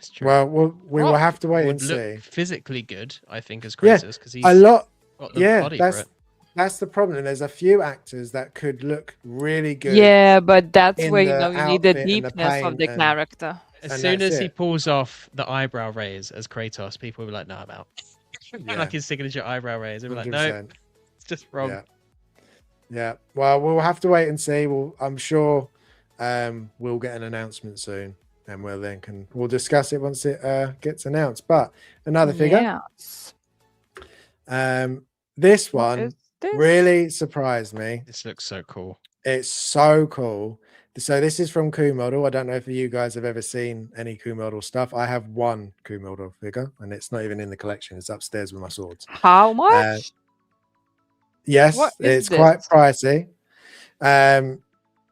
Speaker 2: that's true.
Speaker 1: Well, we will have to wait and
Speaker 2: look
Speaker 1: see.
Speaker 2: Physically good, I think, as Kratos, because he's
Speaker 1: a lot.
Speaker 2: Got the body for it.
Speaker 1: That's the problem. There's a few actors that could look really good.
Speaker 3: Yeah, but that's where you need the
Speaker 1: outfit and the
Speaker 3: deepness of the
Speaker 1: paint
Speaker 3: character.
Speaker 2: As soon as he pulls off the eyebrow raise as Kratos, people will be like, "No, I'm out." Like his signature eyebrow raise. They'll be like, "No, it's just wrong."
Speaker 1: Yeah. Well, we'll have to wait and see. I'm sure we'll get an announcement soon, and we'll discuss it once it gets announced. But another figure. This one really surprised me.
Speaker 2: This looks so cool.
Speaker 1: It's so cool. So this is from Coup Model. I don't know if you guys have ever seen any Coup Model stuff. I have one Coup Model figure, and it's not even in the collection. It's upstairs with my swords.
Speaker 3: How much?
Speaker 1: Yes, it's quite pricey.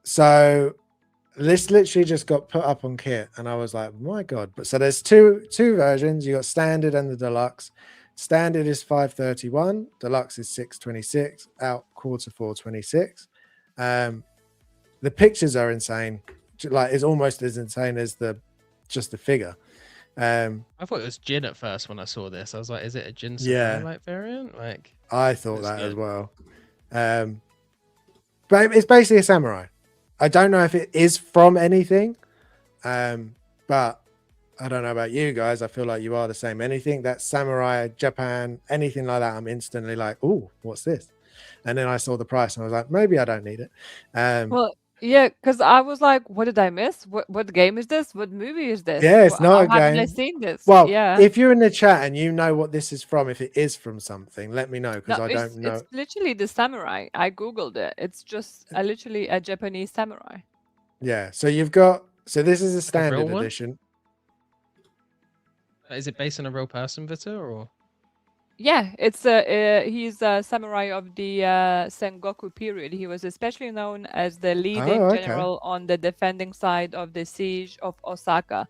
Speaker 1: So this literally just got put up on kit, and I was like, my God. But so there's two versions. You got standard and the deluxe. Standard is 531, deluxe is 626, out quarter 426. The pictures are insane. Like, it's almost as insane as just the figure.
Speaker 2: I thought it was Jin at first when I saw this. I was like, is it a Jin like variant? Like,
Speaker 1: I thought that as well. But it's basically a samurai. I don't know if it is from anything, but I don't know about you guys. I feel like you are the same. Anything that's samurai, Japan, anything like that, I'm instantly like, oh, what's this? And then I saw the price and I was like, maybe I don't need it.
Speaker 3: Well, yeah, because I was like, what did I miss? What game is this? What movie is this?
Speaker 1: Yeah, it's not
Speaker 3: How
Speaker 1: a
Speaker 3: haven't I
Speaker 1: game.
Speaker 3: seen this?
Speaker 1: Well,
Speaker 3: Yeah.
Speaker 1: if you're in the chat and you know what this is from, if it is from something, let me know because
Speaker 3: No,
Speaker 1: I don't know.
Speaker 3: it's literally the samurai. I googled it. It's just literally a Japanese samurai.
Speaker 1: Yeah, so you've got, so this is a
Speaker 2: Like a real
Speaker 1: standard
Speaker 2: one?
Speaker 1: edition.
Speaker 2: Is it based on a real person, Vita, or?
Speaker 3: Yeah, it's he's a samurai of the Sengoku period. He was especially known as the leading
Speaker 1: Oh, okay.
Speaker 3: general on the defending side of the siege of Osaka.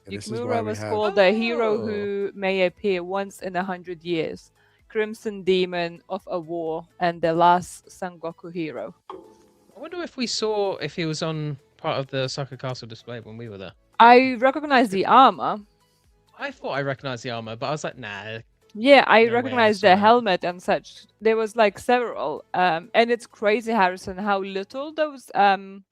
Speaker 1: So this is why
Speaker 3: Yukimura
Speaker 1: we
Speaker 3: was
Speaker 1: have,
Speaker 3: called the hero
Speaker 2: Oh.
Speaker 3: who may appear once in 100 years, Crimson Demon of a war, and the last Sengoku hero.
Speaker 2: I wonder if we saw if he was on part of the Osaka Castle display when we were there.
Speaker 3: I recognize the armor.
Speaker 2: I thought I recognized the armor, but I was like, nah.
Speaker 3: Yeah, I
Speaker 2: No way I
Speaker 3: recognize
Speaker 2: saw
Speaker 3: the
Speaker 2: it.
Speaker 3: helmet and such. There was like several, and it's crazy, Harrison, how little those
Speaker 2: Suits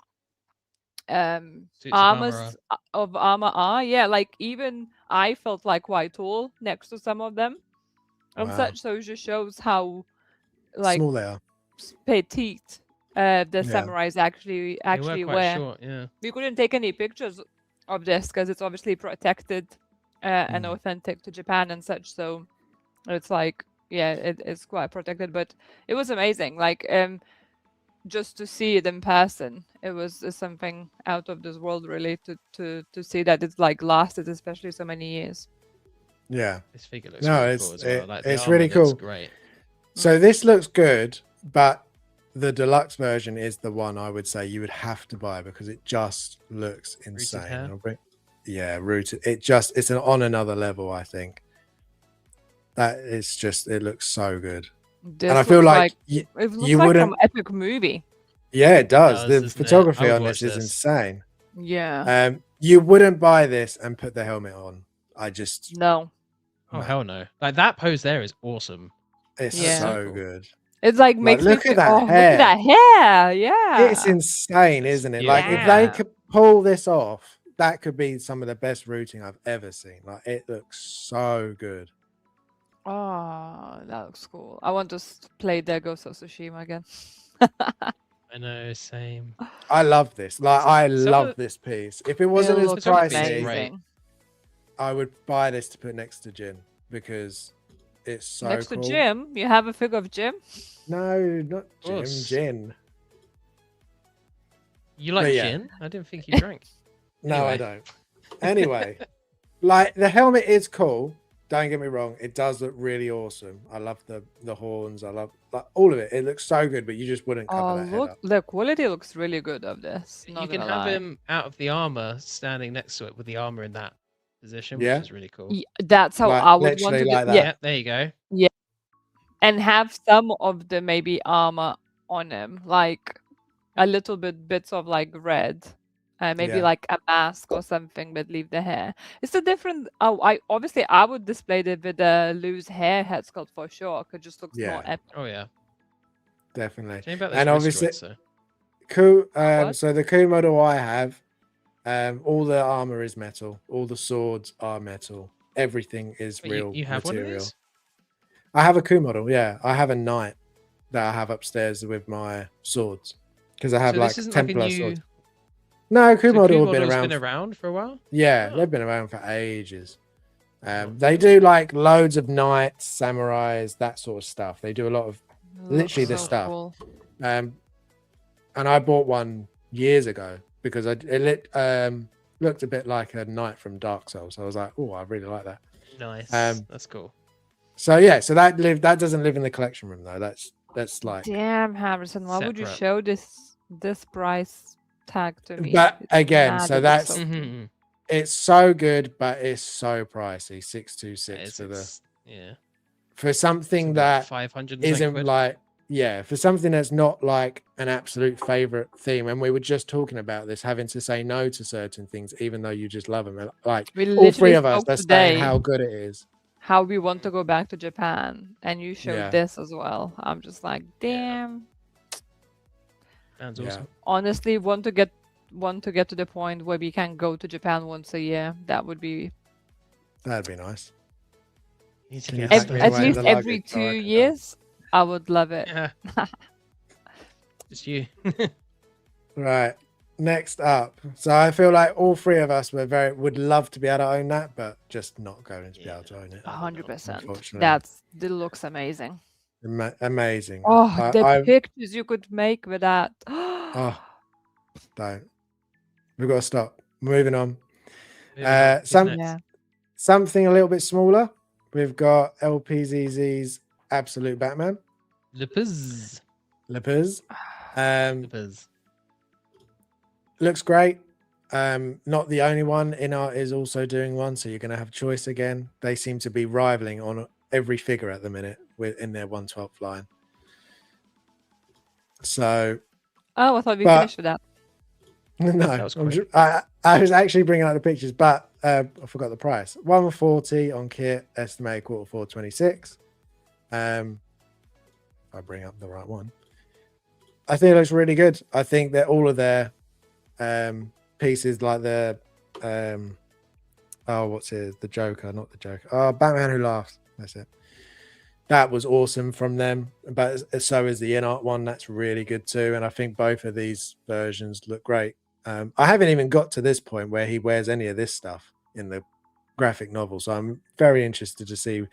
Speaker 2: of
Speaker 3: armors
Speaker 2: armor.
Speaker 3: of armor are. Yeah, like even I felt like quite tall next to some of them and
Speaker 1: wow,
Speaker 3: such. So it just shows how like
Speaker 1: small they are.
Speaker 3: petite the
Speaker 1: Yeah.
Speaker 3: samurais
Speaker 2: They were
Speaker 3: actually
Speaker 2: quite
Speaker 3: were.
Speaker 2: short, yeah.
Speaker 3: We couldn't take any pictures of this because it's obviously protected and authentic to Japan and such. So it's like, yeah, it's quite protected, but it was amazing. Like, just to see it in person, it was something out of this world, really. To see that it's like lasted, especially so many years.
Speaker 1: Yeah.
Speaker 2: This figure looks
Speaker 1: No,
Speaker 2: really
Speaker 1: it's
Speaker 2: cool as well. Like, the
Speaker 1: it's
Speaker 2: armor
Speaker 1: really
Speaker 2: looks
Speaker 1: cool.
Speaker 2: great.
Speaker 1: So this looks good, but the deluxe version is the one I would say you would have to buy because it just looks insane.
Speaker 2: hair?
Speaker 1: I'll yeah, rooted. It's on another level, I think. That it's just, it looks so good.
Speaker 3: This
Speaker 1: And I feel
Speaker 3: looks
Speaker 1: like
Speaker 3: it looks
Speaker 1: you
Speaker 3: like
Speaker 1: wouldn't.
Speaker 3: from epic movie.
Speaker 1: Yeah, it does.
Speaker 2: does,
Speaker 1: The
Speaker 2: doesn't it?
Speaker 1: photography
Speaker 2: I would
Speaker 1: on
Speaker 2: watch
Speaker 1: this is
Speaker 2: this.
Speaker 1: insane.
Speaker 3: Yeah.
Speaker 1: You wouldn't buy this and put the helmet on. I just,
Speaker 3: No.
Speaker 2: Oh,
Speaker 1: no.
Speaker 2: hell no. Like, that pose there is awesome.
Speaker 1: It's
Speaker 3: Yeah.
Speaker 1: so
Speaker 2: Cool.
Speaker 1: good.
Speaker 3: It's like makes
Speaker 1: look
Speaker 3: me
Speaker 1: at that
Speaker 3: oh, look
Speaker 1: hair.
Speaker 3: at that hair. Yeah.
Speaker 1: It's insane,
Speaker 2: It's
Speaker 1: isn't it? Like if
Speaker 3: beautiful.
Speaker 1: they
Speaker 3: Yeah.
Speaker 1: could pull this off, that could be some of the best routing I've ever seen. Like it looks so good.
Speaker 3: Oh, that looks cool. I want to play the Ghost of Tsushima again.
Speaker 2: I know, same.
Speaker 1: I love this. Like I
Speaker 2: Some
Speaker 1: love
Speaker 2: of-
Speaker 1: this piece. If it wasn't
Speaker 3: It
Speaker 1: as
Speaker 3: looks
Speaker 2: photography is
Speaker 1: pricey,
Speaker 2: great.
Speaker 3: amazing.
Speaker 1: I would buy this to put next to Jin because it's so
Speaker 3: Next
Speaker 1: cool.
Speaker 3: to Jim, you have a figure of Jim.
Speaker 1: No, not Jim.
Speaker 2: course.
Speaker 1: Jin.
Speaker 2: You like
Speaker 1: But yeah.
Speaker 2: gin? I didn't think you drank.
Speaker 1: No, I
Speaker 2: Anyway.
Speaker 1: don't. Anyway, like the helmet is cool. Don't get me wrong. It does look really awesome. I love the horns. I love like all of it. It looks so good, but you just wouldn't cover
Speaker 3: Oh,
Speaker 1: that head
Speaker 3: look,
Speaker 1: up.
Speaker 3: the quality looks really good of this.
Speaker 2: You
Speaker 3: Not
Speaker 2: can
Speaker 3: gonna
Speaker 2: have
Speaker 3: lie.
Speaker 2: him out of the armor standing next to it with the armor in that position,
Speaker 1: Yeah.
Speaker 2: which is really cool.
Speaker 3: That's how
Speaker 1: Like,
Speaker 3: I would want
Speaker 1: literally
Speaker 3: to do.
Speaker 1: like that.
Speaker 3: Yeah,
Speaker 2: Yeah, there you go.
Speaker 3: and have some of the maybe armor on him, like a little bits of like red, maybe
Speaker 1: Yeah.
Speaker 3: like a mask or something, but leave the hair. It's a different. Oh, I would display it with a loose hair head sculpt for sure. Cause it just looks more
Speaker 1: Yeah.
Speaker 3: epic.
Speaker 2: Oh yeah.
Speaker 1: Definitely.
Speaker 2: Shame about this
Speaker 1: And
Speaker 2: wrist
Speaker 1: obviously,
Speaker 2: joint, so.
Speaker 1: Ku,
Speaker 3: What?
Speaker 1: so the Ku model I have, all the armor is metal. All the swords are metal. Everything is
Speaker 2: Wait,
Speaker 1: real
Speaker 2: you have one of
Speaker 1: material.
Speaker 2: these?
Speaker 1: I have a Ku model. Yeah, I have a knight that I have upstairs with my swords because I have
Speaker 2: So
Speaker 1: like
Speaker 2: this isn't like a
Speaker 1: Templar
Speaker 2: new.
Speaker 1: swords. No, Ku
Speaker 2: So
Speaker 1: model
Speaker 2: Ku
Speaker 1: have been
Speaker 2: model's
Speaker 1: around.
Speaker 2: been around for a while.
Speaker 1: Yeah,
Speaker 2: Oh.
Speaker 1: they've been around for ages.
Speaker 2: Oh.
Speaker 1: They do like loads of knights, samurais, that sort of stuff. They do a lot of literally
Speaker 3: Looks
Speaker 1: this
Speaker 3: so
Speaker 1: stuff.
Speaker 3: cool.
Speaker 1: and I bought one years ago because looked a bit like a knight from Dark Souls. So I was like, oh, I really like that.
Speaker 2: Nice. That's cool.
Speaker 1: So yeah, so that doesn't live in the collection room though. That's like,
Speaker 3: Damn, Harrison, why would you
Speaker 2: Separate.
Speaker 3: show this price tag to me?
Speaker 1: but
Speaker 3: It's
Speaker 1: again,
Speaker 3: mad,
Speaker 1: so
Speaker 3: it looks
Speaker 1: that's
Speaker 3: so cool.
Speaker 2: Mhm.
Speaker 1: it's so good, but it's so pricey. 626 for the
Speaker 2: It's- yeah.
Speaker 1: for something that
Speaker 2: 500
Speaker 1: isn't
Speaker 2: quid.
Speaker 1: like, yeah, for something that's not like an absolute favorite theme. And we were just talking about this, having to say no to certain things, even though you just love them. Like
Speaker 3: We
Speaker 1: all three
Speaker 3: literally
Speaker 1: of us
Speaker 3: spoke
Speaker 1: are
Speaker 3: today
Speaker 1: saying how good it is.
Speaker 3: how we want to go back to Japan, and you showed
Speaker 1: Yeah.
Speaker 3: this as well. I'm just like, damn.
Speaker 2: Sounds
Speaker 1: Yeah.
Speaker 2: awesome.
Speaker 3: Honestly, want to get to the point where we can go to Japan once a year. That would be
Speaker 1: That'd be nice.
Speaker 2: Need to
Speaker 1: Can you
Speaker 2: get
Speaker 1: pack
Speaker 2: a
Speaker 1: me
Speaker 2: stone.
Speaker 3: At
Speaker 1: away in
Speaker 3: least
Speaker 1: the
Speaker 3: every
Speaker 1: luggage so I
Speaker 3: 2
Speaker 1: can go?
Speaker 3: years, I would love it.
Speaker 2: Yeah. Just you.
Speaker 1: Right. Next up. So I feel like all three of us would love to be able to own that, but just not going to be able to own it.
Speaker 3: 100%.
Speaker 1: Unfortunately.
Speaker 3: That looks amazing.
Speaker 1: Amazing.
Speaker 3: Oh, the
Speaker 1: I
Speaker 3: pictures you could make with that.
Speaker 1: oh, don't. We've got to stop. Moving on.
Speaker 2: Moving on. Who's
Speaker 1: Some
Speaker 2: next?
Speaker 3: Yeah.
Speaker 1: something a little bit smaller. We've got LPZZ's Absolute Batman.
Speaker 2: Lepers.
Speaker 1: Lepers.
Speaker 2: Lepers.
Speaker 1: Looks great. Not the only one. InArt is also doing one, so you're going to have choice again. They seem to be rivaling on every figure at the minute in their 1/12 line. So,
Speaker 3: Oh, I thought we
Speaker 1: But-
Speaker 3: finished with that.
Speaker 1: no,
Speaker 2: That was quick.
Speaker 1: I was actually bringing out the pictures, but I forgot the price. 140 on kit, estimated Q4 26. If I bring up the right one, I think it looks really good. I think that all of their pieces, like the what's it? The Joker, not the Joker. Oh, Batman Who Laughs. That's it. That was awesome from them, but so is the InArt one. That's really good too. And I think both of these versions look great. I haven't even got to this point where he wears any of this stuff in the graphic novel, so I'm very interested to see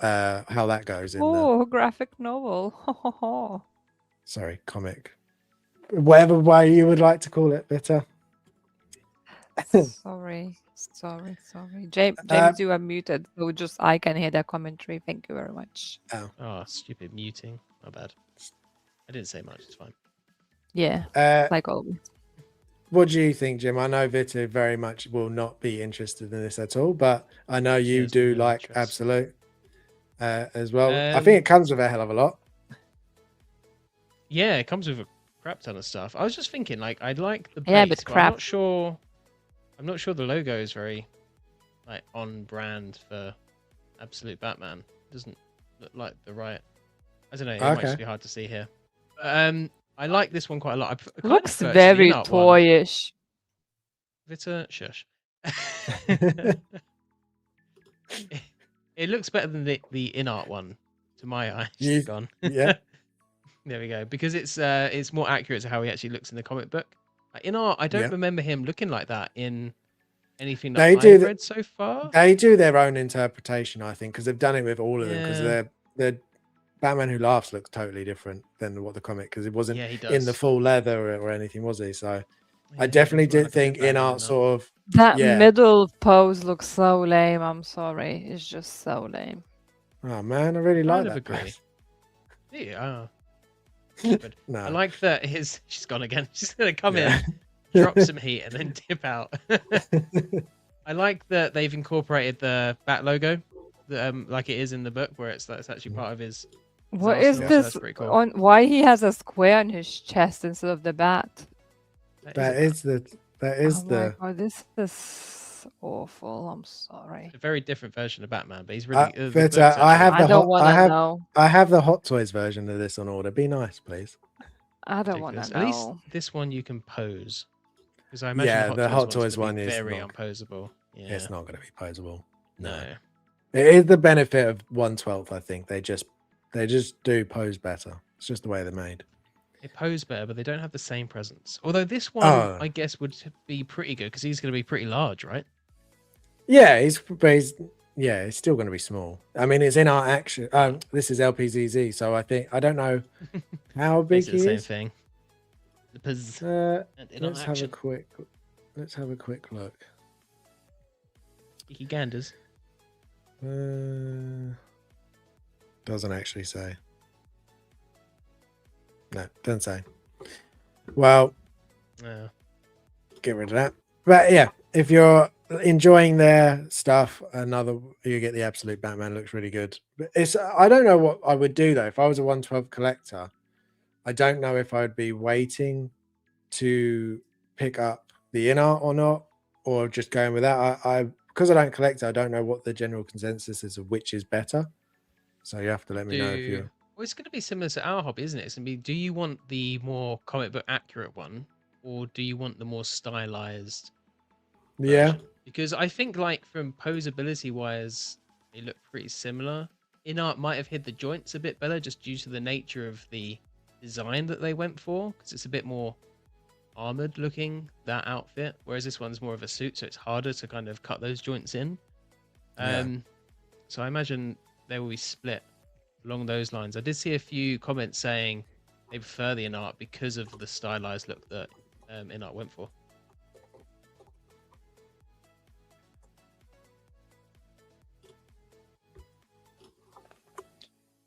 Speaker 1: how that goes in the
Speaker 3: Oh, graphic novel.
Speaker 1: comic, whatever way you would like to call it. Bitter.
Speaker 3: Sorry. James, you are muted, so just I can hear that commentary. Thank you very much.
Speaker 2: Oh, stupid muting. My bad. I didn't say much. It's fine.
Speaker 3: Yeah, like always.
Speaker 1: What do you think, Jim? I know Vita very much will not be interested in this at all, but I know you
Speaker 2: Shows
Speaker 1: do
Speaker 2: no
Speaker 1: like
Speaker 2: interest.
Speaker 1: Absolute as well. I think it comes with a hell of a lot.
Speaker 2: Yeah, it comes with a crap ton of stuff. I was just thinking, like, I'd like the base,
Speaker 3: Yeah, but
Speaker 2: I'm
Speaker 3: crap.
Speaker 2: not sure. I'm not sure the logo is very, like, on brand for Absolute Batman. It doesn't look like the right. I don't know. It might
Speaker 1: Okay.
Speaker 2: just be hard to see here. I like this one quite a lot. I kind of
Speaker 3: Looks
Speaker 2: prefer it to the
Speaker 3: very
Speaker 2: InArt one.
Speaker 3: toyish.
Speaker 2: Vita, shush. It looks better than the InArt one, to my eyes.
Speaker 1: You-
Speaker 2: Gone.
Speaker 1: yeah.
Speaker 2: There we go. Because it's more accurate to how he actually looks in the comic book. Like, InArt, I don't
Speaker 1: Yeah.
Speaker 2: remember him looking like that in anything that
Speaker 1: They
Speaker 2: I've
Speaker 1: do the-
Speaker 2: read so far.
Speaker 1: They do their own interpretation, I think, because they've done it with all of them. Because
Speaker 2: Yeah.
Speaker 1: their Batman Who Laughs looks totally different than what the comic, because it wasn't
Speaker 2: Yeah, he does.
Speaker 1: in the full leather or anything, was he? So
Speaker 2: Yeah,
Speaker 1: I definitely
Speaker 2: he does look
Speaker 1: did
Speaker 2: like a
Speaker 1: think
Speaker 2: good Batman
Speaker 1: InArt
Speaker 2: in
Speaker 1: sort of
Speaker 3: That
Speaker 1: Yeah.
Speaker 3: middle pose looks so lame. I'm sorry. It's just so lame.
Speaker 1: oh man, I really like
Speaker 2: Kind of
Speaker 1: that.
Speaker 2: agree.
Speaker 1: pose.
Speaker 2: Yeah. Stupid.
Speaker 1: No.
Speaker 2: I like that she's gone again. She's gonna come
Speaker 1: Yeah.
Speaker 2: in, drop some heat, and then dip out. I like that they've incorporated the bat logo, like it is in the book, where that's actually part of his.
Speaker 3: What
Speaker 2: awesome,
Speaker 3: is
Speaker 2: so
Speaker 3: this?
Speaker 2: that's pretty cool.
Speaker 3: On why he has a square on his chest instead of the bat?
Speaker 1: that is the
Speaker 3: Oh my god, this is awful. I'm sorry.
Speaker 2: a very different version of Batman, but he's really. the
Speaker 1: but,
Speaker 2: book's
Speaker 1: I have
Speaker 2: actually
Speaker 3: I
Speaker 1: the
Speaker 3: don't
Speaker 1: hot-
Speaker 3: want
Speaker 1: I
Speaker 3: to
Speaker 1: have-
Speaker 3: know.
Speaker 1: I have the Hot Toys version of this on order. Be nice, please.
Speaker 3: I don't want
Speaker 2: ridiculous.
Speaker 3: to
Speaker 2: At least
Speaker 3: know.
Speaker 2: this one you can pose, because I imagine
Speaker 1: Yeah, the Hot
Speaker 2: one's
Speaker 1: Toys
Speaker 2: gonna
Speaker 1: one
Speaker 2: be
Speaker 1: is
Speaker 2: very
Speaker 1: not-
Speaker 2: unposable. Yeah.
Speaker 1: It's not going to be posable.
Speaker 2: No.
Speaker 1: It is the benefit of 1/12. I think they just do pose better. It's just the way they're made.
Speaker 2: They pose better, but they don't have the same presence. Although this one,
Speaker 1: Oh.
Speaker 2: I guess, would be pretty good because he's going to be pretty large, right?
Speaker 1: Yeah, he's still going to be small. I mean, it's in our action. This is LPZZ, so I don't know how big
Speaker 2: Basically
Speaker 1: he
Speaker 2: the same
Speaker 1: is.
Speaker 2: thing. The pose and in
Speaker 1: Let's have a
Speaker 2: action.
Speaker 1: quick look.
Speaker 2: Geeky ganders.
Speaker 1: Doesn't actually say. No, doesn't say. Well,
Speaker 2: Yeah.
Speaker 1: get rid of that. But yeah, if you're enjoying their stuff, you get the Absolute Batman. Looks really good. But I don't know what I would do though if I was a 1/12 collector. I don't know if I would be waiting to pick up the InArt or not, or just going with that. Because I don't collect, I don't know what the general consensus is of which is better. So you have to let me know if you.
Speaker 2: Well, it's going to be similar to our hobby, isn't it? It's going to be, do you want the more comic book accurate one, or do you want the more stylized
Speaker 1: Yeah.
Speaker 2: version? because I think like from posability wise, they look pretty similar. In-art might have hid the joints a bit better just due to the nature of the design that they went for, because it's a bit more armored looking, that outfit, whereas this one's more of a suit, so it's harder to kind of cut those joints in.
Speaker 1: Yeah.
Speaker 2: So I imagine they will be split along those lines. I did see a few comments saying they prefer the in-art because of the stylized look that in-art went for.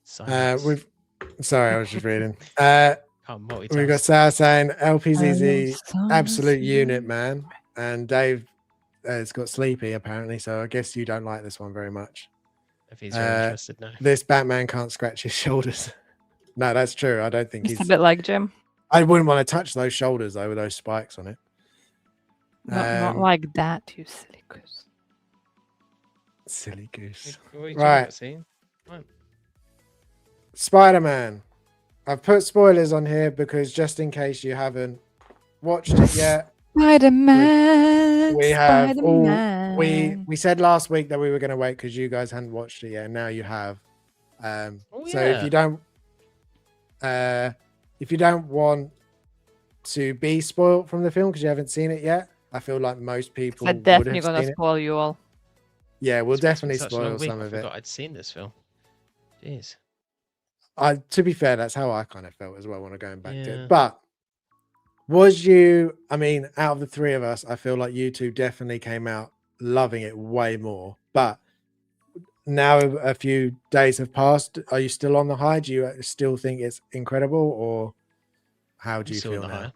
Speaker 2: Silence.
Speaker 1: Sorry, I was just reading.
Speaker 2: Can't
Speaker 1: We've got
Speaker 2: multitask.
Speaker 1: Sarah saying LPZZ
Speaker 3: Silence.
Speaker 1: absolute unit, man, and Dave has got sleepy apparently, so I guess you don't like this one very much.
Speaker 2: If he's very interested now.
Speaker 1: This Batman can't scratch his shoulders. No, that's true. I don't think
Speaker 3: It's
Speaker 1: he's.
Speaker 3: a bit like Jim.
Speaker 1: I wouldn't want to touch those shoulders though with those spikes on it.
Speaker 3: Not like that, you silly goose.
Speaker 1: Silly goose.
Speaker 2: What are you
Speaker 1: Right.
Speaker 2: talking about, see? Fine.
Speaker 1: Spider-Man. I've put spoilers on here because just in case you haven't watched it yet,
Speaker 3: Spider-Man.
Speaker 1: we have all
Speaker 3: Spider-Man.
Speaker 1: we said last week that we were going to wait because you guys hadn't watched it yet, and now you have. So
Speaker 2: yeah.
Speaker 1: if you don't want to be spoiled from the film because you haven't seen it yet, I feel like most people
Speaker 3: I'm
Speaker 1: would
Speaker 3: definitely
Speaker 1: have
Speaker 3: gonna
Speaker 1: seen it.
Speaker 3: spoil you all.
Speaker 1: Yeah, we'll
Speaker 2: It's been
Speaker 1: definitely
Speaker 2: such a long
Speaker 1: spoil
Speaker 2: week,
Speaker 1: some
Speaker 2: I
Speaker 1: of it.
Speaker 2: forgot I'd seen this film. Jeez.
Speaker 1: To be fair, that's how I kind of felt as well when I'm going back to
Speaker 2: Yeah.
Speaker 1: it. But I mean, out of the three of us, I feel like you two definitely came out loving it way more. But now a few days have passed. Are you still on the high? Do you still think it's incredible, or how do
Speaker 2: I'm
Speaker 1: you
Speaker 2: still
Speaker 1: feel
Speaker 2: on the
Speaker 1: now?
Speaker 2: high.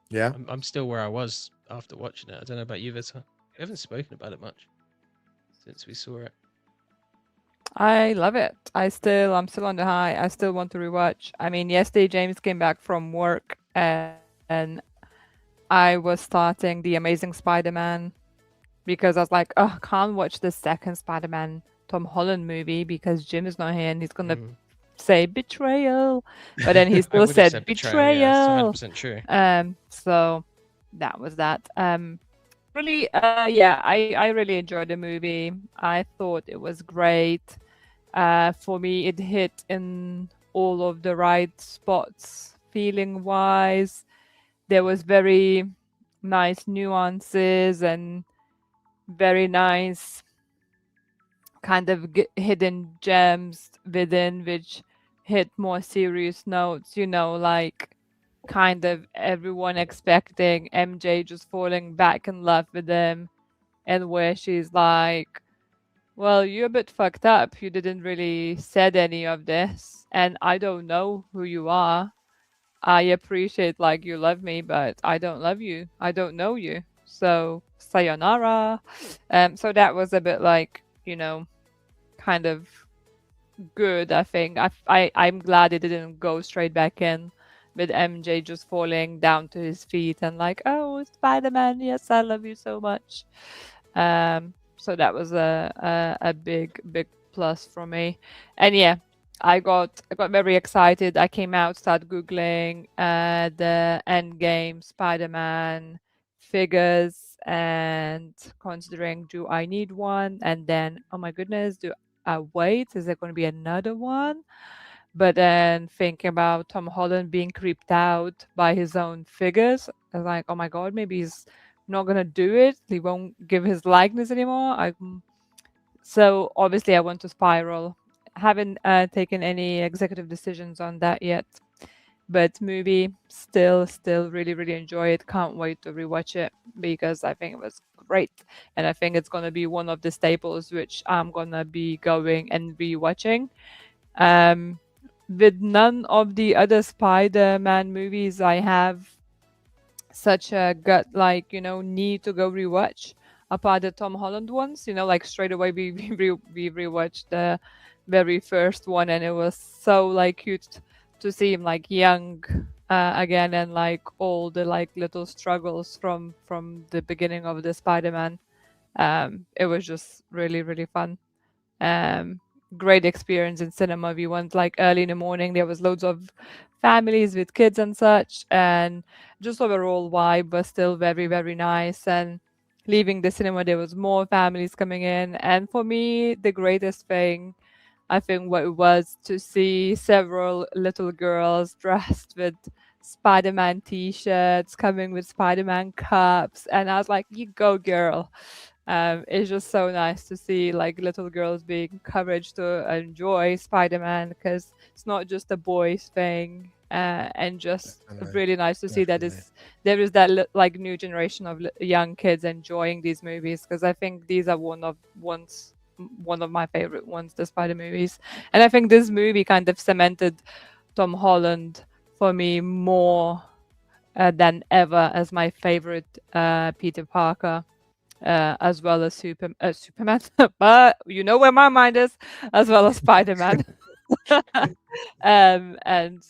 Speaker 1: Yeah.
Speaker 2: I'm still where I was after watching it. I don't know about you, Vita. We haven't spoken about it much since we saw it.
Speaker 3: I love it. I'm still on the high. I still want to rewatch. I mean, yesterday James came back from work and I was starting The Amazing Spider-Man because I was like, oh, can't watch the second Spider-Man Tom Holland movie because Jim is not here and he's gonna say betrayal. But then he
Speaker 2: I
Speaker 3: still
Speaker 2: would have
Speaker 3: said
Speaker 2: said
Speaker 3: betrayal.
Speaker 2: Yeah, it's 100% true.
Speaker 3: So that was that. Really, yeah, I really enjoyed the movie. I thought it was great. For me, it hit in all of the right spots, feeling wise. There was very nice nuances and very nice kind of hidden gems within, which hit more serious notes, like kind of everyone expecting MJ just falling back in love with him, and where she's like, well, you're a bit fucked up. You didn't really said any of this, and I don't know who you are. I appreciate like you love me, but I don't love you. I don't know you. So sayonara. So that was a bit like, kind of good, I think. I'm glad it didn't go straight back in with MJ just falling down to his feet and like, oh, Spider-Man, yes, I love you so much. So that was a big plus for me. And yeah, I got very excited. I came out, started googling the Endgame Spider-Man figures and considering, do I need one? And then, oh my goodness, wait, is there going to be another one? But then thinking about Tom Holland being creeped out by his own figures, I was like, oh my god, maybe he's not gonna do it. He won't give his likeness anymore. So obviously I want to spiral. Haven't taken any executive decisions on that yet. But movie, still really enjoy it. Can't wait to rewatch it because I think it was great. And I think it's gonna be one of the staples which I'm gonna be going and rewatching. With none of the other Spider-Man movies, I have such a gut need to go rewatch apart the Tom Holland ones. Like straight away we rewatched the very first one, and it was so like cute to see him like young again, and like all the like little struggles from the beginning of the Spider-Man. It was just really fun. Great experience in cinema. We went like early in the morning. There was loads of families with kids and such, and just overall vibe was still very nice. And leaving the cinema, there was more families coming in. And for me, the greatest thing, I think, what it was to see several little girls dressed with Spider-Man t-shirts, coming with Spider-Man cups, and I was like, "You go, girl!" It's just so nice to see like little girls being encouraged to enjoy Spider-Man, because it's not just a boys thing. And just
Speaker 1: Definitely,
Speaker 3: really nice to see that
Speaker 1: definitely.
Speaker 3: there is that like new generation of young kids enjoying these movies, because I think these are one of my favorite ones, the Spider movies. And I think this movie kind of cemented Tom Holland for me more than ever as my favorite Peter Parker, as well as Superman. But you know where my mind is, as well as Spider-Man. And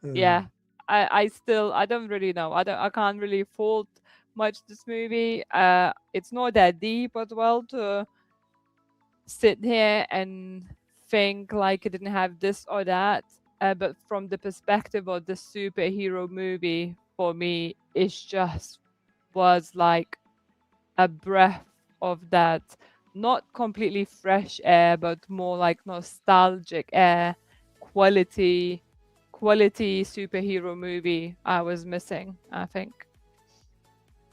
Speaker 3: yeah, I don't really know. I can't really fault much this movie. It's not that deep as well to sit here and think like it didn't have this or that. But from the perspective of the superhero movie, for me, it just was like a breath of that, not completely fresh air, but more like nostalgic air, quality superhero movie I was missing, I think.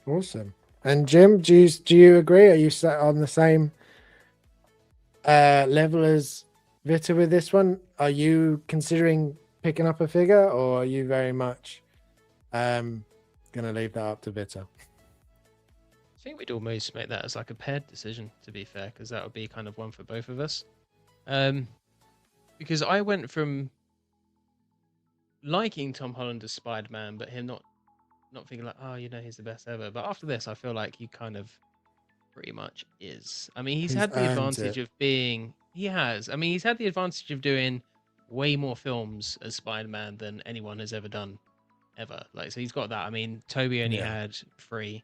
Speaker 1: Awesome. And Jim, do you agree? Are you on the same level as Vita with this one? Are you considering picking up a figure, or are you very much gonna leave that up to Vita?
Speaker 2: I think we'd almost make that as like a paired decision, to be fair, because that would be kind of one for both of us. Because I went from liking Tom Holland as Spider-Man, but him not thinking like, oh, he's the best ever. But after this, I feel like he kind of pretty much is. I mean, he's had the
Speaker 1: earned
Speaker 2: advantage
Speaker 1: it.
Speaker 2: of being. He has. I mean, he's had the advantage of doing way more films as Spider-Man than anyone has ever done, ever. Like, so he's got that. I mean, Toby only
Speaker 1: Yeah.
Speaker 2: had 3.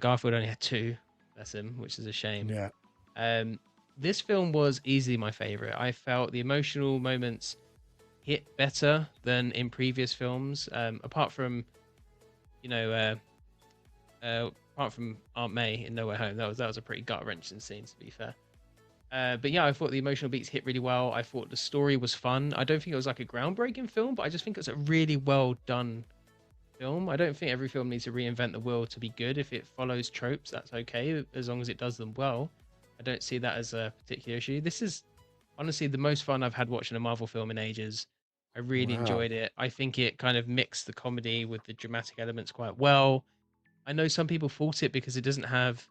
Speaker 2: Garfield only had 2. That's him, which is a shame.
Speaker 1: Yeah.
Speaker 2: This film was easily my favorite. I felt the emotional moments hit better than in previous films. Apart from, apart from Aunt May in No Way Home, that was a pretty gut wrenching scene, to be fair. But yeah, I thought the emotional beats hit really well. I thought the story was fun. I don't think it was like a groundbreaking film, but I just think it's a really well done film. I don't think every film needs to reinvent the wheel to be good. If it follows tropes, that's okay, as long as it does them well. I don't see that as a particular issue. This is honestly the most fun I've had watching a Marvel film in ages. I really
Speaker 1: Wow.
Speaker 2: enjoyed it. I think it kind of mixed the comedy with the dramatic elements quite well. I know some people fault it because it doesn't have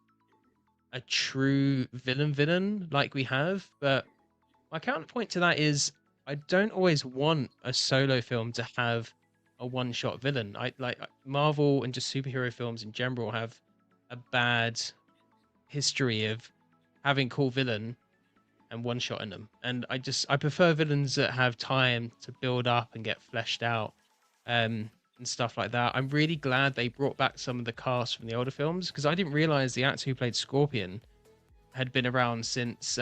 Speaker 2: a true villain like we have, but my counterpoint to that is I don't always want a solo film to have a one-shot villain. I like Marvel and just superhero films in general have a bad history of having cool villain and one shot in them. And I prefer villains that have time to build up and get fleshed out, and stuff like that. I'm really glad they brought back some of the cast from the older films, because I didn't realize the actor who played Scorpion had been around since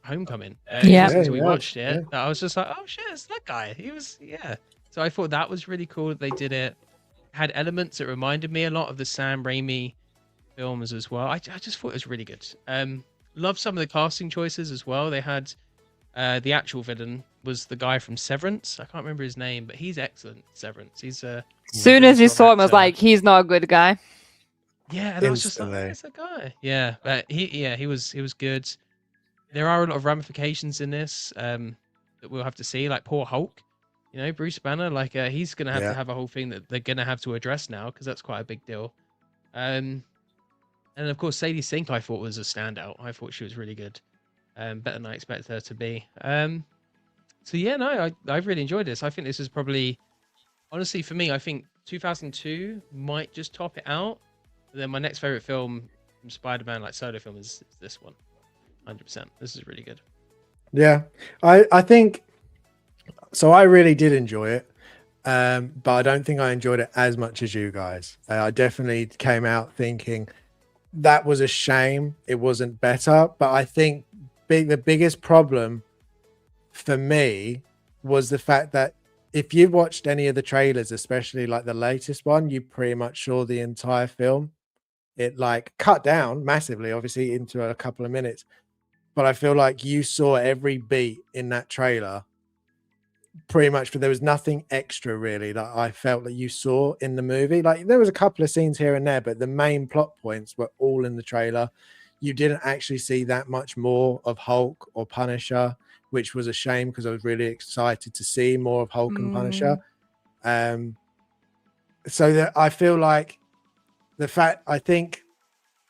Speaker 2: Homecoming. It
Speaker 3: Yeah.
Speaker 2: wasn't until
Speaker 1: he
Speaker 2: we
Speaker 1: has,
Speaker 2: watched it that I was just like, oh shit, it's that guy. He was, yeah. So I thought that was really cool that they did it. Had elements that reminded me a lot of the Sam Raimi films as well. I just thought it was really good. Love some of the casting choices as well. They had the actual villain was the guy from Severance. I can't remember his name, but he's excellent. Severance. He's
Speaker 3: Soon
Speaker 2: really
Speaker 3: as you
Speaker 2: strong
Speaker 3: saw him, I was
Speaker 2: actor.
Speaker 3: like, he's not a good guy.
Speaker 2: Yeah, and I was just like, oh,
Speaker 1: Instantly.
Speaker 2: it's that guy. Yeah, but he was good. There are a lot of ramifications in this that we'll have to see. Like poor Hulk, Bruce Banner. Like he's gonna have to have a whole thing that they're gonna have to address now, because that's quite a big deal. And of course, Sadie Sink I thought was a standout. I thought she was really good. Better than I expected her to be. So yeah, no, I've really enjoyed this. I think this is probably, honestly, for me, I think 2002 might just top it out. But then my next favorite film from Spider-Man, like solo film, is this one. 100%. This is really good.
Speaker 1: Yeah, I think so. I really did enjoy it, but I don't think I enjoyed it as much as you guys. I definitely came out thinking that was a shame it wasn't better. But I think the biggest problem for me was the fact that if you watched any of the trailers, especially like the latest one, you pretty much saw the entire film. it like cut down massively, obviously, into a couple of minutes. But I feel like you saw every beat in that trailer pretty much, but there was nothing extra really that I felt that you saw in the movie. Like there was a couple of scenes here and there, but the main plot points were all in the trailer. You didn't actually see that much more of Hulk or Punisher, which was a shame because I was really excited to see more of Hulk and Punisher. So that I feel like I think,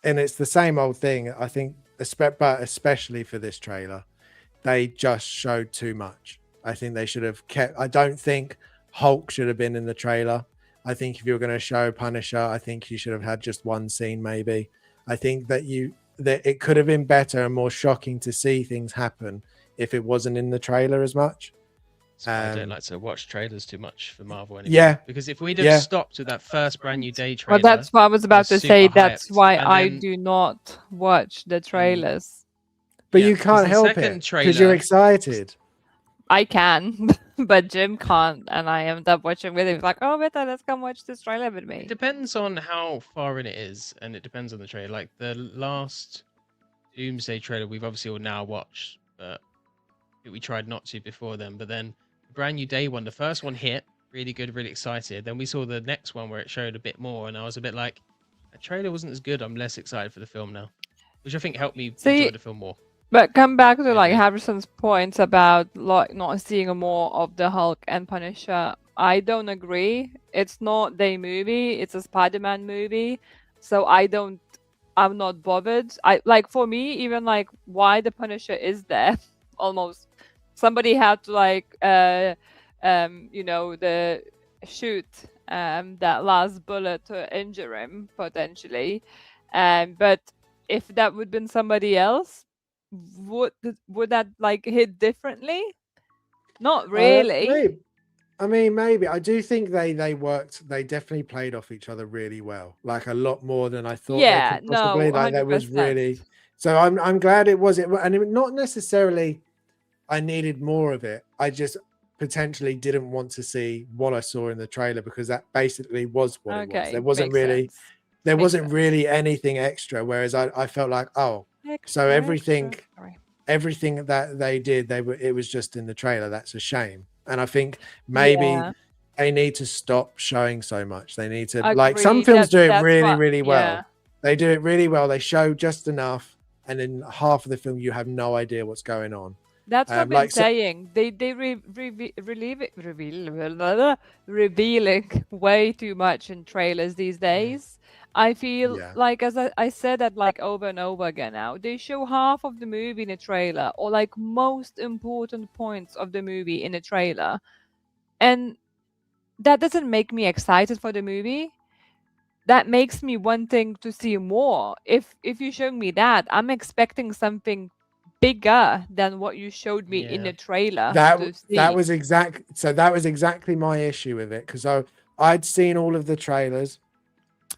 Speaker 1: and it's the same old thing, I think, but especially for this trailer, they just showed too much. I think they should have kept, I don't think Hulk should have been in the trailer. I think if you were going to show Punisher, I think you should have had just one scene maybe. I think that it could have been better and more shocking to see things happen if it wasn't in the trailer as much.
Speaker 2: I don't like to watch trailers too much for Marvel anymore.
Speaker 1: Yeah.
Speaker 2: Because if we'd have stopped with that first Brand New Day trailer...
Speaker 3: Well, that's what I was about to say. That's why I
Speaker 2: then...
Speaker 3: do not watch the trailers.
Speaker 1: But you can't help it because you're excited.
Speaker 3: I can, but Jim can't, and I end up watching with him. He's like, oh, Vita, let's come watch this trailer with me.
Speaker 2: It depends on how far in it is, and it depends on the trailer. Like the last Doomsday trailer, we've obviously all now watched, but we tried not to before then. But then the Brand New Day one, the first one hit really good, really excited. Then we saw the next one where it showed a bit more, and I was a bit like, the trailer wasn't as good. I'm less excited for the film now, which I think helped me enjoy the film more.
Speaker 3: But come back to like Harrison's points about like not seeing more of the Hulk and Punisher. I don't agree. It's not their movie. It's a Spider-Man movie. So I'm not bothered. For me, even like why the Punisher is there, almost somebody had to like shoot that last bullet to injure him potentially. But if that would have been somebody else, would that like hit differently? Not really.
Speaker 1: Maybe. I do think they definitely played off each other really well, like a lot more than I thought.
Speaker 3: Yeah,
Speaker 1: they could possibly.
Speaker 3: no,
Speaker 1: like
Speaker 3: 100%.
Speaker 1: that was really. So I'm glad it was and not necessarily I needed more of it. I just potentially didn't want to see what I saw in the trailer because that basically was what it was. There wasn't really anything extra. Whereas I felt like, so everything that they did, it was just in the trailer. That's a shame. And I think maybe they need to stop showing so much. They need to like some films do it really well. Yeah. They do it really well. They show just enough, and in half of the film you have no idea what's going on.
Speaker 3: That's what I'm saying. They revealing way too much in trailers these days. I feel like, as I said that like over and over again now, they show half of the movie in a trailer or like most important points of the movie in a trailer. And that doesn't make me excited for the movie. That makes me wanting to see more. If you show me that, I'm expecting something bigger than what you showed me in the trailer.
Speaker 1: That was exactly my issue with it because I'd seen all of the trailers.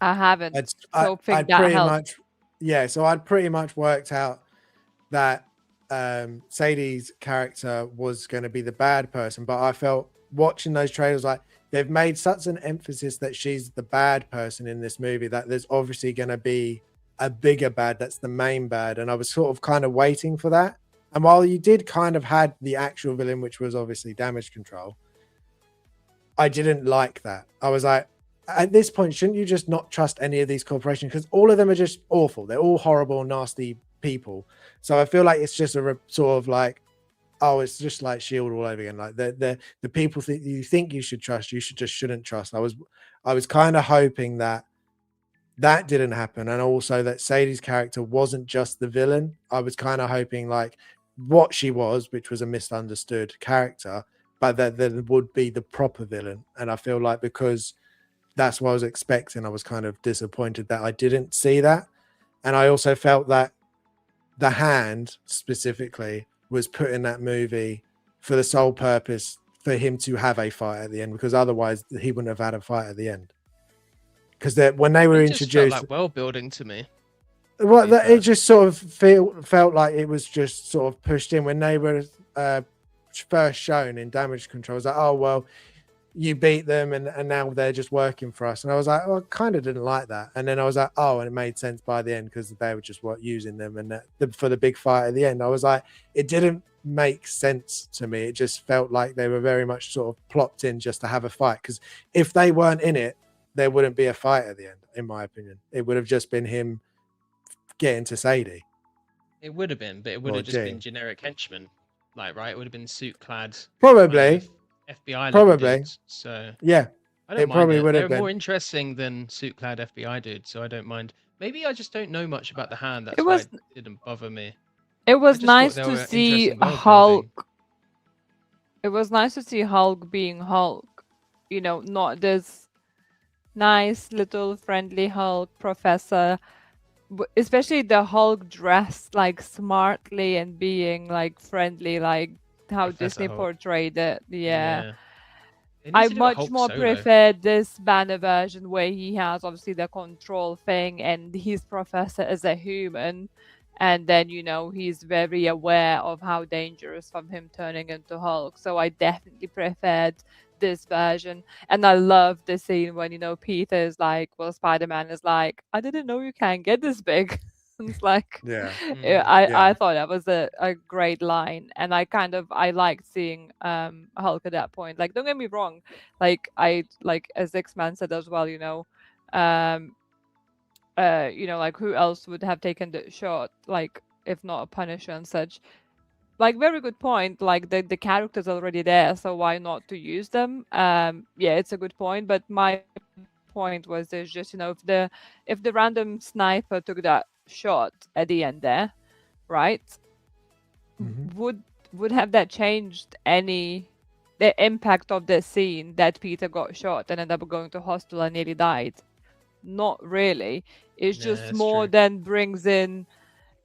Speaker 3: I haven't. So I'd
Speaker 1: pretty much worked out that Sadie's character was going to be the bad person, but I felt watching those trailers like they've made such an emphasis that she's the bad person in this movie that there's obviously going to be a bigger bad that's the main bad, and I was sort of kind of waiting for that. And while you did kind of had the actual villain, which was obviously Damage Control, I didn't like that. I was like, at this point, shouldn't you just not trust any of these corporations? Because all of them are just awful. They're all horrible, nasty people. So I feel like it's just a sort of like, it's just like S.H.I.E.L.D. all over again. Like the people you think you should trust, you shouldn't trust. I was kind of hoping that didn't happen, and also that Sadie's character wasn't just the villain. I was kind of hoping like what she was, which was a misunderstood character, but that there would be the proper villain. And I feel like because that's what I was expecting, I was kind of disappointed that I didn't see that. And I also felt that the Hand specifically was put in that movie for the sole purpose for him to have a fight at the end, because otherwise he wouldn't have had a fight at the end. Because when they were introduced,
Speaker 2: felt like world building to me.
Speaker 1: Well, it just sort of felt like it was just sort of pushed in when they were first shown in Damage Control. I was like, oh well, you beat them and now they're just working for us. And I was like, I kind of didn't like that. And then I was like, oh, and it made sense by the end because they were just using them. And for the big fight at the end, I was like, it didn't make sense to me. It just felt like they were very much sort of plopped in just to have a fight. Because if they weren't in it, there wouldn't be a fight at the end, in my opinion. It would have just been him getting to Sadie.
Speaker 2: It would have been, but it would
Speaker 1: Or
Speaker 2: have just been
Speaker 1: Jane.
Speaker 2: generic henchmen, like, right? It would have been suit-clad
Speaker 1: Probably.
Speaker 2: FBI level
Speaker 1: Probably.
Speaker 2: dudes. So
Speaker 1: Yeah.
Speaker 2: I don't
Speaker 1: It
Speaker 2: mind
Speaker 1: probably
Speaker 2: it.
Speaker 1: would have
Speaker 2: They're
Speaker 1: been.
Speaker 2: more interesting than suit-clad FBI dudes, so I don't mind. Maybe I just don't know much about the hand. That's
Speaker 3: It
Speaker 2: why
Speaker 3: was
Speaker 2: it didn't bother me.
Speaker 3: it
Speaker 2: I
Speaker 3: was
Speaker 2: just thought
Speaker 3: nice
Speaker 2: they
Speaker 3: to
Speaker 2: were
Speaker 3: see
Speaker 2: interesting world
Speaker 3: Hulk.
Speaker 2: building.
Speaker 3: It was nice to see Hulk being Hulk. You know, not this nice little friendly Hulk professor, especially the Hulk dressed like smartly and being like friendly, like how
Speaker 2: Professor
Speaker 3: Disney
Speaker 2: Hulk.
Speaker 3: portrayed it. Yeah.
Speaker 2: They need
Speaker 3: I
Speaker 2: to do a
Speaker 3: much
Speaker 2: Hulk
Speaker 3: more
Speaker 2: solo.
Speaker 3: prefer this banner version where he has obviously the control thing and his professor is a human, and then you know he's very aware of how dangerous from him turning into Hulk. So I definitely preferred this version, and I love the scene when you know Peter is like, well, Spider-Man is like, I didn't know you can get this big. It's like,
Speaker 1: Yeah.
Speaker 3: I
Speaker 1: Yeah.
Speaker 3: thought that was a great line, and I liked seeing Hulk at that point. Like, don't get me wrong, like as X-Man said as well, you know, like who else would have taken the shot, like if not a Punisher and such. Like, very good point. Like the character's already there, so why not to use them? Yeah, it's a good point, but my point was there's just, you know, if the random sniper took that shot at the end there, right? Would have that changed any the impact of the scene that Peter got shot and ended up going to hospital and nearly died? Not really. It's
Speaker 2: Yeah,
Speaker 3: just
Speaker 2: that's
Speaker 3: more
Speaker 2: true.
Speaker 3: than brings in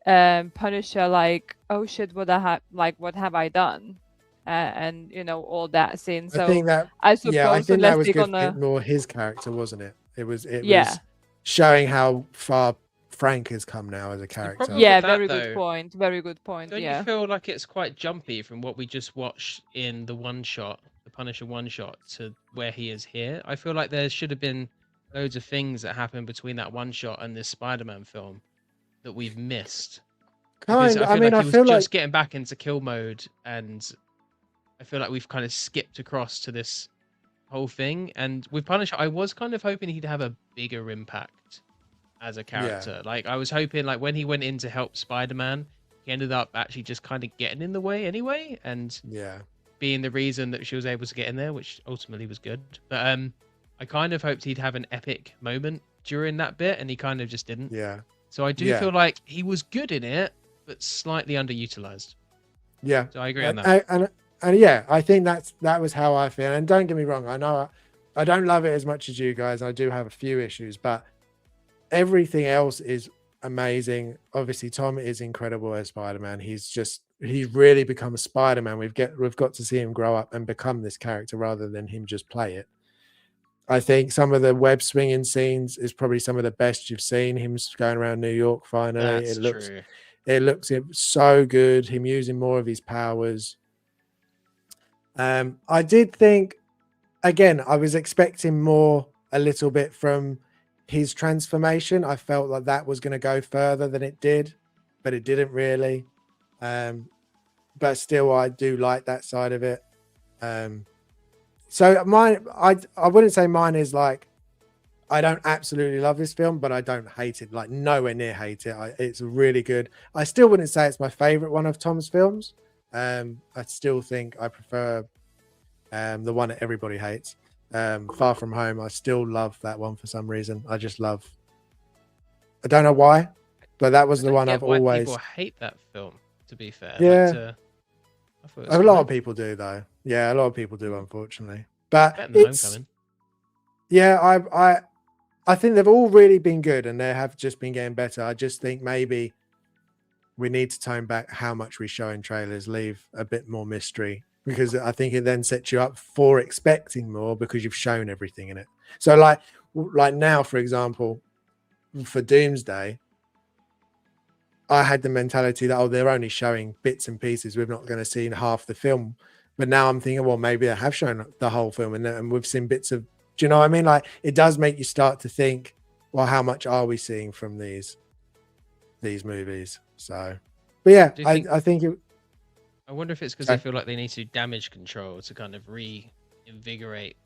Speaker 3: Punisher, like, oh shit, what have I done? And you know, all that scene.
Speaker 1: I
Speaker 3: So
Speaker 1: think that
Speaker 3: I
Speaker 1: I
Speaker 3: suppose
Speaker 1: think that
Speaker 3: unless
Speaker 1: was
Speaker 3: they're
Speaker 1: good
Speaker 3: gonna
Speaker 1: for more his character, wasn't it? It was
Speaker 3: yeah.
Speaker 1: showing how far Frank has come now as a
Speaker 2: The
Speaker 1: character.
Speaker 2: problem
Speaker 3: Yeah,
Speaker 2: with that,
Speaker 3: very good
Speaker 2: though,
Speaker 3: point. Very good point.
Speaker 2: don't you
Speaker 3: Yeah.
Speaker 2: feel like it's quite jumpy from what we just watched in the one shot, the Punisher one shot, to where he is here? I feel like there should have been loads of things that happened between that one shot and this Spider-Man film that we've missed. Because I
Speaker 1: I
Speaker 2: feel
Speaker 1: mean,
Speaker 2: like
Speaker 1: I
Speaker 2: he was
Speaker 1: feel
Speaker 2: just
Speaker 1: like
Speaker 2: getting back into kill mode, and I feel like we've kind of skipped across to this whole thing. And with Punisher, I was kind of hoping he'd have a bigger impact as a character. Like, I was hoping, like, when he went in to help Spider-Man, he ended up actually just kind of getting in the way anyway, and being the reason that she was able to get in there, which ultimately was good. But I kind of hoped he'd have an epic moment during that bit, and he kind of just didn't.
Speaker 1: Yeah.
Speaker 2: So I do feel like he was good in it, but slightly underutilized.
Speaker 1: Yeah.
Speaker 2: So I agree on that.
Speaker 1: And yeah, I think that was how I feel. And don't get me wrong, I know I don't love it as much as you guys. I do have a few issues, but everything else is amazing. Obviously, Tom is incredible as Spider-Man. He's really become a Spider-Man. We've got to see him grow up and become this character rather than him just play it. I think some of the web swinging scenes is probably some of the best you've seen. Him going around New York finally.
Speaker 2: That's true.
Speaker 1: It looks so good. Him using more of his powers. I did think, again, I was expecting a little bit from his transformation. I felt like that was going to go further than it did, but it didn't really. But still, I do like that side of it. So mine, I wouldn't say mine is like, I don't absolutely love this film, but I don't hate it, like nowhere near hate it. It's really good. I still wouldn't say it's my favorite one of Tom's films. I still think I prefer the one that everybody hates, Far From Home. I still love that one for some reason. I don't know why, but that was the one I've always.
Speaker 2: People hate that film, to be fair.
Speaker 1: Yeah,
Speaker 2: but,
Speaker 1: a lot of people do though. Yeah, a lot of people do, unfortunately. But
Speaker 2: Homecoming.
Speaker 1: Yeah, I think they've all really been good, and they have just been getting better. I just think maybe we need to tone back how much we show in trailers, leave a bit more mystery, because I think it then sets you up for expecting more because you've shown everything in it. So like now, for example, for Doomsday, I had the mentality that, they're only showing bits and pieces. We're not going to see half the film. But now I'm thinking, well, maybe they have shown the whole film, and we've seen bits of. Do you know what I mean? Like, it does make you start to think, well, how much are we seeing from these movies? So, but yeah, I think it.
Speaker 2: I wonder if it's because they feel like they need to do damage control to kind of reinvigorate.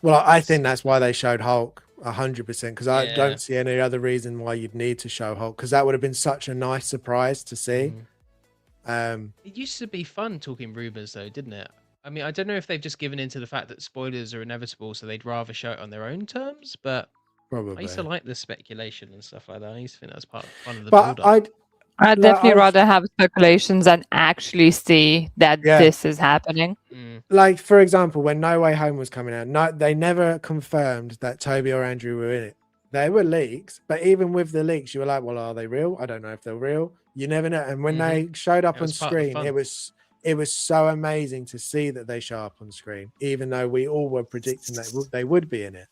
Speaker 1: Well, I think that's why they showed Hulk 100%, because I
Speaker 2: Yeah.
Speaker 1: don't see any other reason why you'd need to show Hulk, because that would have been such a nice surprise to see.
Speaker 2: It used to be fun talking rumors, though, didn't it? I mean, I don't know if they've just given into the fact that spoilers are inevitable, so they'd rather show it on their own terms. But I used to
Speaker 1: Probably.
Speaker 2: like the speculation and stuff like that. I used to think that was part of fun of the
Speaker 1: But
Speaker 2: build-up.
Speaker 3: I'd definitely rather have speculations than actually see that this is happening.
Speaker 1: Like, for example, when No Way Home was coming out, they never confirmed that Toby or Andrew were in it. They were leaks, but even with the leaks, you were like, well, are they real? I don't know if they're real. You never know. And when they showed up on screen, it was so amazing to see that they show up on screen, even though we all were predicting that they would be in it.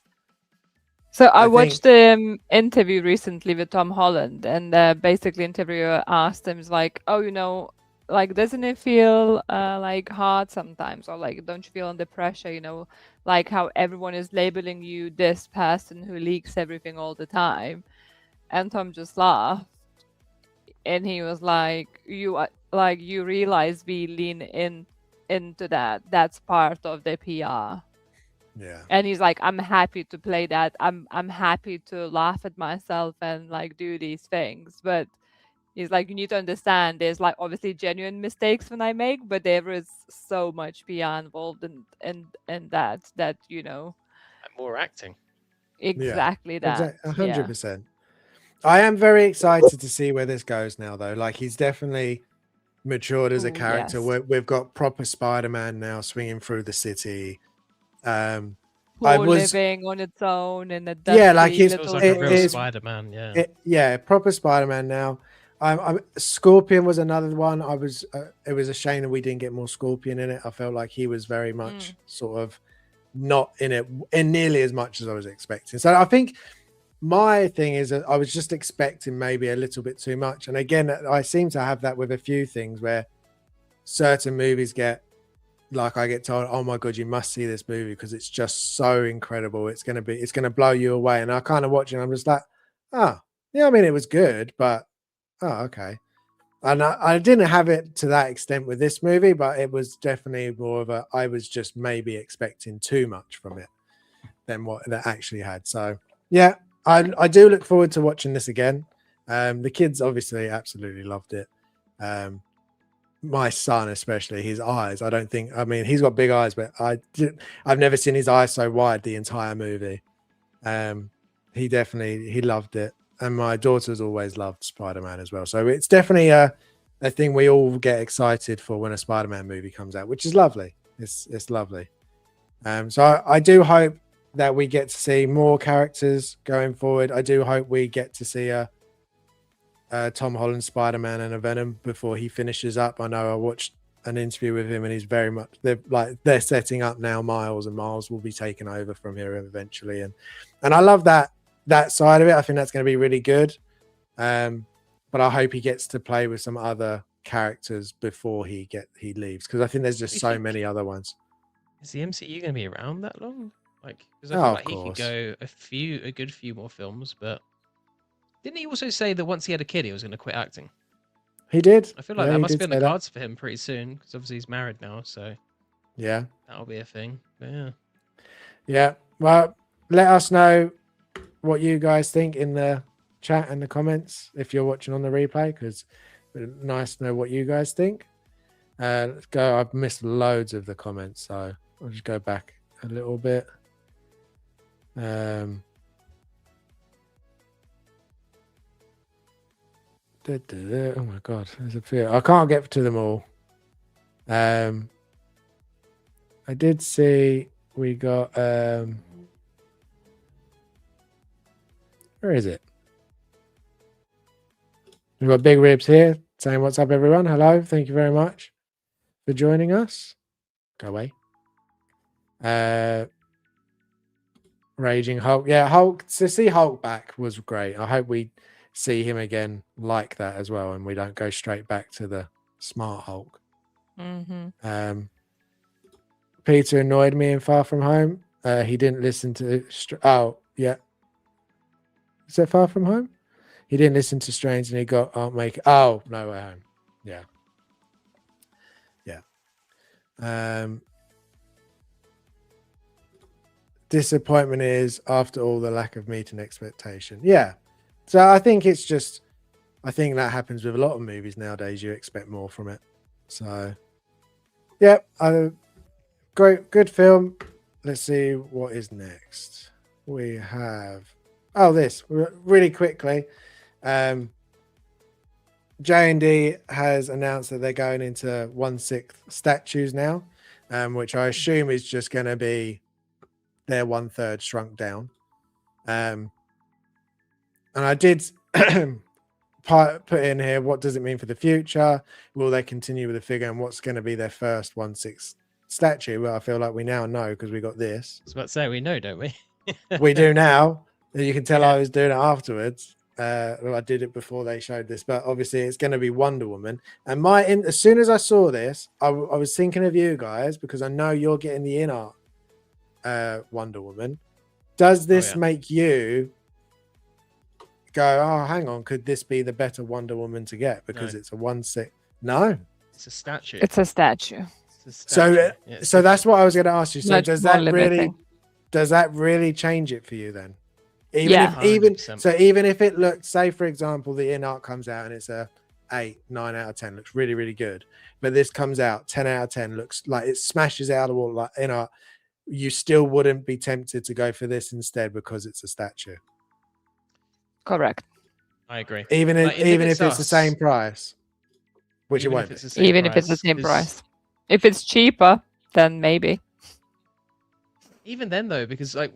Speaker 3: So I watched the interview recently with Tom Holland, and basically interviewer asked him, like, oh, you know, like, doesn't it feel like hard sometimes, or like, don't you feel under pressure, you know, like how everyone is labeling you this person who leaks everything all the time? And Tom just laughed, and he was like, you realize we lean into that. That's part of the PR.
Speaker 1: Yeah.
Speaker 3: And he's like, I'm happy to play that. I'm happy to laugh at myself and like do these things. But he's like, you need to understand there's like obviously genuine mistakes when I make, but there is so much PR involved in that, you know.
Speaker 2: More acting.
Speaker 3: Exactly that.
Speaker 1: 100%. I am very excited to see where this goes now, though. Like, he's definitely matured as a character.
Speaker 3: Yes.
Speaker 1: We've got proper Spider-Man now swinging through the city.
Speaker 3: Living on its own in a
Speaker 1: dusty
Speaker 2: feels like a real Spider-Man.
Speaker 1: Proper Spider-Man now. Scorpion was another one. It was a shame that we didn't get more Scorpion in it. I felt like he was very much sort of not in it in nearly as much as I was expecting. So I think my thing is that I was just expecting maybe a little bit too much. And again, I seem to have that with a few things where certain movies get, like, I get told, oh my God, you must see this movie because it's just so incredible. It's going to blow you away. And I kind of watch it and I'm just like, oh, yeah, I mean, it was good, but oh, okay. And I didn't have it to that extent with this movie, but it was definitely more of I was just maybe expecting too much from it than what that actually had. So yeah, I do look forward to watching this again. The kids obviously absolutely loved it. My son, especially, his eyes, he's got big eyes, but I've never seen his eyes so wide the entire movie. He loved it. And my daughter's always loved Spider-Man as well. So it's definitely a thing we all get excited for when a Spider-Man movie comes out, which is lovely. It's lovely. So I do hope that we get to see more characters going forward. I do hope we get to see a Tom Holland Spider-Man and a Venom before he finishes up. I know I watched an interview with him and he's very much, they're setting up now. Miles and Miles will be taken over from here eventually. And I love that side of it. I think that's going to be really good. But I hope he gets to play with some other characters before he leaves, because I think there's just so many other ones.
Speaker 2: Is the MCU going to be around that long? Like, because I feel like he could go a good few more films, but didn't he also say that once he had a kid, he was going to quit acting?
Speaker 1: He did.
Speaker 2: I feel like that must be on the cards for him pretty soon, because obviously he's married now, so
Speaker 1: yeah,
Speaker 2: that'll be a thing. But
Speaker 1: yeah. Well, let us know what you guys think in the chat and the comments if you're watching on the replay, because it's nice to know what you guys think. Let's go. I've missed loads of the comments, so I'll just go back a little bit. Oh my God, there's a few. I can't get to them all. I did see we got where is it? We've got Big Ribs here saying, what's up, everyone? Hello. Thank you very much for joining us. Go away. Raging Hulk. Yeah, Hulk. To see Hulk back was great. I hope we see him again like that as well, and we don't go straight back to the smart Hulk. Peter annoyed me in Far From Home. He didn't listen to. Oh yeah, is that Far From Home? He didn't listen to Strange, and he got Aren't Make. Oh, No Way Home. Yeah, yeah. Disappointment is after all the lack of meeting expectation. Yeah, so I think it's just. I think that happens with a lot of movies nowadays. You expect more from it. So, yeah, great, good film. Let's see what is next. We have this really quickly. J&D has announced that they're going into 1/6 statues now, which I assume is just going to be their 1/3 shrunk down. And I did put in here, what does it mean for the future? Will they continue with the figure, and what's going to be their first 1/6 statue? Well, I feel like we now know because we got this.
Speaker 2: I was about to say, we know, don't we?
Speaker 1: We do now. You can tell
Speaker 2: Yeah.
Speaker 1: I was doing it afterwards. Well, I did it before they showed this, but obviously it's going to be Wonder Woman. And as soon as I saw this, I was thinking of you guys because I know you're getting the in-art Wonder Woman. Does this make you go, oh, hang on, could this be the better Wonder Woman to get because it's a 1/6? No,
Speaker 2: it's a statue.
Speaker 3: It's a statue.
Speaker 1: So that's what I was going to ask you. So
Speaker 3: Much
Speaker 1: does
Speaker 3: more
Speaker 1: that really change it for you then?
Speaker 3: Yeah.
Speaker 1: Even
Speaker 2: 100%.
Speaker 1: if it looked, say for example, the in-art comes out and it's a 8, 9 out of 10, looks really, really good, but this comes out 10 out of 10, looks like it smashes out of all like in-art, you still wouldn't be tempted to go for this instead because it's a statue?
Speaker 3: Correct.
Speaker 2: I agree.
Speaker 1: Even
Speaker 2: Like,
Speaker 1: if it's the same price, which it
Speaker 2: Even
Speaker 1: won't
Speaker 2: if
Speaker 1: be.
Speaker 2: it's the same
Speaker 3: Even if it's the same
Speaker 2: 'cause
Speaker 3: price. If it's cheaper, then maybe.
Speaker 2: Even then, though, because like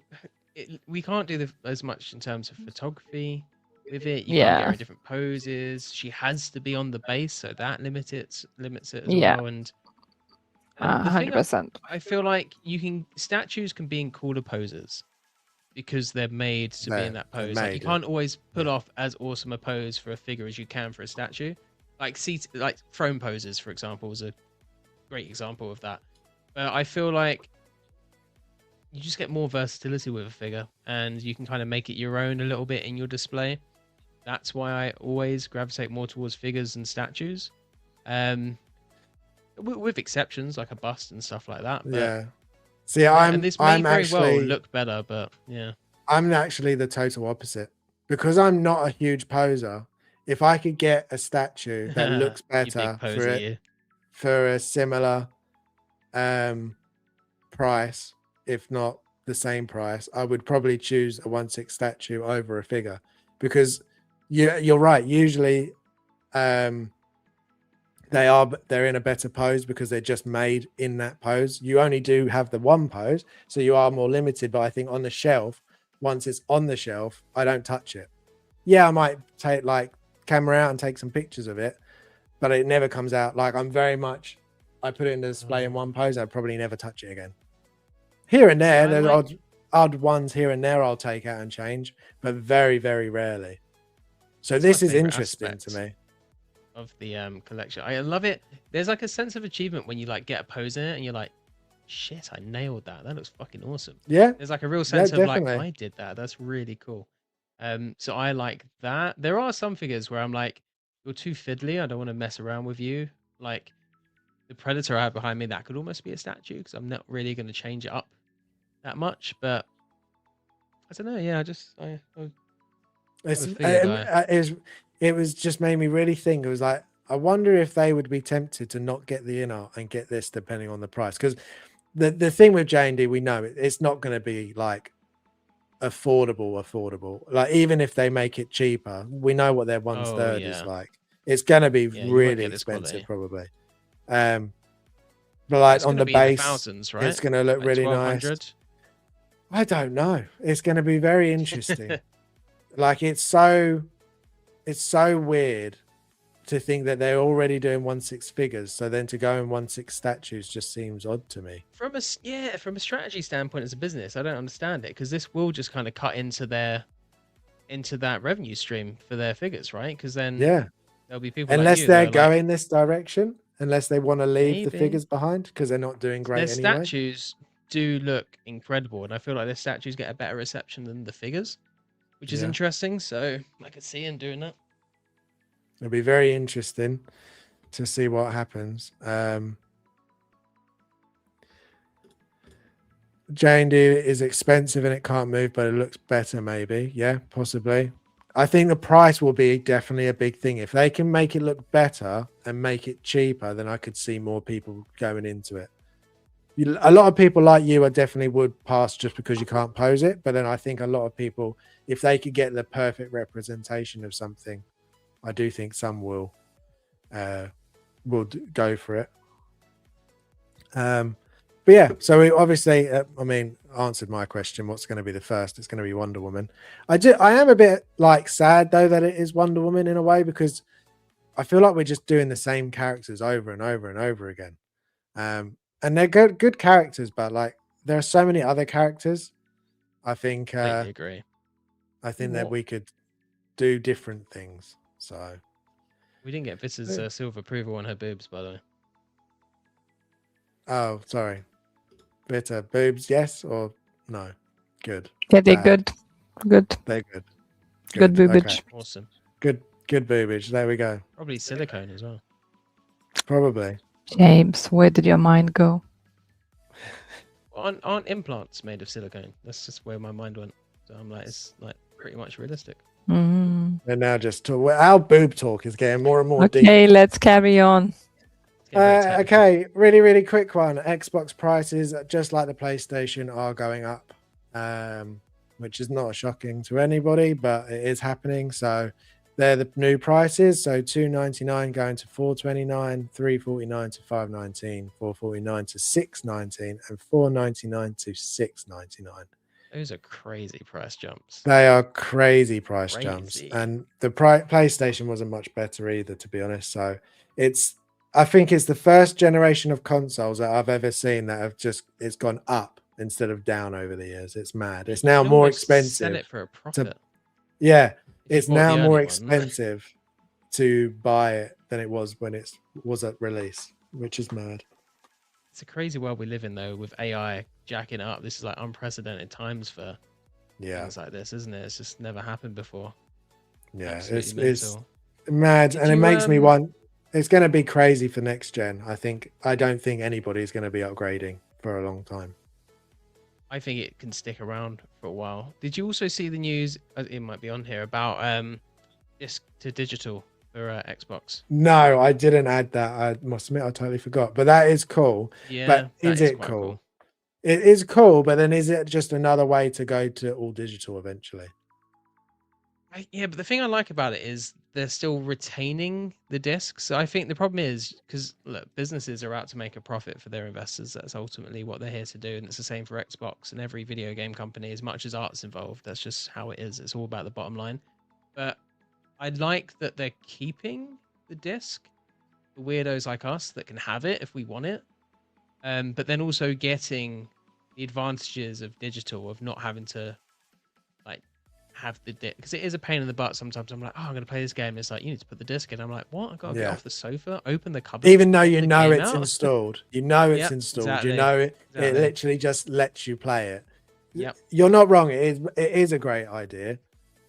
Speaker 2: we can't do as much in terms of photography with it. You can't get her in different poses. She has to be on the base, so that limits it as well. And the thing
Speaker 3: 100%.
Speaker 2: I feel like statues can be in cooler poses because they're made to be in that pose. Like, you can't always pull off as awesome a pose for a figure as you can for a statue. Like throne poses, for example, is a great example of that. But I feel like you just get more versatility with a figure, and you can kind of make it your own a little bit in your display. That's why I always gravitate more towards figures and statues, with exceptions like a bust and stuff like that. But,
Speaker 1: yeah. See,
Speaker 2: and this may
Speaker 1: I'm
Speaker 2: very
Speaker 1: actually
Speaker 2: well look better, but yeah.
Speaker 1: I'm actually the total opposite because I'm not a huge poser. If I could get a statue that looks
Speaker 2: You big
Speaker 1: better
Speaker 2: poser, you.
Speaker 1: for a similar price, if not the same price, I would probably choose a 1/6 statue over a figure because you're right. Usually, they're in a better pose because they're just made in that pose. You only do have the one pose, so you are more limited. But I think on the shelf, once it's on the shelf, I don't touch it. Yeah, I might take like camera out and take some pictures of it, but it never comes out. Like I put it in the display in one pose, I'd probably never touch it again. Here and there, there's odd ones here and there I'll take out and change, but very, very rarely. So this is interesting to me.
Speaker 2: Of the collection, I love it. There's like a sense of achievement when you like get a pose in it and you're like, shit, I nailed that. That looks fucking awesome.
Speaker 1: Yeah.
Speaker 2: There's like a real sense of
Speaker 1: definitely.
Speaker 2: like, I did that. That's really cool. So I like that. There are some figures where I'm like, you're too fiddly. I don't want to mess around with you. Like the Predator I have behind me, that could almost be a statue because I'm not really going to change it up that much. But I don't know. Yeah,
Speaker 1: it was just made me really think. It was like, I wonder if they would be tempted to not get the in-art and get this depending on the price. Because the thing with J&D, we know it's not going to be like affordable. Like even if they make it cheaper, we know what their 1/3 is like. It's going to be really expensive probably. But like on the base,
Speaker 2: thousands, right?
Speaker 1: it's going to look
Speaker 2: like
Speaker 1: really nice. I don't know. It's going to be very interesting. Like it's so weird to think that they're already doing 1/6 figures, so then to go in 1/6 statues just seems odd to me.
Speaker 2: From a strategy standpoint as a business, I don't understand it because this will just kind of cut into that revenue stream for their figures, right? Because then there'll be people
Speaker 1: unless
Speaker 2: like you
Speaker 1: they're
Speaker 2: that are
Speaker 1: going this direction, unless they want to leave the
Speaker 2: Maybe.
Speaker 1: figures behind because they're not doing
Speaker 2: Their
Speaker 1: great anyway.
Speaker 2: statues do look incredible, and I feel like their statues get a better reception than the figures, which is
Speaker 1: Yeah.
Speaker 2: interesting. So I could see him doing that.
Speaker 1: It'll be very interesting to see what happens. J&D is expensive and it can't move, but it looks better maybe. Yeah, possibly. I think the price will be definitely a big thing. If they can make it look better and make it cheaper, then I could see more people going into it. A lot of people like you, I definitely would pass just because you can't pose it. But then I think a lot of people, if they could get the perfect representation of something, I do think some will go for it. But yeah, so we obviously, I mean, answered my question. What's going to be the first? It's going to be Wonder Woman. I am a bit like sad though that it is Wonder Woman in a way, because I feel like we're just doing the same characters over and over and over again. And they're good characters, but like there are so many other characters. I think
Speaker 2: I agree.
Speaker 1: I think that we could do different things. So
Speaker 2: we didn't get Vis's seal of approval on her boobs, by the way.
Speaker 1: Oh, sorry. Bitter boobs, yes or no? Good.
Speaker 3: Yeah, they're
Speaker 1: Bad.
Speaker 3: good.
Speaker 1: They're good.
Speaker 3: Good boobage.
Speaker 1: Okay.
Speaker 2: Awesome.
Speaker 1: Good boobage. There we go.
Speaker 2: Probably silicone as well.
Speaker 1: Probably.
Speaker 3: James, where did your mind go?
Speaker 2: Aren't implants made of silicone? That's just where my mind went. So I'm like, it's like pretty much realistic.
Speaker 3: Mm.
Speaker 1: And now just our boob talk is getting more and more deep.
Speaker 3: Okay, let's carry on.
Speaker 1: Okay, really quick one. Xbox prices, just like the PlayStation, are going up, which is not shocking to anybody, but it is happening. So they're the new prices. So $299 going to $429, $349 to $519, $449 to $619, and $499 to $699.
Speaker 2: Those are crazy price jumps.
Speaker 1: They are crazy price jumps, and the PlayStation wasn't much better either, to be honest. So I think it's the first generation of consoles that I've ever seen that have it's gone up instead of down over the years. It's mad. It's now more expensive.
Speaker 2: Sell it for a profit.
Speaker 1: It's now more expensive to buy it than it was when it was at release, which is mad.
Speaker 2: It's a crazy world we live in, though, with AI jacking up. This is like unprecedented times for things like this, isn't it? It's just never happened before.
Speaker 1: Yeah, it's mad, and it makes me want. It's going to be crazy for next gen. I don't think anybody's going to be upgrading for a long time.
Speaker 2: I think it can stick around for a while. Did you also see the news? It might be on here about disc to digital for Xbox.
Speaker 1: No, I didn't add that. I must admit, I totally forgot. But that is cool.
Speaker 2: Yeah,
Speaker 1: but is it cool? It is cool, but then is it just another way to go to all digital eventually?
Speaker 2: Yeah, but the thing I like about it is they're still retaining the discs. So I think the problem is because look, businesses are out to make a profit for their investors. That's ultimately what they're here to do, and it's the same for Xbox and every video game company. As much as art's involved, that's just how it is. It's all about the bottom line. But I like that they're keeping the disc. The weirdos like us that can have it if we want it, but then also getting the advantages of digital, of not having to have the disc, because it is a pain in the butt sometimes. I'm like, oh, I'm gonna play this game, and it's like, you need to put the disc in. I'm like, what? I gotta get off the sofa, open the cupboard,
Speaker 1: even though you know it's installed. You know it's installed.
Speaker 2: Exactly.
Speaker 1: You know it literally just lets you play it.
Speaker 2: Yep.
Speaker 1: You're not wrong. It is a great idea,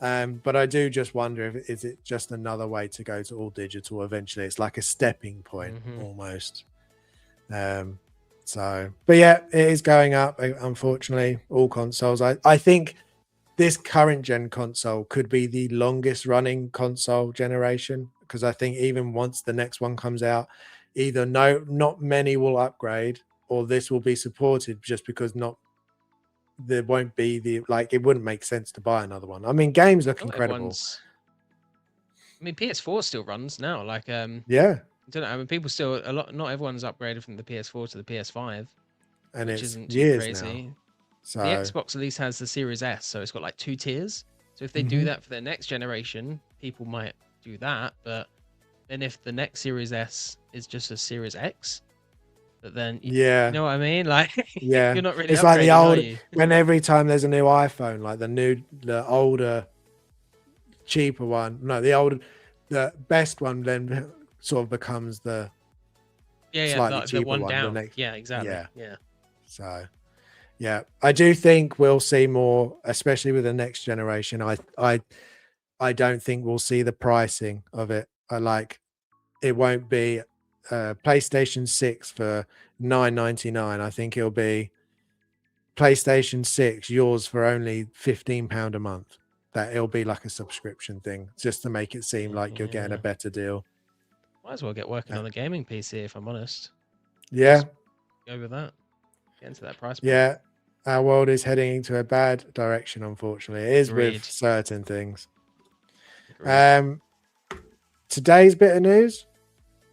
Speaker 1: but I do just wonder if is it just another way to go to all digital eventually. It's like a stepping point almost. So but yeah, it is going up, unfortunately, all consoles. I think this current gen console could be the longest running console generation, because I think even once the next one comes out, either not many will upgrade, or this will be supported just because there won't be it wouldn't make sense to buy another one. I mean, games look incredible.
Speaker 2: I mean, PS4 still runs now. I don't know. I mean, people still not everyone's upgraded from the PS4 to the PS5,
Speaker 1: and
Speaker 2: which
Speaker 1: it's
Speaker 2: isn't too
Speaker 1: years
Speaker 2: crazy.
Speaker 1: now. So
Speaker 2: the Xbox at least has the Series S, so it's got like 2 tiers. So if they do that for their next generation, people might do that. But then if the next Series S is just a Series X, but then you know what I mean? Like, you're not really.
Speaker 1: It's like the old when every time there's a new iPhone, like the older, cheaper one. No, the best one then sort of becomes the
Speaker 2: Yeah,
Speaker 1: slightly
Speaker 2: the
Speaker 1: cheaper
Speaker 2: one
Speaker 1: one. The
Speaker 2: down.
Speaker 1: next,
Speaker 2: Yeah, exactly.
Speaker 1: yeah.
Speaker 2: Yeah.
Speaker 1: So, yeah, I do think we'll see more, especially with the next generation. I don't think we'll see the pricing of it. It won't be PlayStation 6 for $9.99. I think it'll be PlayStation 6 yours for only £15 a month. That it'll be like a subscription thing, just to make it seem like you're getting a
Speaker 2: Yeah.
Speaker 1: better deal.
Speaker 2: Might as well get working on the gaming PC if I'm honest.
Speaker 1: Yeah,
Speaker 2: Just go with that. Get into that price point.
Speaker 1: yeah. Our world is heading into a bad direction, unfortunately. It is
Speaker 2: Agreed.
Speaker 1: with certain things.
Speaker 2: Agreed.
Speaker 1: Today's bit of news,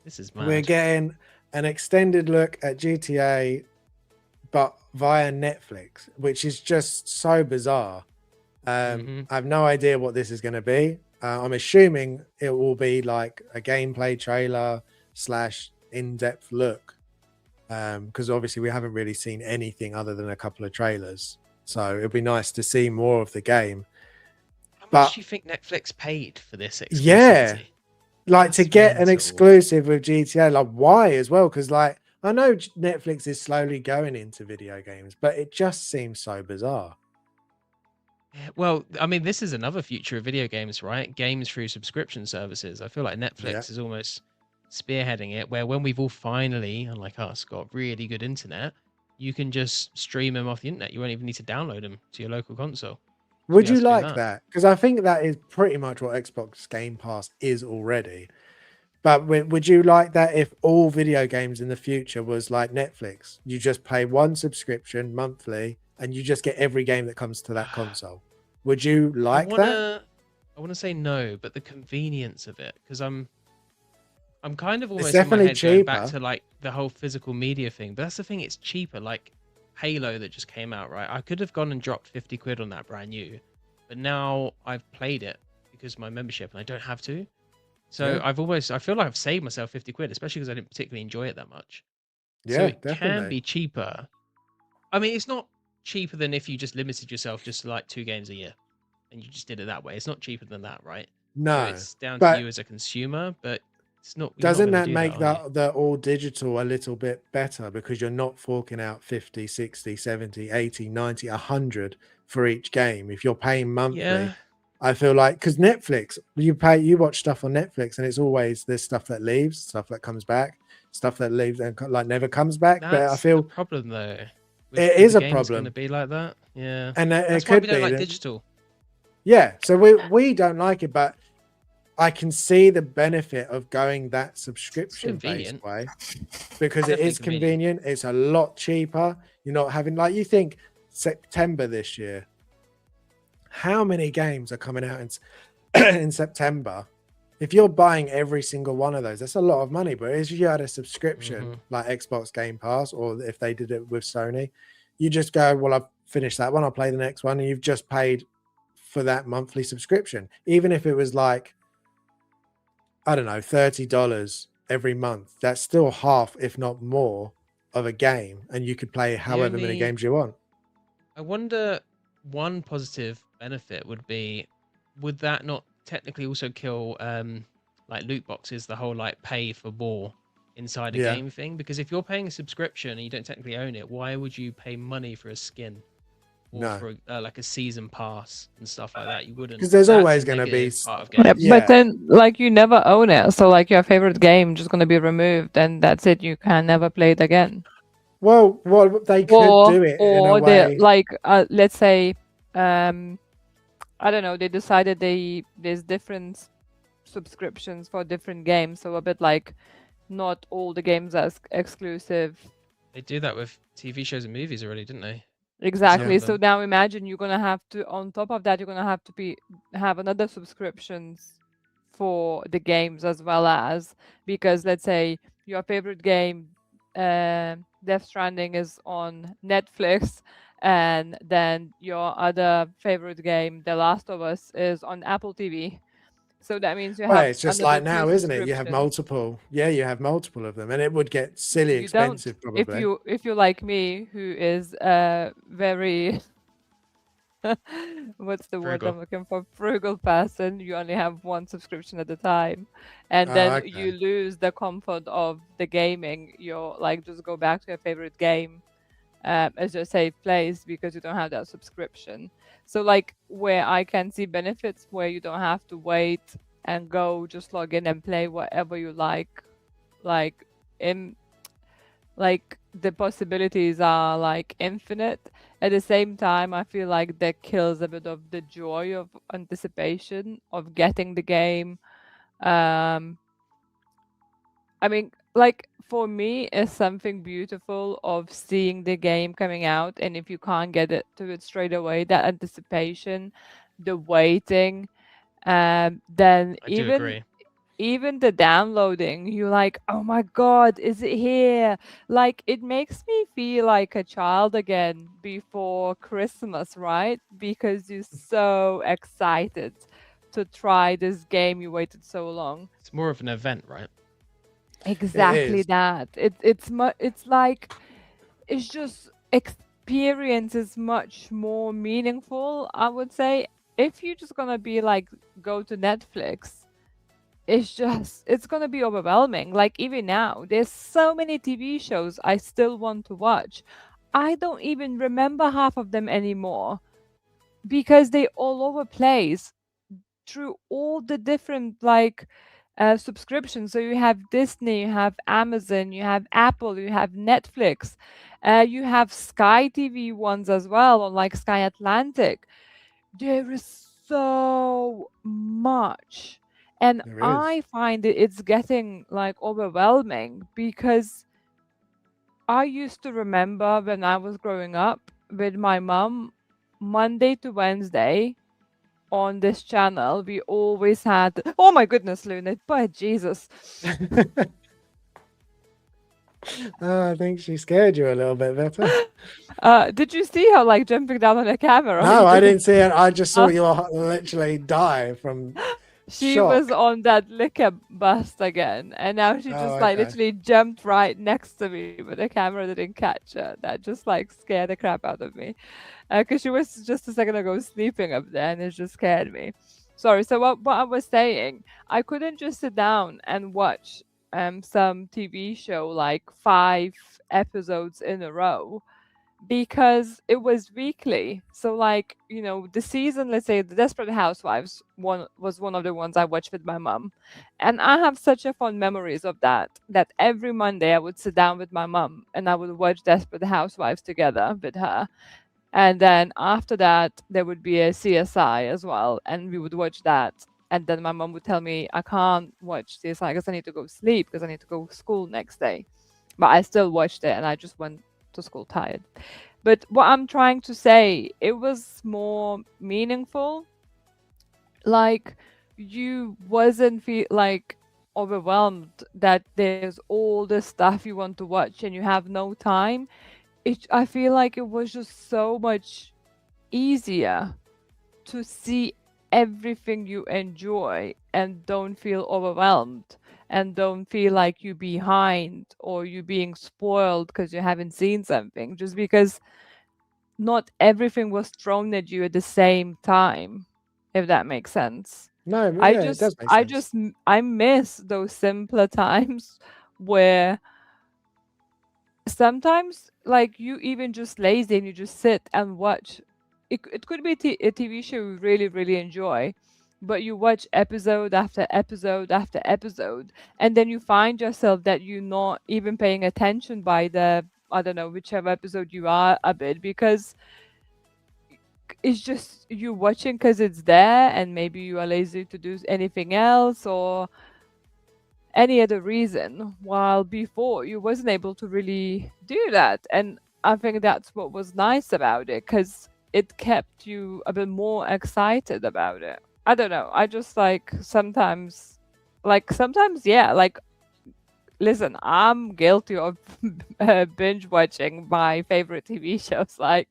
Speaker 2: This is
Speaker 1: we're
Speaker 2: mad.
Speaker 1: getting an extended look at GTA, but via Netflix, which is just so bizarre. I have no idea what this is going to be. I'm assuming it will be like a gameplay trailer / in-depth look, because obviously we haven't really seen anything other than a couple of trailers. So it'd be nice to see more of the game.
Speaker 2: How much
Speaker 1: But
Speaker 2: do you think Netflix paid for this exclusivity?
Speaker 1: yeah, like to
Speaker 2: That's
Speaker 1: get an
Speaker 2: mental.
Speaker 1: exclusive with GTA, like why as well? Because like I know Netflix is slowly going into video games, but it just seems so bizarre.
Speaker 2: Yeah, well, I mean, this is another future of video games, right? Games through subscription services. I feel like Netflix
Speaker 1: Yeah.
Speaker 2: is almost spearheading it, where when we've all finally, unlike us, got really good internet, you can just stream them off the internet. You won't even need to download them to your local console.
Speaker 1: Would
Speaker 2: be able
Speaker 1: you
Speaker 2: to do
Speaker 1: like
Speaker 2: that.
Speaker 1: that? Because I think that is pretty much what Xbox Game Pass is already. But would you like that if all video games in the future was like Netflix? You just pay one subscription monthly and you just get every game that comes to that console. Would you like that?
Speaker 2: I wanna say no, but the convenience of it, because I'm kind of
Speaker 1: It's
Speaker 2: almost in my
Speaker 1: definitely
Speaker 2: head going back
Speaker 1: cheaper.
Speaker 2: to like the whole physical media thing. But that's the thing, it's cheaper. Like Halo that just came out, right? I could have gone and dropped 50 quid on that brand new, but now I've played it because of my membership and I don't have to. So
Speaker 1: Yeah.
Speaker 2: I feel like I've saved myself 50 quid, especially because I didn't particularly enjoy it that much. So
Speaker 1: Yeah,
Speaker 2: it can
Speaker 1: definitely.
Speaker 2: be cheaper. I mean, it's not cheaper than if you just limited yourself just to like 2 games a year and you just did it that way. It's not cheaper than that, right? So
Speaker 1: No.
Speaker 2: it's down to
Speaker 1: But
Speaker 2: you as a consumer, but you're not
Speaker 1: doesn't
Speaker 2: gonna
Speaker 1: that
Speaker 2: do that,
Speaker 1: make
Speaker 2: are you?
Speaker 1: the all digital a little bit better because you're not forking out 50, 60, 70, 80, 90, 100 for each game? If you're paying monthly,
Speaker 2: Yeah,
Speaker 1: I feel like because Netflix, you watch stuff on Netflix and it's always there's stuff that leaves, stuff that comes back, stuff that leaves and like never comes back. But I
Speaker 2: that's the
Speaker 1: feel
Speaker 2: problem though.
Speaker 1: it
Speaker 2: With
Speaker 1: is
Speaker 2: the
Speaker 1: a
Speaker 2: games gonna
Speaker 1: problem,
Speaker 2: be like that. Yeah.
Speaker 1: and it
Speaker 2: That's why we
Speaker 1: could
Speaker 2: don't
Speaker 1: be
Speaker 2: like
Speaker 1: that.
Speaker 2: digital.
Speaker 1: Yeah, so we don't like it, but I can see the benefit of going that subscription based
Speaker 2: convenient.
Speaker 1: way because it
Speaker 2: Definitely
Speaker 1: is convenient. It's a lot cheaper. You're not having like you think September this year. How many games are coming out in September? If you're buying every single one of those, that's a lot of money. But if you had a subscription like Xbox Game Pass, or if they did it with Sony, you just go, well, I've finished that one, I'll play the next one, and you've just paid for that monthly subscription. Even if it was like, I don't know, $30 every month, that's still half, if not more, of a game, and you could play however many games you want.
Speaker 2: I wonder, one positive benefit would be, would that not technically also kill like loot boxes, the whole like pay for more inside a
Speaker 1: Yeah.
Speaker 2: game thing? Because if you're paying a subscription and you don't technically own it, why would you pay money for a skin or
Speaker 1: No.
Speaker 2: for like a season pass and stuff like that? You wouldn't.
Speaker 1: Because there's
Speaker 2: That's
Speaker 1: always
Speaker 2: a
Speaker 1: going to be
Speaker 2: negative part of
Speaker 3: Yeah,
Speaker 2: games.
Speaker 1: Yeah.
Speaker 3: but then like you never own it, so like your favorite game just gonna be removed, and that's it. You can never play it again.
Speaker 1: well, they could do it in a
Speaker 3: Or they
Speaker 1: way.
Speaker 3: like let's say I don't know, they decided there's different subscriptions for different games, so a bit like not all the games are exclusive.
Speaker 2: They do that with TV shows and movies already, didn't they?
Speaker 3: Exactly.
Speaker 2: Yeah.
Speaker 3: So now imagine you're gonna have to, on top of that, you're gonna have to have another subscriptions for the games as well, as because let's say your favorite game, Death Stranding, is on Netflix, and then your other favorite game, The Last of Us, is on Apple TV. So that means you
Speaker 1: Well,
Speaker 3: have
Speaker 1: it's just
Speaker 3: another
Speaker 1: like now,
Speaker 3: two
Speaker 1: isn't it? You have
Speaker 3: subscriptions.
Speaker 1: multiple. Yeah, you have multiple of them, and it would get silly
Speaker 3: You don't.
Speaker 1: expensive probably.
Speaker 3: If you like me, who is very what's the word
Speaker 2: Frugal.
Speaker 3: I'm looking for? Frugal person. You only have one subscription at a time, and
Speaker 1: Oh,
Speaker 3: then
Speaker 1: okay.
Speaker 3: you lose the comfort of the gaming. You're like, just go back to your favorite game as your safe place because you don't have that subscription. So like where I can see benefits where you don't have to wait and go, just log in and play whatever you like in like the possibilities are like infinite. At the same time, I feel like that kills a bit of the joy of anticipation of getting the game. um I mean, like for me, it's something beautiful of seeing the game coming out, and if you can't get it to it straight away, that anticipation, the waiting, then
Speaker 2: I do agree.
Speaker 3: even the downloading, you're like, oh my god, is it here? Like it makes me feel like a child again before Christmas, right? Because you're so excited to try this game you waited so long.
Speaker 2: It's more of an event, right?
Speaker 3: Exactly
Speaker 1: is.
Speaker 3: that. It's like it's just experience is much more meaningful, I would say. If you're just gonna be like go to Netflix, it's gonna be overwhelming. Like even now, there's so many TV shows I still want to watch. I don't even remember half of them anymore because they all over place through all the different like subscriptions. So you have Disney, you have Amazon, you have Apple, you have Netflix, you have Sky TV ones as well, on like Sky Atlantic. There is so much, and
Speaker 1: There is.
Speaker 3: I find it's getting like overwhelming because I used to remember when I was growing up with my mom, Monday to Wednesday on this channel, we always had. Oh my goodness, Luna! But Jesus,
Speaker 1: Oh, I think she scared you a little bit, Veta.
Speaker 3: did you see her like jumping down on the camera? Or you
Speaker 1: No, I
Speaker 3: didn't?
Speaker 1: didn't see it. I just saw
Speaker 3: Uh,
Speaker 1: you literally die from
Speaker 3: she was
Speaker 1: shock.
Speaker 3: on that liquor bust again, and now she
Speaker 1: Oh,
Speaker 3: just like
Speaker 1: okay.
Speaker 3: literally jumped right next to me, but the camera didn't catch her. That just like scared the crap out of me, because she was just a second ago sleeping up there, and it just scared me. Sorry. So what I was saying, I couldn't just sit down and watch some TV show like 5 episodes in a row because it was weekly. So like, the season, let's say the Desperate Housewives one was one of the ones I watched with my mom. And I have such a fond memories of that every Monday I would sit down with my mom and I would watch Desperate Housewives together with her. And then after that there would be a CSI as well, and we would watch that. And then my mom would tell me I can't watch CSI because I need to go sleep because I need to go to school next day. But I still watched it and I just went to school tired. But what I'm trying to say, it was more meaningful. Like you wasn't feel like overwhelmed that there's all this stuff you want to watch and you have no time. I feel like it was just so much easier to see everything you enjoy and don't feel overwhelmed and don't feel like you're behind or you're being spoiled because you haven't seen something, just because not everything was thrown at you at the same time, if that makes sense.
Speaker 1: No, yeah, it does make sense.
Speaker 3: I miss those simpler times where sometimes like you even just lazy and you just sit and watch. It could be a TV show you really really enjoy, but you watch episode after episode after episode, and then you find yourself that you're not even paying attention by the, I don't know, whichever episode you are a bit, because it's just you watching because it's there and maybe you are lazy to do anything else or any other reason, while before you wasn't able to really do that. And I think that's what was nice about it, because it kept you a bit more excited about it. I don't know, I just like sometimes yeah, like listen, I'm guilty of binge watching my favorite TV shows. Like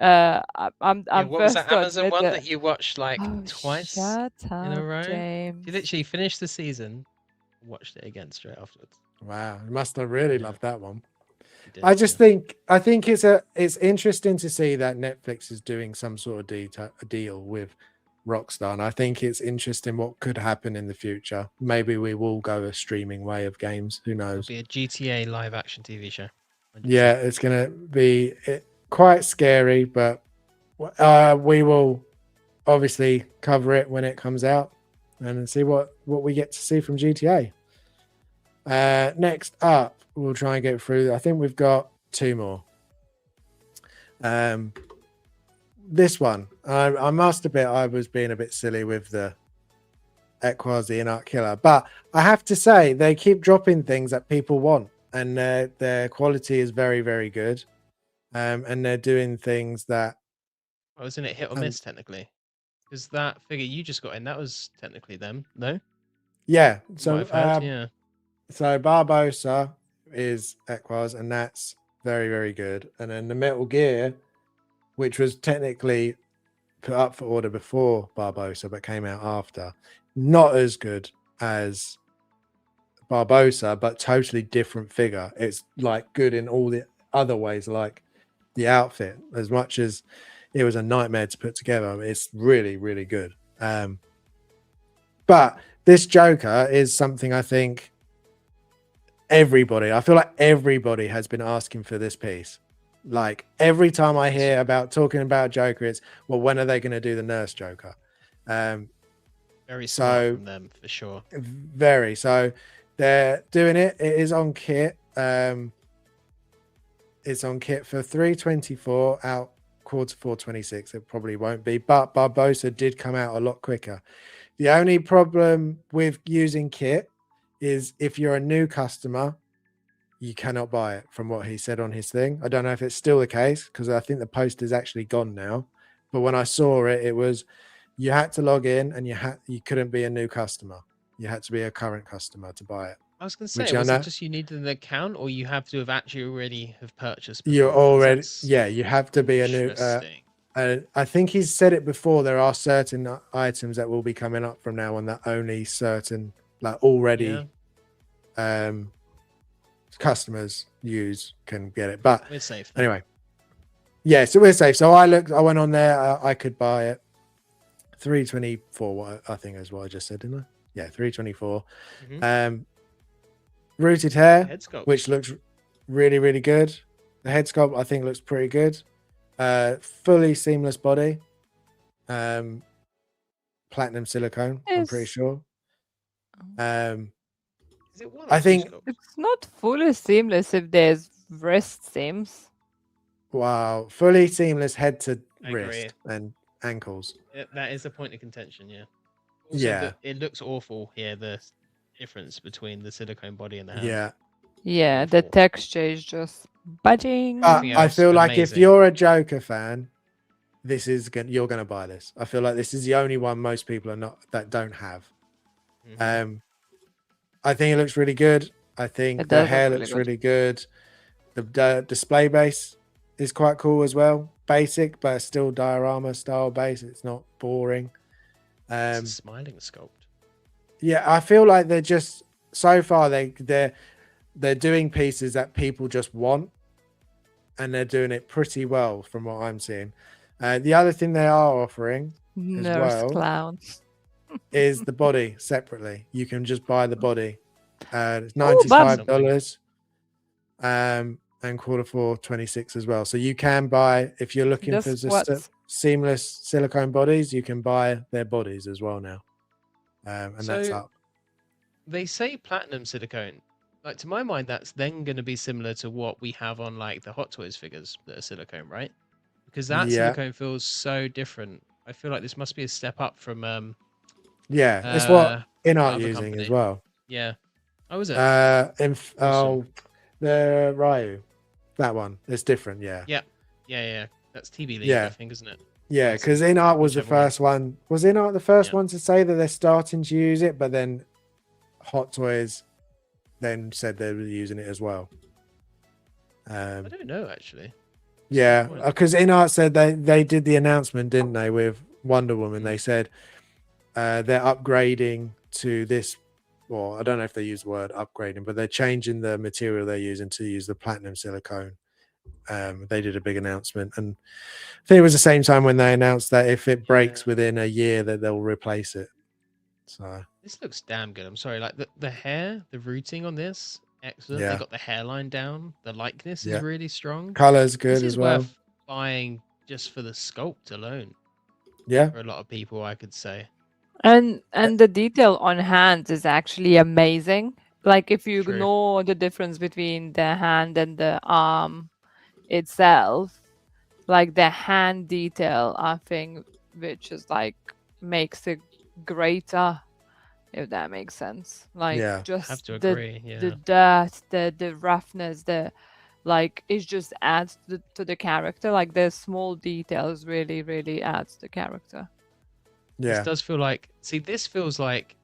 Speaker 3: I'm
Speaker 2: Yeah, what was that
Speaker 3: first to
Speaker 2: Amazon
Speaker 3: admit
Speaker 2: one
Speaker 3: it.
Speaker 2: that you watched like
Speaker 3: Oh,
Speaker 2: twice
Speaker 3: shut
Speaker 2: in a
Speaker 3: up,
Speaker 2: row?
Speaker 3: James.
Speaker 2: You literally finished the season, watched it again straight afterwards.
Speaker 1: Wow, you must have really
Speaker 2: Yeah.
Speaker 1: loved that one. I just think it's interesting to see that Netflix is doing some sort of deal with Rockstar, and I think it's interesting what could happen in the future. Maybe we will go a streaming way of games. Who
Speaker 2: It'll
Speaker 1: knows?
Speaker 2: be a GTA live action TV show. 100%.
Speaker 1: Yeah, it's gonna be quite scary, but we will obviously cover it when it comes out and see what we get to see from GTA. Next up, we'll try and get through. I think we've got 2 more. This one, I must admit, I was being a bit silly with the Ep.XXVIII In-Art Killer, but I have to say they keep dropping things that people want, and their quality is very, very good. And they're doing things that.
Speaker 2: Oh, isn't it hit or miss technically? Because that figure you just got in, that was technically them, no?
Speaker 1: Yeah.
Speaker 2: What
Speaker 1: So
Speaker 2: I've heard, yeah.
Speaker 1: So Barbosa is Ep.XXVIII, and that's very, very good. And then the Metal Gear, which was technically put up for order before Barbosa but came out after, not as good as Barbosa, but totally different figure. It's like good in all the other ways, like the outfit, as much as it was a nightmare to put together. It's really, really good. But this Joker is something I think I feel like everybody has been asking for this piece. Like every time I hear about talking about Joker, it's, well, when are they going to do the Nurse Joker?
Speaker 2: Very smart from them for sure.
Speaker 1: Very. So they're doing it. It is on kit. It's on kit for 324 out Q4 26. It probably won't be, but Barbosa did come out a lot quicker. The only problem with using kit is if you're a new customer, you cannot buy it, from what he said on his thing. I don't know if it's still the case, because I think the post is actually gone now. But when I saw it, it was you had to log in, and you couldn't be a new customer. You had to be a current customer to buy it.
Speaker 2: I was going to say, was it just you needed an account, or you have to have actually already have purchased before?
Speaker 1: You're already, yeah, you have to be a new. I think he's said it before. There are certain items that will be coming up from now on that only certain, like already, customers can get it. But
Speaker 2: we're safe
Speaker 1: anyway. Yeah, so we're safe. So I went on there. I could buy it. 324. What I think is what I just said, didn't I? Yeah, 324. Rooted hair, which looks really, really good. The head sculpt I think looks pretty good. Fully seamless body. Platinum silicone, I'm pretty sure.
Speaker 2: Is it one
Speaker 1: I think
Speaker 3: it's not fully seamless if there's wrist seams.
Speaker 1: Wow, fully seamless head to wrist and ankles.
Speaker 2: That is a point of contention, yeah. Also,
Speaker 1: yeah,
Speaker 2: it looks awful here. The difference between the silicone body and the hand.
Speaker 3: Yeah, the texture is just budging.
Speaker 1: I feel like if you're a Joker fan, you're gonna buy this. I feel like this is the only one most people that don't have. I think it looks really good. I think the hair looks really good. The display base is quite cool as well. Basic, but still diorama style base. It's not boring.
Speaker 2: It's a smiling sculpt.
Speaker 1: Yeah, I feel like they're just so far they're doing pieces that people just want, and they're doing it pretty well from what I'm seeing. The other thing they are offering
Speaker 3: clowns
Speaker 1: is the body separately. You can just buy the body. It's $95. And Q4 26 as well. So you can buy, if you're looking for just seamless silicone bodies, you can buy their bodies as well now. And that's up.
Speaker 2: They say platinum silicone. Like, to my mind, that's then going to be similar to what we have on like the Hot Toys figures that are silicone, right? Because that silicone feels so different. I feel like this must be a step up from
Speaker 1: it's what In-Art using as well.
Speaker 2: Yeah. Oh, is it?
Speaker 1: The Ryu. That one. It's different, yeah.
Speaker 2: Yeah. That's TB League, I think, isn't it?
Speaker 1: Yeah, because In-Art was the first one. Was In-Art the first one to say that they're starting to use it, but then Hot Toys then said they were using it as well.
Speaker 2: I don't know, actually.
Speaker 1: Yeah, because In-Art said they did the announcement, didn't they, with Wonder Woman? They said they're upgrading to this or I don't know if they use the word upgrading, but they're changing the material they're using to use the platinum silicone. They did a big announcement, and I think it was the same time when they announced that if it breaks
Speaker 2: Yeah.
Speaker 1: within a year, that they'll replace it. So
Speaker 2: This looks damn good. I'm sorry, like the hair, the routing on this, excellent. They
Speaker 1: yeah,
Speaker 2: got the hairline down. The likeness is
Speaker 1: yeah,
Speaker 2: really strong.
Speaker 1: color's
Speaker 2: This
Speaker 1: good
Speaker 2: is
Speaker 1: as well.
Speaker 2: worth buying just for the sculpt alone
Speaker 1: Yeah,
Speaker 2: for a lot of people, I could say.
Speaker 3: And the detail on hands is actually amazing. Like if you
Speaker 2: True.
Speaker 3: ignore the difference between the hand and the arm itself, like the hand detail, I think, which is like makes it greater, if that makes sense. Like
Speaker 1: yeah,
Speaker 2: Have
Speaker 3: just
Speaker 2: to
Speaker 3: the
Speaker 2: agree. Yeah.
Speaker 3: dirt, the roughness, the like it just adds to the character. Like the small details really adds to the character.
Speaker 2: This
Speaker 1: yeah.
Speaker 2: does feel like, see, this feels like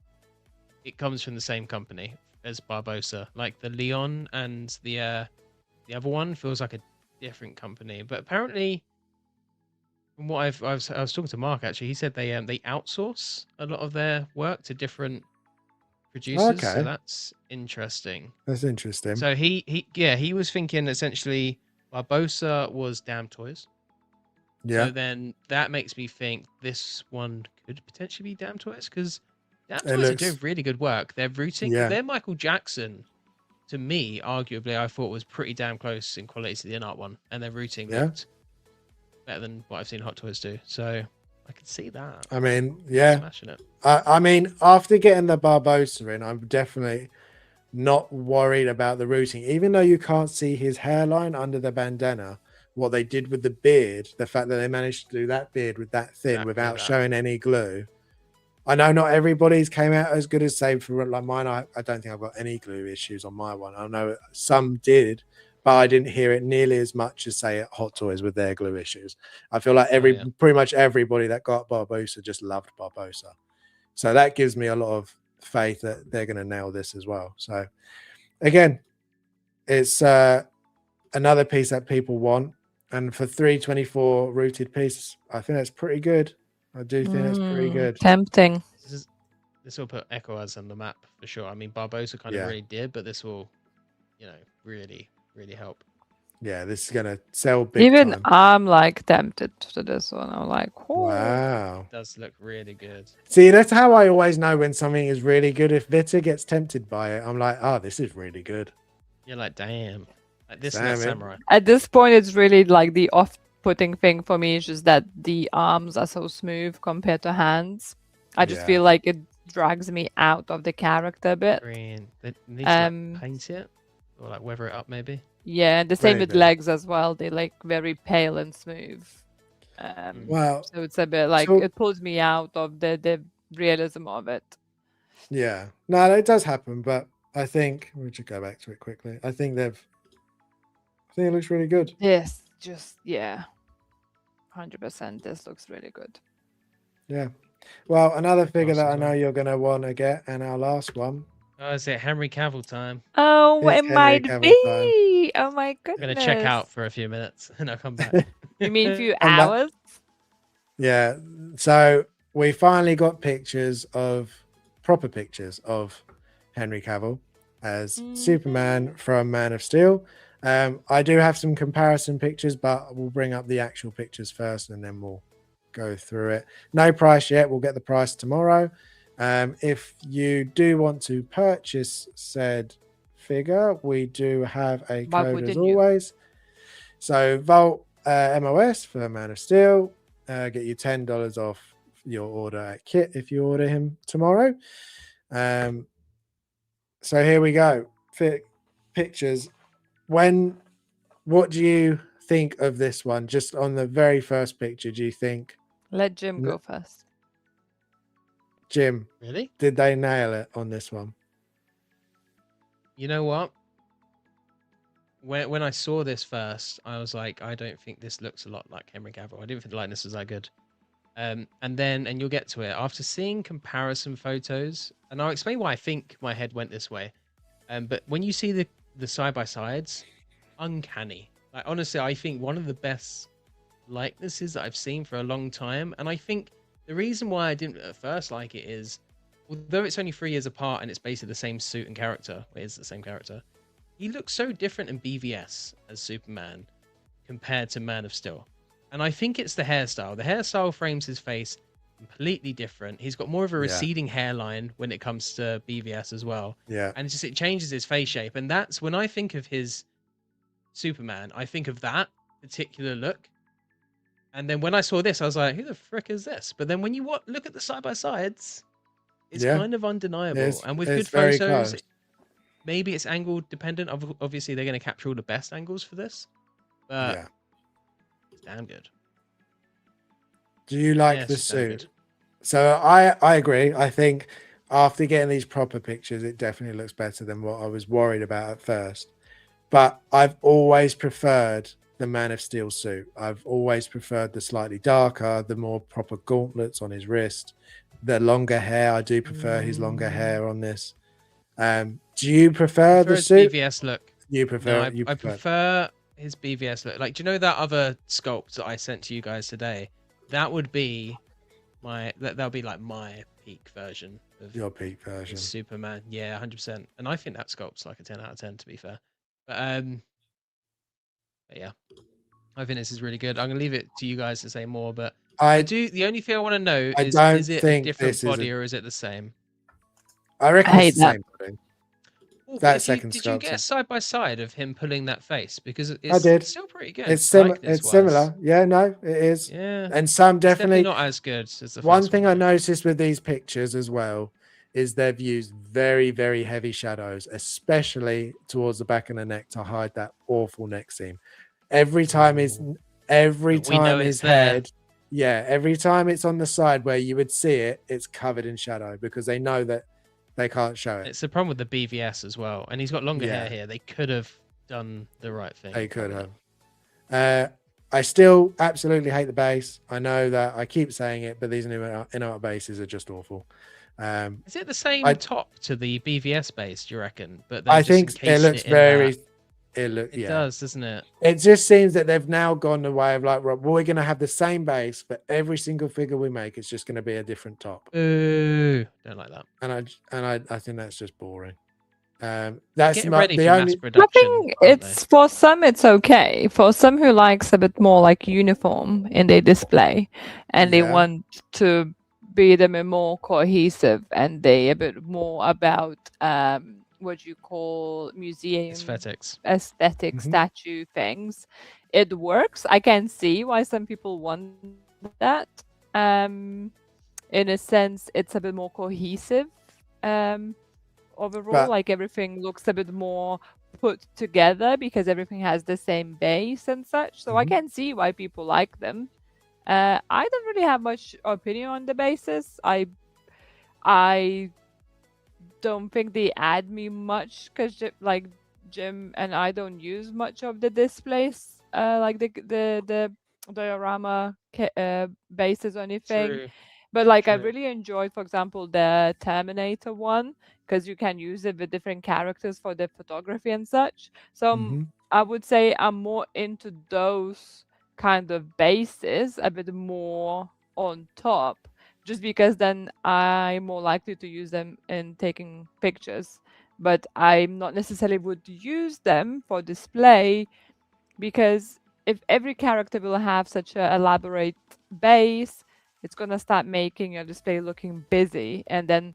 Speaker 2: it comes from the same company as Barbosa. Like the Leon and the other one feels like a different company. But apparently, from what I was talking to Mark actually, he said they outsource a lot of their work to different producers. So
Speaker 1: Okay,
Speaker 2: that's interesting.
Speaker 1: that's interesting.
Speaker 2: So he was thinking essentially Barbosa was Damn Toys.
Speaker 1: Yeah,
Speaker 2: So then that makes me think this one could potentially be Damn Toys, because Damn
Speaker 1: it
Speaker 2: Toys are doing
Speaker 1: looks.
Speaker 2: really good work. Their routing,
Speaker 1: Yeah,
Speaker 2: their Michael Jackson, to me, arguably, I thought was pretty damn close in quality to the in-art one, and their routing
Speaker 1: yeah.
Speaker 2: looked better than what I've seen Hot Toys do. So I can see that.
Speaker 1: I mean, yeah.
Speaker 2: Smashing it.
Speaker 1: I mean, after getting the Barbosa in, I'm definitely not worried about the routing, even though you can't see his hairline under the bandana. What they did with the beard, the fact that they managed to do that beard with that thin
Speaker 2: Exactly
Speaker 1: without
Speaker 2: that.
Speaker 1: showing any glue. I know not everybody's came out as good as, say, for like mine. I don't think I've got any glue issues on my one. I know some did, but I didn't hear it nearly as much as, say, at Hot Toys with their glue issues. I feel like
Speaker 2: Yeah.
Speaker 1: pretty much everybody that got Barbosa just loved Barbosa. So that gives me a lot of faith that they're going to nail this as well. So again, it's another piece that people want, and for 324 rooted pieces, I think that's pretty good. I do think that's pretty good.
Speaker 3: Tempting.
Speaker 2: This will put Echoes on the map for sure. I mean, Barbosa kind of
Speaker 1: Yeah.
Speaker 2: already did, but this will, really help.
Speaker 1: Yeah, this is going to sell big
Speaker 3: Even
Speaker 1: time.
Speaker 3: I'm like tempted to this one. I'm like, oh.
Speaker 1: Wow.
Speaker 2: It does look really good.
Speaker 1: See, that's how I always know when something is really good. If Vita gets tempted by it, I'm like, oh, this is really good.
Speaker 2: You're like, damn. Like this
Speaker 1: Damn
Speaker 2: and
Speaker 1: it.
Speaker 2: that Samurai.
Speaker 3: At this point, it's really like the off-putting thing for me is just that the arms are so smooth compared to hands. I just
Speaker 1: Yeah.
Speaker 3: feel like it drags me out of the character a bit.
Speaker 2: Green. They need to like, paint it or like weather it up maybe.
Speaker 3: Yeah, the same with
Speaker 1: Maybe.
Speaker 3: legs as well. They like very pale and smooth.
Speaker 1: Wow.
Speaker 3: So it's a bit like
Speaker 1: So-
Speaker 3: it pulls me out of the realism of it.
Speaker 1: Yeah. No, it does happen, but I think we should go back to it quickly. I think it looks really good.
Speaker 3: Yes, just yeah, 100%. This looks really good.
Speaker 1: Yeah. Well, another figure
Speaker 2: Cross
Speaker 1: that
Speaker 2: as
Speaker 1: I know
Speaker 2: well.
Speaker 1: you're going to want to get, and our last one.
Speaker 2: Oh, is it Henry Cavill time?
Speaker 3: Oh,
Speaker 1: It's
Speaker 3: it
Speaker 1: Henry
Speaker 3: might
Speaker 1: Cavill
Speaker 3: be. Oh my
Speaker 2: I'm
Speaker 3: goodness.
Speaker 2: gonna check out for a few minutes and I'll come back.
Speaker 3: You mean a few
Speaker 1: And that-
Speaker 3: hours?
Speaker 1: Yeah. So we finally got proper pictures of Henry Cavill as Superman from Man of Steel. I do have some comparison pictures, but we'll bring up the actual pictures first and then we'll go through it. No price yet. We'll get the price tomorrow. If you do want to purchase said figure, we do have a
Speaker 3: Why
Speaker 1: code as
Speaker 3: wouldn't you?
Speaker 1: always. So Vault MOS for Man of Steel, get you $10 off your order at Kit if you order him tomorrow. So here we go. Pictures. What do you think of this one? Just on the very first picture, do you think,
Speaker 3: Let Jim go first.
Speaker 1: Jim,
Speaker 2: Really?
Speaker 1: did they nail it on this one?
Speaker 2: You know what? When I saw this first, I was like, I don't think this looks a lot like Henry Cavill. I didn't think the likeness was that good. And you'll get to it after seeing comparison photos, and I'll explain why I think my head went this way. But when you see the side by sides, uncanny. Like honestly, I think one of the best likenesses that I've seen for a long time. And I think the reason why I didn't at first like it is although it's only 3 years apart and it's basically the same suit and character, it is the same character. He looks so different in BVS as Superman compared to Man of Steel. And I think it's the hairstyle. The hairstyle frames his face completely different. He's got more of a receding hairline when it comes to BVS as well.
Speaker 1: Yeah.
Speaker 2: And it changes his face shape. And that's when I think of his Superman, I think of that particular look. And then when I saw this, I was like, who the frick is this? But then when you look at the side-by-sides, it's kind of undeniable. And with good
Speaker 1: very
Speaker 2: photos,
Speaker 1: close.
Speaker 2: maybe it's angle dependent. Obviously, they're going to capture all the best angles for this. But it's damn good.
Speaker 1: Do you like the suit? So I agree. I think after getting these proper pictures, it definitely looks better than what I was worried about at first. But I've always preferred the Man of Steel suit. I've always preferred the slightly darker, the more proper gauntlets on his wrist, the longer hair. I do prefer his longer hair on this. Do you prefer the suit?
Speaker 2: BVS look.
Speaker 1: You prefer?
Speaker 2: No, I prefer his BVS look. Like, do you know that other sculpt that I sent to you guys today? That would be that'll be like my peak version of
Speaker 1: your peak version
Speaker 2: Superman. Yeah, 100%. And I think that sculpt's like a 10 out of 10, to be fair. But yeah, I think this is really good. I'm gonna leave it to you guys to say more, but I do. The only thing I want to know is it a different body or is it the same?
Speaker 1: I reckon it's the same body.
Speaker 2: Did you get a side by side of him pulling that face? Because it's still pretty good.
Speaker 1: It's similar. Yeah, no, it is.
Speaker 2: Yeah,
Speaker 1: and some definitely
Speaker 2: not as good as the
Speaker 1: one thing I noticed with these pictures as well is they've used very, very heavy shadows, especially towards the back of the neck to hide that awful neck seam. Every time his head, every time it's on the side where you would see it, it's covered in shadow because they know that they can't show it.
Speaker 2: It's the problem with the BVS as well, and he's got longer hair here. They could have done the right thing.
Speaker 1: They could have. I still absolutely hate the base. I know that I keep saying it, but these new in-art bases are just awful.
Speaker 2: Is it the same top to the BVS base, do you reckon? But
Speaker 1: I think it looks very... It
Speaker 2: does, doesn't it?
Speaker 1: It just seems that they've now gone the way of like, we're going to have the same base for every single figure we make. It's just going to be a different top.
Speaker 2: Ooh, don't like that.
Speaker 1: And I think that's just boring. That's
Speaker 2: not the only.
Speaker 3: I think it's for some it's okay. For some who likes a bit more like uniform in their display, and they want to be them more cohesive, and they a bit more about what you call museum aesthetic statue things. It works. I can see why some people want that. In a sense, it's a bit more cohesive. Overall, like everything looks a bit more put together because everything has the same base and such. So I can see why people like them. I don't really have much opinion on the bases. I don't think they add me much because like Jim and I don't use much of the displays, like the diorama bases or anything.
Speaker 2: True.
Speaker 3: But like I really enjoyed, for example, the Terminator one because you can use it with different characters for the photography and such. So I would say I'm more into those kind of bases, a bit more on top, just because then I'm more likely to use them in taking pictures. But I'm not necessarily would use them for display, because if every character will have such an elaborate base, it's gonna start making your display looking busy, and then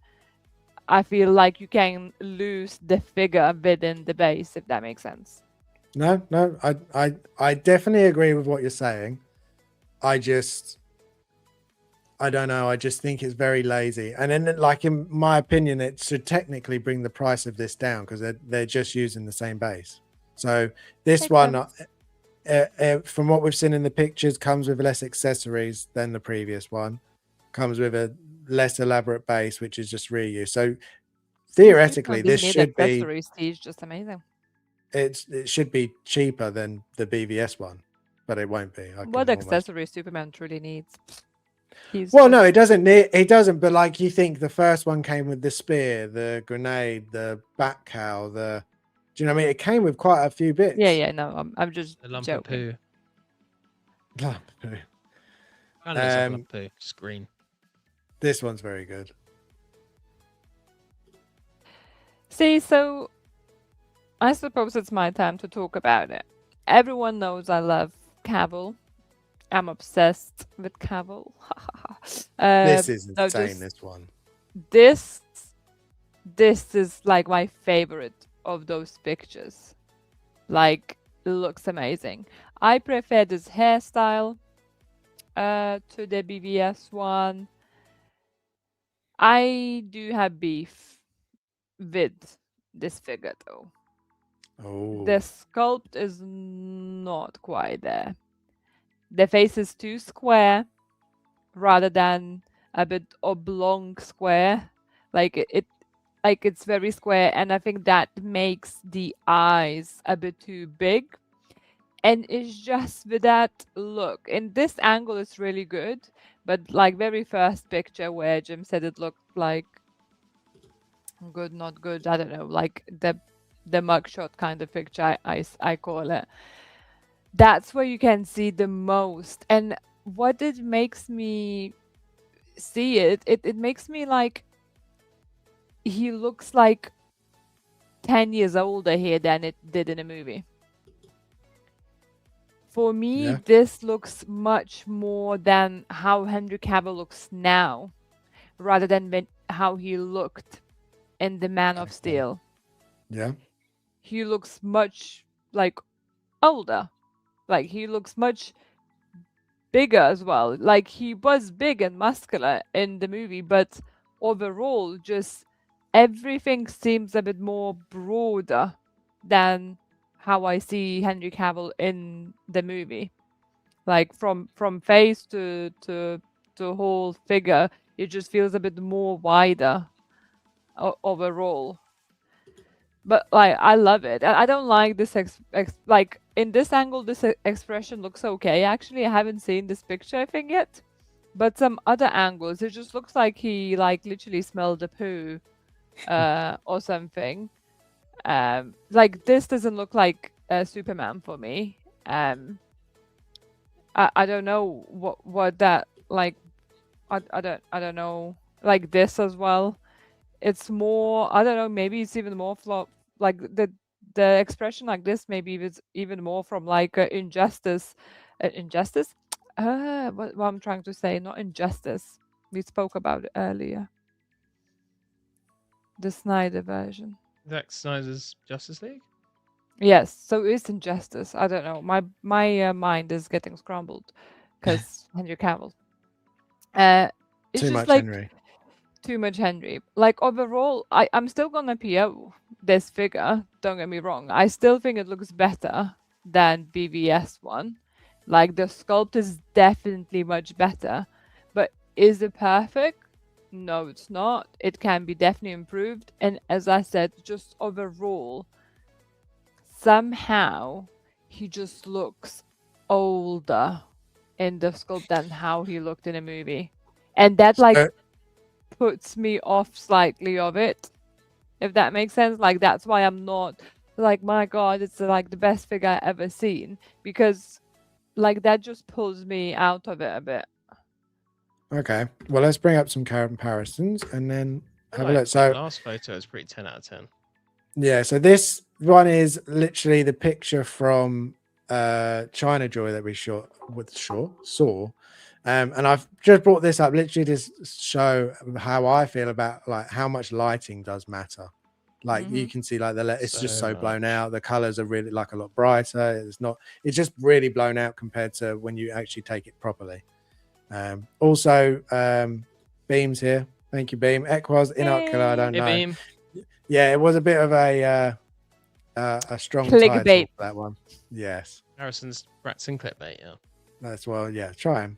Speaker 3: I feel like you can lose the figure within the base, if that makes sense.
Speaker 1: No, I definitely agree with what you're saying. I don't know. I just think it's very lazy. And then, like, in my opinion, it should technically bring the price of this down because they're just using the same base. So this one, from what we've seen in the pictures, comes with less accessories than the previous one. Comes with a less elaborate base, which is just reused. So theoretically, this should be
Speaker 3: accessories. It's just amazing.
Speaker 1: It should be cheaper than the BVS one, but it won't be.
Speaker 3: What accessories Superman truly needs?
Speaker 1: No, it doesn't. It doesn't. But like, you think the first one came with the spear, the grenade, the bat cow, the. Do you know what I mean? It came with quite a few bits.
Speaker 3: Yeah. No, I'm just
Speaker 2: a lump
Speaker 3: joking.
Speaker 2: Of poo.
Speaker 1: Lump of poo.
Speaker 2: Kind of lump of poo. Screen.
Speaker 1: This one's very good.
Speaker 3: See, so I suppose it's my time to talk about it. Everyone knows I love Cavill. I'm obsessed with Cavill.
Speaker 1: This is
Speaker 3: no,
Speaker 1: insane.
Speaker 3: just
Speaker 1: This one.
Speaker 3: this is like my favorite of those pictures. Like, it looks amazing. I prefer this hairstyle to the BVS one. I do have beef with this figure though.
Speaker 1: Oh,
Speaker 3: The sculpt is not quite there. The face is too square rather than a bit oblong square. Like like it's very square, and I think that makes the eyes a bit too big. And it's just with that look. In this angle, it's really good, but like very first picture where Jim said it looked like good, not good. I don't know, like the mugshot kind of picture I call it. That's where you can see the most. And what it makes me see it makes me like he looks like 10 years older here than it did in a movie. For me,
Speaker 1: yeah.
Speaker 3: this looks much more than how Henry Cavill looks now, rather than how he looked in The Man of
Speaker 1: Okay.
Speaker 3: Steel.
Speaker 1: Yeah.
Speaker 3: He looks much like older. Like he looks much bigger as well. Like he was big and muscular in the movie, but overall, just everything seems a bit more broader than how I see Henry Cavill in the movie. Like from face to whole figure, it just feels a bit more wider overall. But like I love it. I don't like this like in this angle. This expression looks okay. Actually, I haven't seen this picture I think yet, but some other angles, it just looks like he like literally smelled a poo, or something. Like this doesn't look like Superman for me. I don't know what that like. I don't know, like this as well. It's more, I don't know, maybe it's even more like the expression like this maybe it's even more from like Injustice. Injustice, what I'm trying to say, not Injustice, we spoke about it earlier, the Snyder version.
Speaker 2: Zack Snyder's Justice League.
Speaker 3: Yes, so it's Injustice. I don't know, my mind is getting scrambled because Henry Cavill. It's
Speaker 1: Too
Speaker 3: just
Speaker 1: much
Speaker 3: like
Speaker 1: Henry.
Speaker 3: too much Henry. Like overall, I'm still gonna PO this figure. Don't get me wrong. I still think it looks better than BVS one. Like the sculpt is definitely much better. But is it perfect? No, it's not. It can be definitely improved. And as I said, just overall, somehow he just looks older in the sculpt than how he looked in a movie. And that like
Speaker 1: So,
Speaker 3: puts me off slightly of it, if that makes sense. Like that's why I'm not like, my god, it's like the best figure I ever seen, because like that just pulls me out of it a bit.
Speaker 1: okay. Well, let's bring up some comparisons and then have a
Speaker 2: Like
Speaker 1: look. So
Speaker 2: the last photo is pretty 10 out of 10.
Speaker 1: yeah, so this one is literally the picture from China Joy that we saw. And I've just brought this up literally to show how I feel about like how much lighting does matter. Like you can see like it's just so blown
Speaker 2: much.
Speaker 1: out. The colors are really like a lot brighter. It's just really blown out compared to when you actually take it properly. Also Beam's here. Thank you, Beam. Equaz Inocular, I don't
Speaker 2: Hey,
Speaker 1: know.
Speaker 2: Beam.
Speaker 1: Yeah, it was a bit of a strong
Speaker 3: Clickbait.
Speaker 1: title for that one. Yes,
Speaker 2: Harrison's Rats and Clickbait, yeah.
Speaker 1: that's well. Yeah, try him.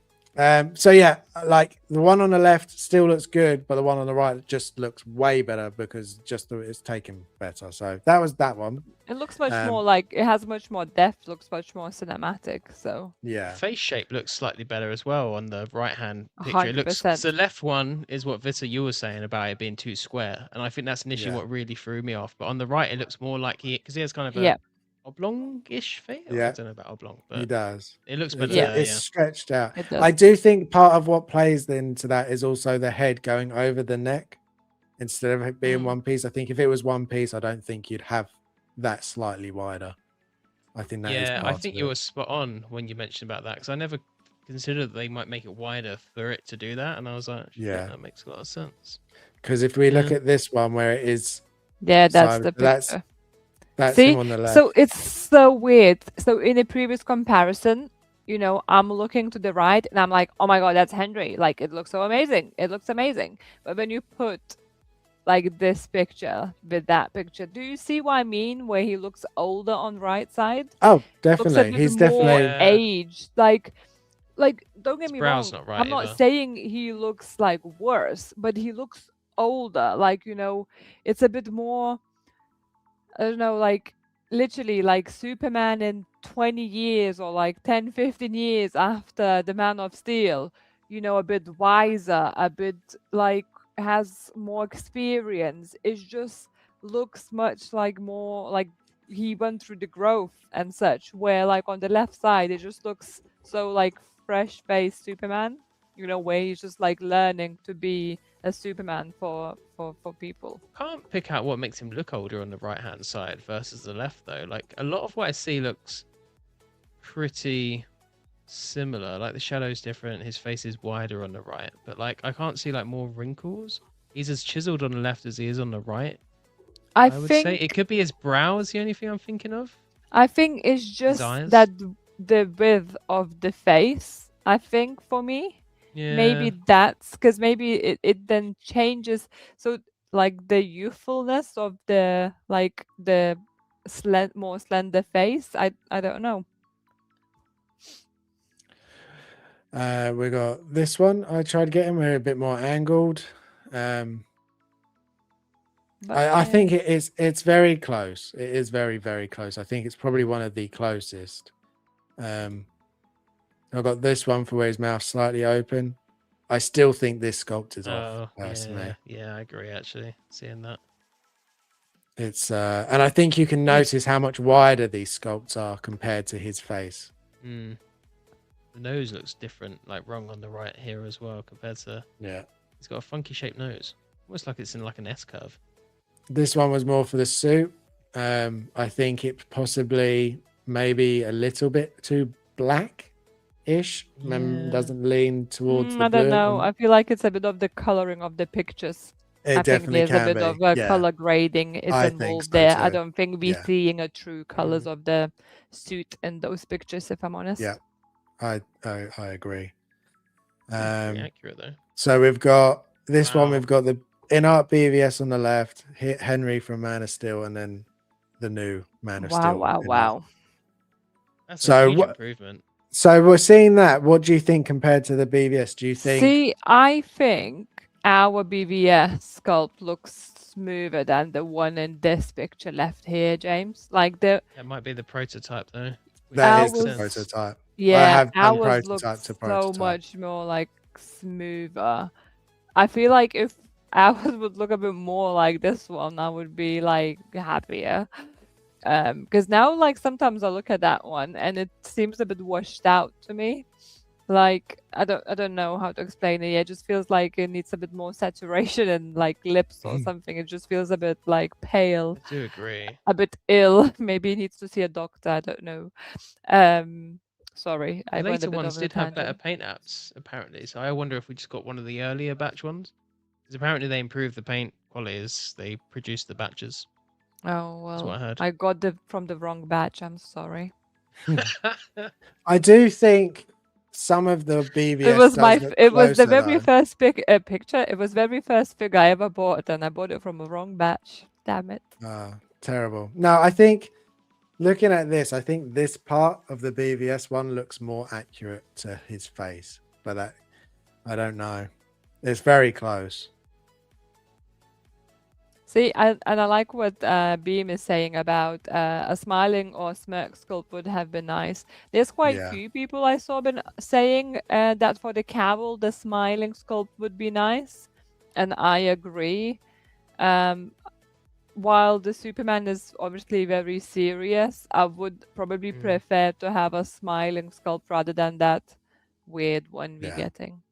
Speaker 1: So yeah, like the one on the left still looks good, but the one on the right just looks way better because it's taken better. So that was that one.
Speaker 3: It looks much more like, it has much more depth, looks much more cinematic. So
Speaker 1: Yeah,
Speaker 2: Face shape looks slightly better as well on the right hand picture. It looks,
Speaker 3: 100%.
Speaker 2: the left one is what Vita you were saying about it being too square, and I think that's initially
Speaker 1: Yeah.
Speaker 2: what really threw me off. But on the right, it looks more like because he has kind of a
Speaker 3: Yeah.
Speaker 2: oblong-ish face. I
Speaker 1: Yeah.
Speaker 2: don't know about oblong,
Speaker 1: he
Speaker 2: but
Speaker 1: does.
Speaker 2: it looks better.
Speaker 3: Yeah.
Speaker 1: It's
Speaker 2: Yeah.
Speaker 1: stretched out.
Speaker 3: It does.
Speaker 1: I do think part of what plays into that is also the head going over the neck. instead of it being
Speaker 2: Mm.
Speaker 1: one piece. I think if it was one piece, I don't think you'd have that slightly wider. I think that is
Speaker 2: Yeah, I
Speaker 1: part
Speaker 2: think
Speaker 1: of
Speaker 2: you
Speaker 1: it.
Speaker 2: were spot on when you mentioned about that because I never considered that they might make it wider for it to do that, and I was like, shit,
Speaker 1: Yeah.
Speaker 2: that makes a lot of sense.
Speaker 1: Because if we look
Speaker 2: Yeah.
Speaker 1: at this one where it is
Speaker 3: Yeah, that's
Speaker 1: side,
Speaker 3: the
Speaker 1: that's
Speaker 3: picture.
Speaker 1: that's him
Speaker 3: See,
Speaker 1: on the left.
Speaker 3: so it's so weird. So in a previous comparison, I'm looking to the right and I'm like, oh my god, that's Henry. Like it looks so amazing. It looks amazing. But when you put like this picture with that picture, do you see what I mean? Where he looks older on right side,
Speaker 1: Oh,
Speaker 3: looks a
Speaker 1: definitely.
Speaker 3: bit
Speaker 1: He's
Speaker 3: more
Speaker 1: definitely
Speaker 2: Yeah.
Speaker 3: aged. Like don't get
Speaker 2: His
Speaker 3: me
Speaker 2: brow's
Speaker 3: wrong.
Speaker 2: not right
Speaker 3: I'm not
Speaker 2: either.
Speaker 3: saying he looks like worse, but he looks older. Like it's a bit more. I don't know, like literally like Superman in 20 years or like 10, 15 years after the Man of Steel, a bit wiser, a bit like has more experience. It just looks much like more like he went through the growth and such, where like on the left side, it just looks so like fresh faced Superman, where he's just like learning to be a Superman for people.
Speaker 2: Can't pick out what makes him look older on the right hand side versus the left though. Like a lot of what I see looks pretty similar. Like the shadow's different, his face is wider on the right, but like I can't see like more wrinkles. He's as chiseled on the left as he is on the right.
Speaker 3: I
Speaker 2: I would say
Speaker 3: think
Speaker 2: it could be his brow is the only thing I'm thinking of.
Speaker 3: it's just
Speaker 2: eyes?
Speaker 3: that the width of the face, I think for me.
Speaker 2: Yeah.
Speaker 3: Maybe that's because maybe it then changes. So like the youthfulness of the more slender face. I don't know.
Speaker 1: We got this one. I tried to get him. We're a bit more angled.
Speaker 3: But
Speaker 1: I think it's very close. It is very, very close. I think it's probably one of the closest. I've got this one for where his mouth's slightly open. I still think this sculpt is off, personally.
Speaker 2: Yeah, I agree actually. Seeing that.
Speaker 1: It's and I think you can notice how much wider these sculpts are compared to his face.
Speaker 2: The nose looks different, like wrong on the right here as well, compared to he's got a funky shaped nose. Almost like it's in like an S curve.
Speaker 1: This one was more for the suit. I think it possibly maybe a little bit too black-ish. Doesn't lean towards the
Speaker 3: I don't
Speaker 1: blue.
Speaker 3: know. I feel like it's a bit of the coloring of the pictures.
Speaker 1: It
Speaker 3: I think
Speaker 1: definitely
Speaker 3: there's a
Speaker 1: can
Speaker 3: bit
Speaker 1: be.
Speaker 3: of
Speaker 1: Yeah,
Speaker 3: color grading is
Speaker 1: I think
Speaker 3: involved
Speaker 1: so
Speaker 3: there. I
Speaker 1: too.
Speaker 3: don't think we're
Speaker 1: Yeah.
Speaker 3: seeing a true colors of the suit in those pictures, if I'm honest.
Speaker 1: Yeah, I agree.
Speaker 2: Pretty accurate though.
Speaker 1: So we've got this one.
Speaker 2: Wow.
Speaker 1: We've got the in-art BVS on the left, Henry from Man of Steel, and then the new Man of Steel.
Speaker 3: Wow.
Speaker 2: That's
Speaker 1: So
Speaker 2: a huge improvement.
Speaker 1: So we're seeing that. What do you think compared to the BVS? Do you think?
Speaker 3: See, I think our BVS sculpt looks smoother than the one in this picture left here, James. Like
Speaker 2: That might be the prototype though.
Speaker 1: That is the
Speaker 3: Ours-
Speaker 1: prototype.
Speaker 3: yeah,
Speaker 1: I have done
Speaker 3: ours
Speaker 1: prototype
Speaker 3: looks
Speaker 1: to
Speaker 3: so
Speaker 1: prototype.
Speaker 3: much more like smoother. I feel like if ours would look a bit more like this one, I would be like happier. Because now like sometimes I look at that one and it seems a bit washed out to me. Like I don't know how to explain it. It just feels like it needs a bit more saturation and like lips or something. It just feels a bit like pale,
Speaker 2: I do agree.
Speaker 3: a bit ill. Maybe he needs to see a doctor. I don't know. Sorry, I
Speaker 2: The
Speaker 3: went a
Speaker 2: later
Speaker 3: bit
Speaker 2: ones
Speaker 3: over a
Speaker 2: did have better
Speaker 3: tangent.
Speaker 2: paint apps apparently, so I wonder if we just got one of the earlier batch ones. Because apparently they improved the paint quality as they produced the batches.
Speaker 3: Oh
Speaker 2: That's what I
Speaker 3: well,
Speaker 2: heard.
Speaker 3: I got from the wrong batch. I'm sorry.
Speaker 1: I do think some of the BVS
Speaker 3: It was
Speaker 1: does look
Speaker 3: it was the
Speaker 1: closer,
Speaker 3: very
Speaker 1: though.
Speaker 3: first picture. It was very first figure I ever bought, and I bought it from a wrong batch. Damn it.
Speaker 1: Terrible. No, I think looking at this, I think this part of the BVS one looks more accurate to his face, but that I don't know. It's very close.
Speaker 3: See, and I like what Beam is saying about a smiling or smirk sculpt would have been nice. There's quite
Speaker 1: Yeah.
Speaker 3: few people I saw been saying that for the Carol, the smiling sculpt would be nice, and I agree. While the Superman is obviously very serious, I would probably prefer to have a smiling sculpt rather than that weird one we're getting.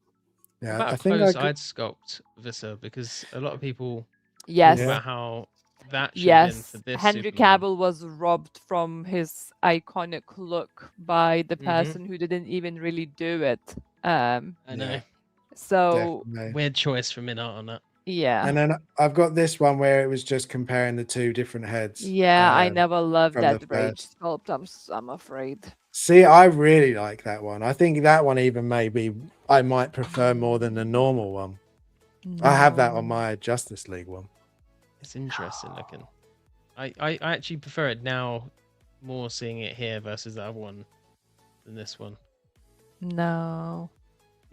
Speaker 1: Yeah,
Speaker 2: What about
Speaker 1: I
Speaker 2: a
Speaker 1: think
Speaker 2: closed-eyed sculpt, Vissa? Because a lot of people
Speaker 3: Yes.
Speaker 1: Yeah.
Speaker 2: about how that should have been for
Speaker 3: Yes.
Speaker 2: this
Speaker 3: Henry
Speaker 2: Superman.
Speaker 3: Cavill was robbed from his iconic look by the
Speaker 2: Mhm.
Speaker 3: person who didn't even really do it. Um.
Speaker 2: I know.
Speaker 1: Yeah.
Speaker 3: So
Speaker 1: Definitely.
Speaker 2: Weird choice from Minart on that.
Speaker 3: yeah.
Speaker 1: And then I've got this one where it was just comparing the two different heads.
Speaker 3: Yeah, I never loved
Speaker 1: from the
Speaker 3: that rage
Speaker 1: first.
Speaker 3: sculpt. I'm afraid.
Speaker 1: See, I really like that one. I think that one even maybe I might prefer more than the normal one. I have that on
Speaker 3: No.
Speaker 1: my Justice League one.
Speaker 2: It's interesting looking. I actually prefer it now, more seeing it here versus the other one than this one.
Speaker 3: No.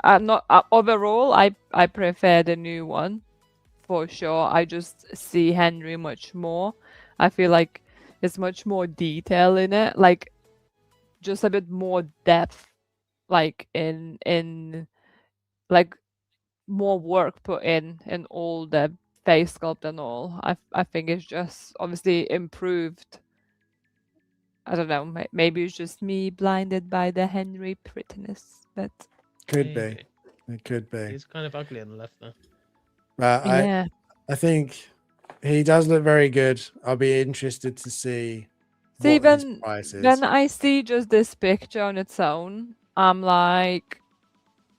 Speaker 3: I'm not overall I prefer the new one for sure. I just see Henry much more. I feel like there's much more detail in it, like just a bit more depth, like in like more work put in all the face sculpt and all. I think it's just obviously improved. I don't know. Maybe it's just me blinded by the Henry prettiness, but
Speaker 1: Could be.
Speaker 2: Maybe.
Speaker 1: It could be.
Speaker 2: He's kind of ugly on the left though.
Speaker 1: But
Speaker 3: yeah.
Speaker 1: I think he does look very good. I'll be interested to see
Speaker 3: See,
Speaker 1: what his price is.
Speaker 3: when I see just this picture on its own, I'm like,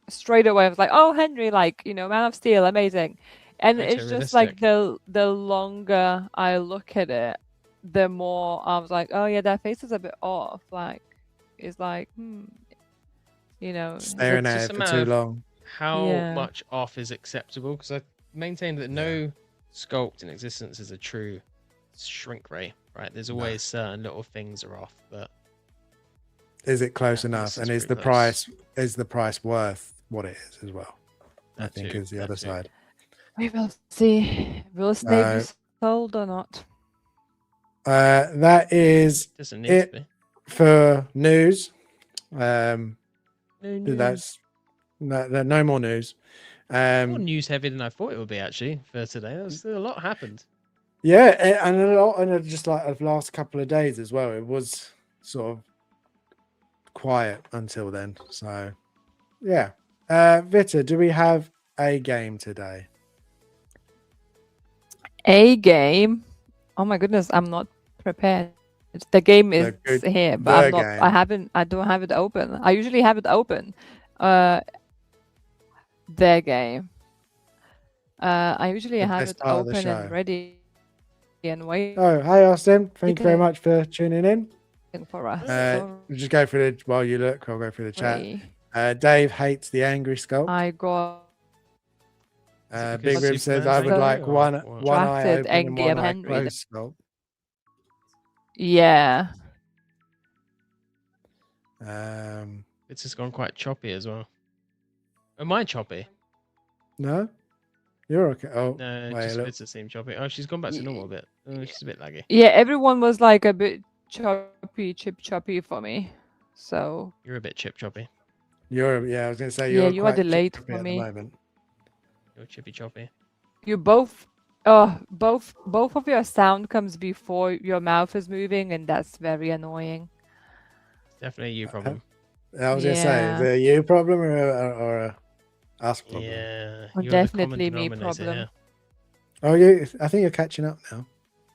Speaker 3: straight away, I was like, oh, Henry, like, Man of Steel, amazing. And it's just like the longer I look at it, the more I was like, oh yeah, that face is a bit off. Like, it's like,
Speaker 1: Staring at
Speaker 2: just
Speaker 1: it
Speaker 2: a
Speaker 1: for
Speaker 2: matter
Speaker 1: too
Speaker 2: of
Speaker 1: long.
Speaker 2: How
Speaker 3: Yeah.
Speaker 2: much off is acceptable? Because I maintain that no sculpt in existence is a true shrink ray, right? There's
Speaker 1: No.
Speaker 2: always certain little things are off, but
Speaker 1: Is it close
Speaker 2: Yeah,
Speaker 1: enough?
Speaker 2: this
Speaker 1: And
Speaker 2: is
Speaker 1: is the
Speaker 2: pretty close.
Speaker 1: price worth what it is as well? I
Speaker 2: That
Speaker 1: think
Speaker 2: too,
Speaker 1: is the
Speaker 2: that
Speaker 1: other
Speaker 2: too.
Speaker 1: side.
Speaker 3: We will see. Will Snape be sold or not?
Speaker 1: That is
Speaker 2: Doesn't need to
Speaker 1: it
Speaker 2: be.
Speaker 1: for news.
Speaker 2: No news.
Speaker 1: That's no more news.
Speaker 2: More news heavy than I thought it would be actually for today. A lot happened.
Speaker 1: Yeah, and a lot, and just like the last couple of days as well. It was sort of quiet until then. So, yeah. Vita, do we have a game today?
Speaker 3: A game? Oh my goodness, I'm not prepared. The game is here, but I don't have it open. I usually have it open. The game. I usually have it open and ready and wait.
Speaker 1: Oh, hi Austin. Thank you very much for tuning in.
Speaker 3: For us.
Speaker 1: We'll just go through while you look. I'll go through the chat. Dave hates the angry sculpt.
Speaker 3: I got.
Speaker 1: Big Rib says I would like one eye open and one eye closed sculpt.
Speaker 3: Yeah.
Speaker 2: It's just gone quite choppy as well. Am I choppy?
Speaker 1: No, you're okay. Oh,
Speaker 2: no, just Vita seemed choppy. Oh, she's gone back to normal a bit. Oh, she's a bit laggy.
Speaker 3: Yeah, everyone was like a bit chip choppy for me. So
Speaker 2: you're a bit chip choppy.
Speaker 1: I was gonna say
Speaker 3: you are delayed for me.
Speaker 2: You're chippy choppy.
Speaker 3: You both both of your sound comes before your mouth is moving, and that's very annoying.
Speaker 2: It's definitely a you problem.
Speaker 1: I was gonna say, is it a you problem or a us problem?
Speaker 2: Yeah,
Speaker 3: definitely me problem.
Speaker 2: Here.
Speaker 1: Oh, I think you're catching up now.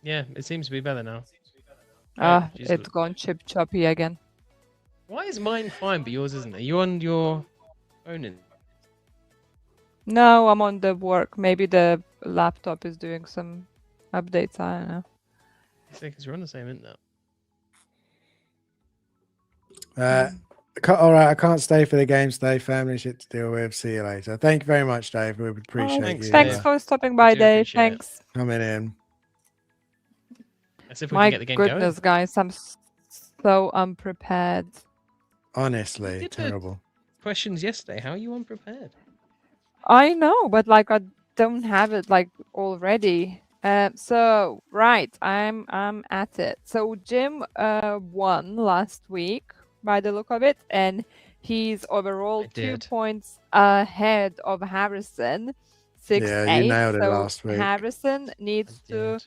Speaker 2: Yeah, it seems to be better now.
Speaker 3: It's gone chip choppy again.
Speaker 2: Why is mine fine but yours isn't? Are you on your phone?
Speaker 3: No, I'm on the work. Maybe the laptop is doing some updates. I don't know.
Speaker 2: It's because we're on the same internet.
Speaker 1: All right, I can't stay for the game today. Family shit to deal with. See you later. Thank you very much, Dave. We would appreciate you.
Speaker 3: Thanks for stopping by, Dave. Thanks.
Speaker 1: Coming in.
Speaker 2: As if we can get the game
Speaker 3: goodness,
Speaker 2: going.
Speaker 3: guys, I'm so unprepared.
Speaker 1: Honestly, terrible.
Speaker 2: Questions yesterday. How are you unprepared?
Speaker 3: I know, but like I don't have it like already. So right, I'm at it. So Jim won last week by the look of it, and he's overall 2 points ahead of Harrison. 6-8.
Speaker 1: Yeah, you nailed it last week.
Speaker 3: Harrison needs to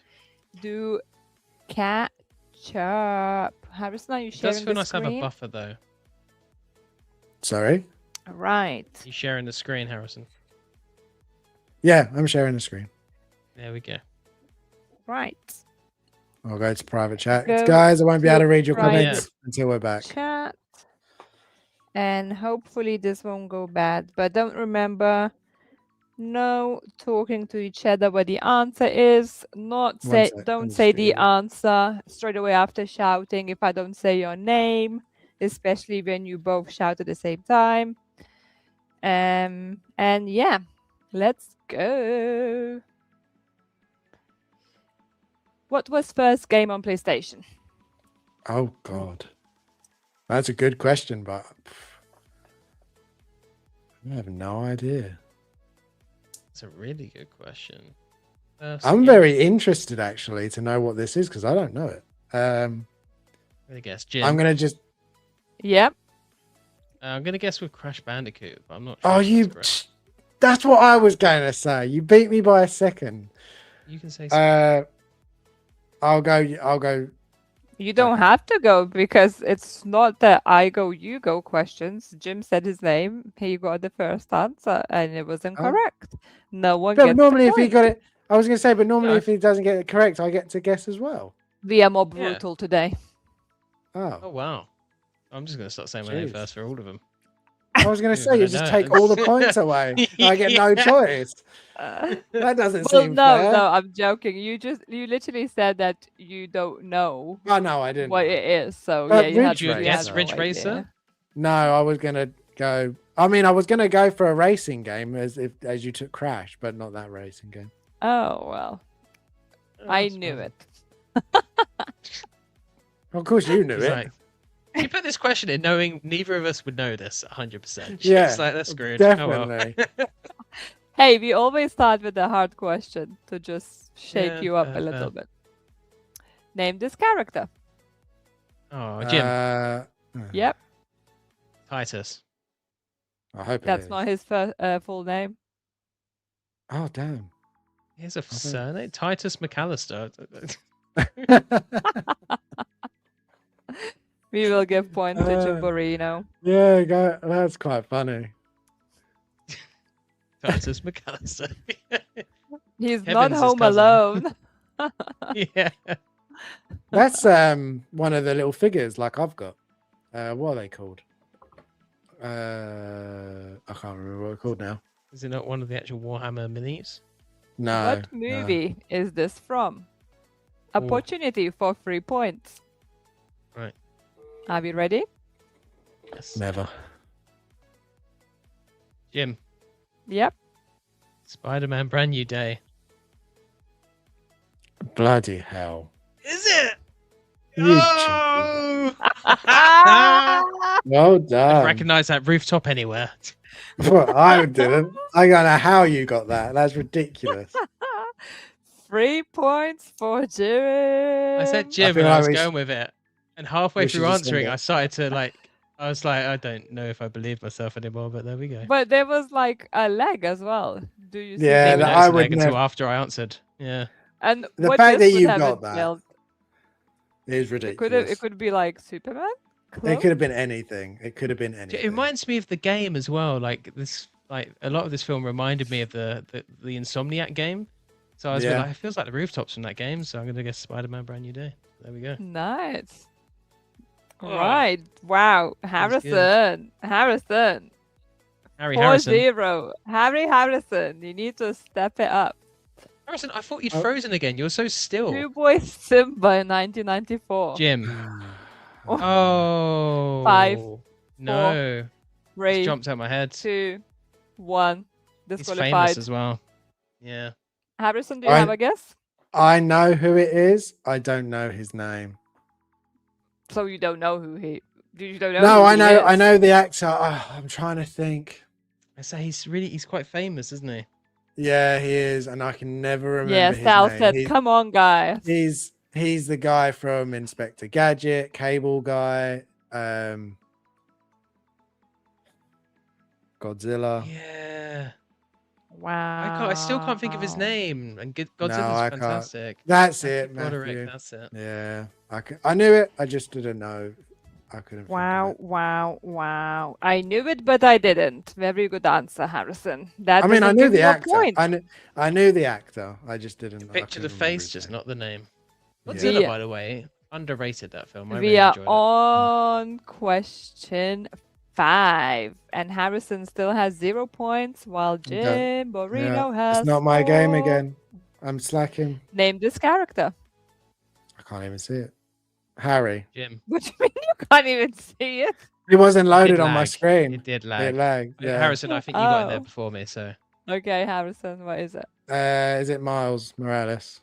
Speaker 3: do catch up. Harrison, are you sharing the screen? It does feel nice to have a
Speaker 2: buffer though.
Speaker 1: Sorry?
Speaker 3: Right.
Speaker 2: You sharing the screen, Harrison?
Speaker 1: Yeah, I'm sharing the screen.
Speaker 2: There we go.
Speaker 3: Right.
Speaker 1: I'll go to private chat.
Speaker 3: Go
Speaker 1: Guys, I won't be able
Speaker 3: to
Speaker 1: to read your
Speaker 3: private
Speaker 1: comments until we're back.
Speaker 3: Chat. And hopefully this won't go bad. But don't remember, no talking to each other what the answer is.
Speaker 1: One sec, I'm
Speaker 3: Don't
Speaker 1: just
Speaker 3: say the
Speaker 1: getting-
Speaker 3: answer straight away after shouting if I don't say your name, especially when you both shout at the same time. And yeah, let's go. What was first game on PlayStation?
Speaker 1: Oh God, that's a good question, but I have no idea.
Speaker 2: It's a really good question.
Speaker 1: I'm very interested actually to know what this is because I don't know it.
Speaker 2: I guess Jim.
Speaker 1: I'm gonna just.
Speaker 3: Yep.
Speaker 2: I'm gonna guess with Crash Bandicoot, but I'm not sure.
Speaker 1: Oh,
Speaker 2: if
Speaker 1: you.
Speaker 2: that's correct.
Speaker 1: That's what I was going to say. You beat me by a second.
Speaker 2: You can say. So.
Speaker 1: I'll go.
Speaker 3: You don't
Speaker 1: Okay.
Speaker 3: have to go because it's not that I go, you go questions. Jim said his name. He got the first answer and it was incorrect. No one
Speaker 1: But
Speaker 3: gets
Speaker 1: normally,
Speaker 3: the
Speaker 1: if he
Speaker 3: point.
Speaker 1: got it, I was going to say, but normally,
Speaker 2: Yeah.
Speaker 1: if he doesn't get it correct, I get to guess as well.
Speaker 3: We are more
Speaker 2: Yeah.
Speaker 3: brutal today.
Speaker 2: Oh
Speaker 1: Oh,
Speaker 2: wow. I'm just gonna start saying my name
Speaker 1: Jeez.
Speaker 2: first for all of them.
Speaker 1: I was going to
Speaker 2: Yeah,
Speaker 1: say,
Speaker 2: I
Speaker 1: you just
Speaker 2: know.
Speaker 1: take all the points away. I get no
Speaker 2: Yeah.
Speaker 1: choice.
Speaker 3: Uh,
Speaker 1: That doesn't
Speaker 3: well,
Speaker 1: seem
Speaker 3: no,
Speaker 1: fair.
Speaker 3: no, I'm joking. You literally said that you don't know
Speaker 1: Oh no, I didn't.
Speaker 3: what
Speaker 1: know.
Speaker 3: it is. So
Speaker 1: But
Speaker 3: yeah, you had
Speaker 1: Ridge
Speaker 2: Did you
Speaker 1: Racer.
Speaker 2: guess
Speaker 3: no
Speaker 2: Ridge
Speaker 3: idea.
Speaker 2: Racer?
Speaker 1: No, I was going to go. I mean, I was going to go for a racing game as you took Crash, but not that racing game.
Speaker 3: Oh well,
Speaker 2: Oh,
Speaker 3: I
Speaker 2: that's
Speaker 3: knew
Speaker 2: fine.
Speaker 3: it.
Speaker 1: Of course, you knew
Speaker 2: He's
Speaker 1: it.
Speaker 2: like, you put this question in knowing neither of us would know this 100%.
Speaker 1: Yeah,
Speaker 2: It's like, that's screwed. Oh, well.
Speaker 1: definitely.
Speaker 3: Hey, we always start with a hard question to just shake
Speaker 2: Yeah,
Speaker 3: you up
Speaker 2: fair,
Speaker 3: a little
Speaker 2: fair.
Speaker 3: bit. Name this character.
Speaker 2: Oh, Jim.
Speaker 3: Yep,
Speaker 2: Titus.
Speaker 1: I hope
Speaker 3: that's
Speaker 1: it
Speaker 3: not
Speaker 1: is.
Speaker 3: his full name.
Speaker 1: Oh damn.
Speaker 2: Here's a
Speaker 1: think-
Speaker 2: surname. Titus McAllister.
Speaker 3: We will give points to
Speaker 1: Uh,
Speaker 3: Jimborino.
Speaker 1: Yeah, that's quite funny.
Speaker 2: Titus McAllister.
Speaker 3: He's
Speaker 2: Kevin's
Speaker 3: not
Speaker 2: his
Speaker 3: home
Speaker 2: cousin.
Speaker 3: alone.
Speaker 2: Yeah.
Speaker 1: That's one of the little figures like I've got. What are they called? I can't remember what they're called now.
Speaker 2: Is it not one of the actual Warhammer minis?
Speaker 1: No.
Speaker 3: What
Speaker 1: no.
Speaker 3: movie is this from?
Speaker 2: Ooh.
Speaker 3: Opportunity for 3 points.
Speaker 2: Right.
Speaker 3: Are we ready?
Speaker 2: Yes.
Speaker 1: Never.
Speaker 2: Jim.
Speaker 3: Yep.
Speaker 2: Spider-Man Brand New Day.
Speaker 1: Bloody hell.
Speaker 2: Is it?
Speaker 1: You
Speaker 2: Oh!
Speaker 1: Well
Speaker 2: I'd
Speaker 1: done.
Speaker 2: recognize that rooftop anywhere.
Speaker 1: Well, I didn't. I don't know how you got that. That's ridiculous.
Speaker 3: 3 points for Jim.
Speaker 2: I said Jim
Speaker 1: feel
Speaker 2: and I
Speaker 1: like
Speaker 2: was
Speaker 1: we
Speaker 2: going with it. And halfway
Speaker 1: we should
Speaker 2: through
Speaker 1: just end
Speaker 2: answering,
Speaker 1: it.
Speaker 2: I started to I was like, I don't know if I believe myself anymore, but there we go.
Speaker 3: But there was like a leg as well. Do you see?
Speaker 1: Yeah,
Speaker 2: Didn't even
Speaker 1: that
Speaker 2: notice
Speaker 1: I
Speaker 2: the
Speaker 1: would
Speaker 2: leg until
Speaker 1: never-
Speaker 2: after I answered. Yeah.
Speaker 3: And
Speaker 1: The
Speaker 3: what
Speaker 1: fact
Speaker 3: this
Speaker 1: that
Speaker 3: would
Speaker 1: you
Speaker 3: have
Speaker 1: got that
Speaker 3: entailed,
Speaker 1: It is
Speaker 3: it
Speaker 1: ridiculous.
Speaker 3: could be like Superman.
Speaker 1: It
Speaker 3: Clone?
Speaker 1: could have been anything. It could have been anything.
Speaker 2: It reminds me of the game as well. Like a lot of this film reminded me of the Insomniac game. So I was a bit
Speaker 1: Yeah.
Speaker 2: like, it feels like the rooftops from that game. So I'm gonna guess Spider-Man Brand New Day. There we go.
Speaker 3: Nice.
Speaker 2: Oh.
Speaker 3: Right. Wow.
Speaker 2: was good.
Speaker 3: Harrison.
Speaker 2: Harry
Speaker 3: 4-0. Harrison. You need to step it up.
Speaker 2: Harrison, I thought you'd
Speaker 1: Oh.
Speaker 2: frozen again. You're so still.
Speaker 3: Two Boys Simba in 1994.
Speaker 2: Jim.
Speaker 3: Oh.
Speaker 2: Oh.
Speaker 3: 5,
Speaker 2: No. It's
Speaker 3: 3,
Speaker 2: jumped out my head.
Speaker 3: 2, 1.
Speaker 2: He's famous
Speaker 3: Disqualified.
Speaker 2: as well. Yeah.
Speaker 3: Harrison, do you
Speaker 1: I-
Speaker 3: have a guess?
Speaker 1: I know who it is. I don't know his name.
Speaker 3: So you don't know who he. You don't know.
Speaker 1: No,
Speaker 3: who
Speaker 1: I
Speaker 3: he
Speaker 1: know. I
Speaker 3: is?
Speaker 1: know the actor. I'm trying to think.
Speaker 2: I say he's quite famous, isn't he?
Speaker 1: Yeah, he is, and I can never remember
Speaker 3: Yeah,
Speaker 1: his
Speaker 3: Sal
Speaker 1: name.
Speaker 3: said, "Come on, guys."
Speaker 1: He's the guy from Inspector Gadget, Cable Guy, Godzilla.
Speaker 2: Yeah.
Speaker 3: Wow.
Speaker 2: I still can't think of his name. And
Speaker 1: No,
Speaker 2: Godzilla's
Speaker 1: I can't.
Speaker 2: fantastic.
Speaker 1: That's
Speaker 2: Matthew
Speaker 1: it,
Speaker 2: Broderick,
Speaker 1: Matthew.
Speaker 2: that's it.
Speaker 1: Yeah, I knew it. I just didn't know. I couldn't
Speaker 3: Wow,
Speaker 1: think of it.
Speaker 3: wow, wow. I knew it, but I didn't. Very good answer, Harrison. That
Speaker 1: I mean, I
Speaker 3: doesn't
Speaker 1: knew
Speaker 3: give
Speaker 1: the
Speaker 3: you a
Speaker 1: actor.
Speaker 3: point.
Speaker 1: I knew the actor. I just didn't. I
Speaker 2: Picture the
Speaker 1: couldn't remember
Speaker 2: face,
Speaker 1: his
Speaker 2: just
Speaker 1: name.
Speaker 2: not the name.
Speaker 1: Yeah.
Speaker 2: Godzilla,
Speaker 3: We,
Speaker 2: by the way, underrated that film. I
Speaker 3: we
Speaker 2: really
Speaker 3: are
Speaker 2: enjoyed it.
Speaker 3: on question 5, and Harrison still has 0 points, while
Speaker 1: Okay.
Speaker 3: Jim Borino has
Speaker 1: It's not my game
Speaker 3: 4.
Speaker 1: again. I'm slacking.
Speaker 3: Name this character.
Speaker 1: I can't even see it. Harry.
Speaker 2: Jim.
Speaker 3: What do you mean you can't even see it?
Speaker 1: It wasn't
Speaker 2: It
Speaker 1: loaded
Speaker 2: did
Speaker 1: on my
Speaker 2: lag.
Speaker 1: screen.
Speaker 2: It did
Speaker 1: It
Speaker 2: lag.
Speaker 1: lagged. Yeah.
Speaker 2: Harrison, I think you got in there
Speaker 3: Oh.
Speaker 2: before me, so.
Speaker 3: Okay, Harrison, what is it?
Speaker 1: Is it Miles Morales?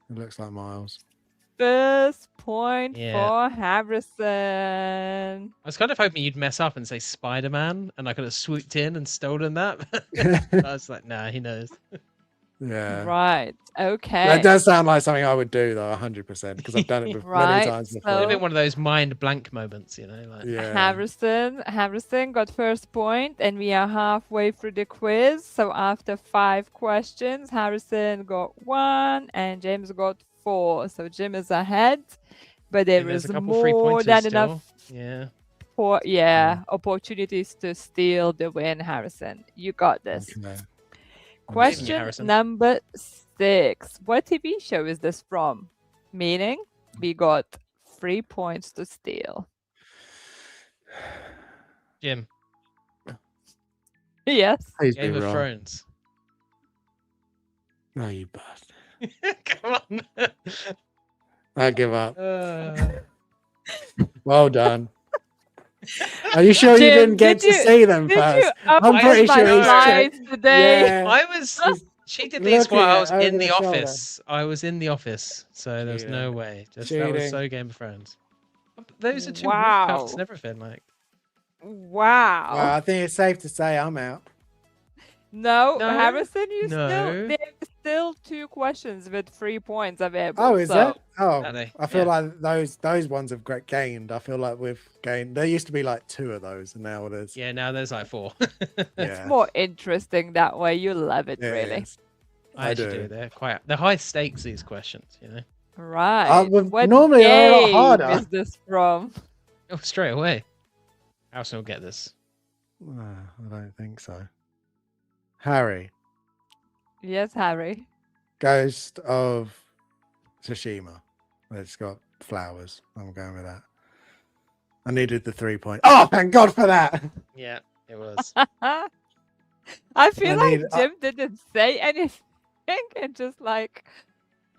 Speaker 1: It looks like Miles.
Speaker 3: First point
Speaker 2: Yeah.
Speaker 3: for Harrison.
Speaker 2: I was kind of hoping you'd mess up and say Spider-Man, and I could have swooped in and stolen that. I was like, nah, he knows.
Speaker 1: Yeah.
Speaker 3: Right. Okay.
Speaker 1: That does sound like something I would do, though, 100%, because I've done it many
Speaker 3: Right,
Speaker 1: times
Speaker 2: Would have
Speaker 1: before.
Speaker 3: so-
Speaker 2: been one of those mind blank moments, you know? Like,
Speaker 1: Yeah.
Speaker 3: Harrison got first point, and we are halfway through the quiz. So after 5 questions, Harrison got 1 and James got 4. So Jim is ahead, but there
Speaker 2: there's
Speaker 3: is
Speaker 2: a couple
Speaker 3: more
Speaker 2: 3-pointers
Speaker 3: than
Speaker 2: still.
Speaker 3: enough
Speaker 2: Yeah.
Speaker 3: for opportunities to steal the win, Harrison. You got this.
Speaker 1: Okay.
Speaker 3: Question
Speaker 2: Harrison.
Speaker 3: number 6. What TV show is this from? Meaning, we got 3 points to steal.
Speaker 2: Jim,
Speaker 3: Yes.
Speaker 1: Please be
Speaker 2: Game of
Speaker 1: wrong.
Speaker 2: Thrones.
Speaker 1: No, you bastard.
Speaker 2: Come on.
Speaker 1: I give up. Well done. Are you sure you
Speaker 3: Jim,
Speaker 1: didn't get
Speaker 3: did
Speaker 1: to see them
Speaker 3: Did
Speaker 1: first?
Speaker 3: you
Speaker 1: I'm
Speaker 3: update
Speaker 1: pretty
Speaker 3: my
Speaker 1: sure he's
Speaker 3: slides today?
Speaker 1: Yeah.
Speaker 2: I was. She did these
Speaker 1: Looking
Speaker 2: while I
Speaker 1: at
Speaker 2: was
Speaker 1: over
Speaker 2: in
Speaker 1: the
Speaker 2: the
Speaker 1: shoulder.
Speaker 2: office. I was in the office, so there's no
Speaker 1: Cheating.
Speaker 2: way. Just that was
Speaker 1: Cheating.
Speaker 2: so Game of Thrones. Those are 2 wolf
Speaker 3: Wow.
Speaker 2: cuts and everything. Like,
Speaker 3: Wow.
Speaker 1: Well, I think it's safe to say I'm out.
Speaker 3: No,
Speaker 2: No,
Speaker 3: Harrison, you
Speaker 2: no.
Speaker 3: there's still 2 questions with 3 points available.
Speaker 1: Oh, is
Speaker 3: so
Speaker 1: it? Oh,
Speaker 2: Exactly,
Speaker 1: I feel
Speaker 2: yeah.
Speaker 1: like those ones have gained. I feel like we've gained. There used to be like 2 of those, and now there's
Speaker 2: yeah, now there's like 4.
Speaker 1: yeah.
Speaker 3: It's more interesting that way. You love it,
Speaker 1: It
Speaker 3: really.
Speaker 1: is.
Speaker 2: I actually do. They're high stakes, these questions, you know.
Speaker 3: Right.
Speaker 1: well,
Speaker 3: What
Speaker 1: normally they're a lot
Speaker 3: game
Speaker 1: harder.
Speaker 3: is this from?
Speaker 2: Oh, straight away. Harrison will get this.
Speaker 1: I don't think so. Harry,
Speaker 3: Yes, Harry.
Speaker 1: Ghost of Tsushima. It's got flowers. I'm going with that. I needed the 3 point. Oh, thank God for that.
Speaker 2: Yeah, it was.
Speaker 3: I feel like
Speaker 1: need-
Speaker 3: Jim didn't say anything and just like,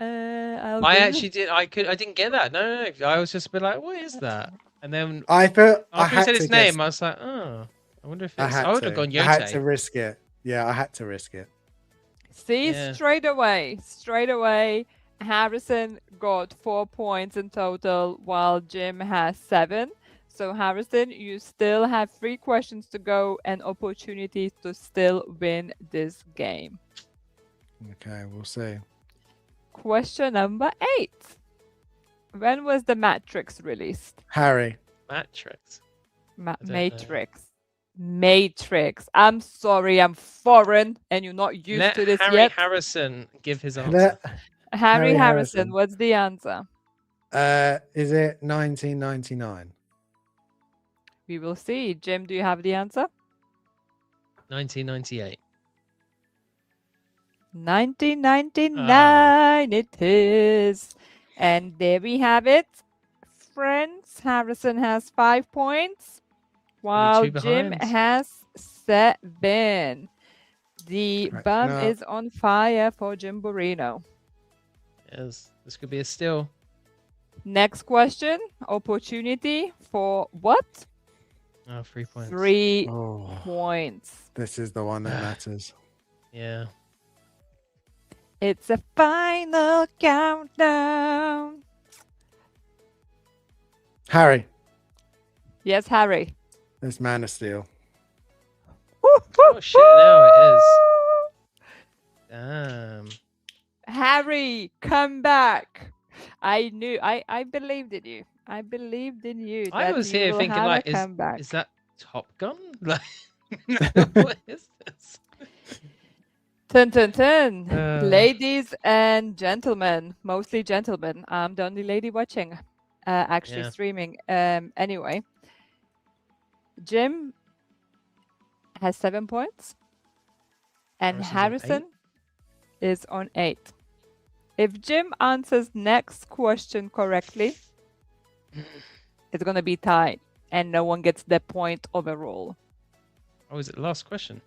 Speaker 3: I'll
Speaker 2: I
Speaker 3: do
Speaker 2: actually did. I didn't get that. No. I was just a bit like, what is that? And then
Speaker 1: I felt I
Speaker 2: after he
Speaker 1: had
Speaker 2: said
Speaker 1: to
Speaker 2: its
Speaker 1: guess-
Speaker 2: name, I was like, oh, I wonder if
Speaker 1: I
Speaker 2: it's.
Speaker 1: had
Speaker 2: I would
Speaker 1: to.
Speaker 2: have gone
Speaker 1: I had to
Speaker 2: Yote.
Speaker 1: risk it. Yeah, I had to risk it.
Speaker 3: See,
Speaker 2: Yeah.
Speaker 3: straight away, Harrison got 4 points in total, while Jim has 7. So Harrison, you still have 3 questions to go and opportunities to still win this game.
Speaker 1: Okay, we'll see.
Speaker 3: Question number 8. When was the Matrix released?
Speaker 1: Harry.
Speaker 2: Matrix. I don't know.
Speaker 3: Matrix. I'm sorry, I'm foreign and you're not used
Speaker 2: Let
Speaker 3: to this
Speaker 2: Harry
Speaker 3: yet.
Speaker 2: Harrison give his answer.
Speaker 1: Let-
Speaker 3: Harry
Speaker 1: Harry
Speaker 3: Harrison,
Speaker 1: Harrison.
Speaker 3: what's the answer?
Speaker 1: Is it 1999?
Speaker 3: We will see. Jim, do you have the answer?
Speaker 2: 1998.
Speaker 3: 1999 it is. And there we have it. Friends, Harrison has 5 points, while
Speaker 2: 2
Speaker 3: Jim
Speaker 2: behind.
Speaker 3: has 7. The
Speaker 1: Correct.
Speaker 3: bum
Speaker 1: No.
Speaker 3: is on fire for Jim Borino.
Speaker 2: Yes, this could be a steal.
Speaker 3: Next question, opportunity for what?
Speaker 2: Oh, 3 points.
Speaker 3: 3
Speaker 1: Oh,
Speaker 3: points.
Speaker 1: this is the one that matters.
Speaker 2: Yeah.
Speaker 3: It's a final countdown.
Speaker 1: Harry,
Speaker 3: Yes, Harry.
Speaker 1: it's Man of Steel.
Speaker 2: Oh shit! Now it is. Damn.
Speaker 3: Harry, come back. I knew, I believed in you. I believed in you.
Speaker 2: I
Speaker 3: that
Speaker 2: was
Speaker 3: you
Speaker 2: here
Speaker 3: will
Speaker 2: thinking,
Speaker 3: have a
Speaker 2: like,
Speaker 3: comeback.
Speaker 2: is that Top Gun? Like, what is this?
Speaker 3: Turn, turn, turn.
Speaker 2: Uh.
Speaker 3: Ladies and gentlemen, mostly gentlemen. I'm the only lady watching. actually
Speaker 2: Yeah.
Speaker 3: streaming. Anyway, Jim has 7 points, and
Speaker 2: Harrison's on 8?
Speaker 3: Harrison is on 8. If Jim answers next question correctly, it's gonna be tied, and no one gets the point overall.
Speaker 2: Oh, is it the last question?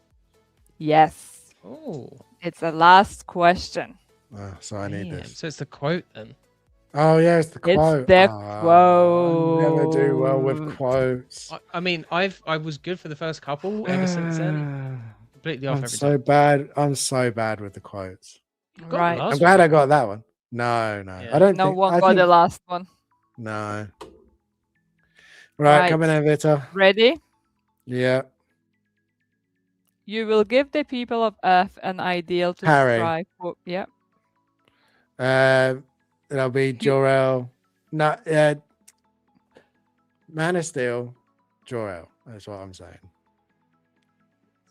Speaker 3: Yes,
Speaker 2: Oh,
Speaker 3: it's the last question.
Speaker 1: Oh, so I need
Speaker 2: damn.
Speaker 1: this.
Speaker 2: So it's the quote then.
Speaker 1: Oh yeah, it's the
Speaker 3: It's
Speaker 1: quote.
Speaker 3: the
Speaker 1: I never do well with
Speaker 3: quote.
Speaker 1: quotes.
Speaker 2: I mean, I was good for the first couple. Ever since then, completely off
Speaker 1: I'm
Speaker 2: every
Speaker 1: so
Speaker 2: time.
Speaker 1: bad. I'm so bad with the quotes.
Speaker 2: You got
Speaker 3: Right.
Speaker 2: the
Speaker 1: I'm
Speaker 2: last
Speaker 1: glad
Speaker 2: one.
Speaker 1: I got that one. No,
Speaker 2: Yeah.
Speaker 1: I don't
Speaker 3: No
Speaker 1: think.
Speaker 3: one
Speaker 1: I
Speaker 3: got
Speaker 1: think
Speaker 3: the last one.
Speaker 1: no. Right, coming in, Vita.
Speaker 3: Ready?
Speaker 1: Yeah,
Speaker 3: You will give the people of Earth an ideal to
Speaker 1: Harry.
Speaker 3: strive for. Yeah.
Speaker 1: It'll be Jor-El. No, Man of Steel, Jor-El. That's what I'm saying.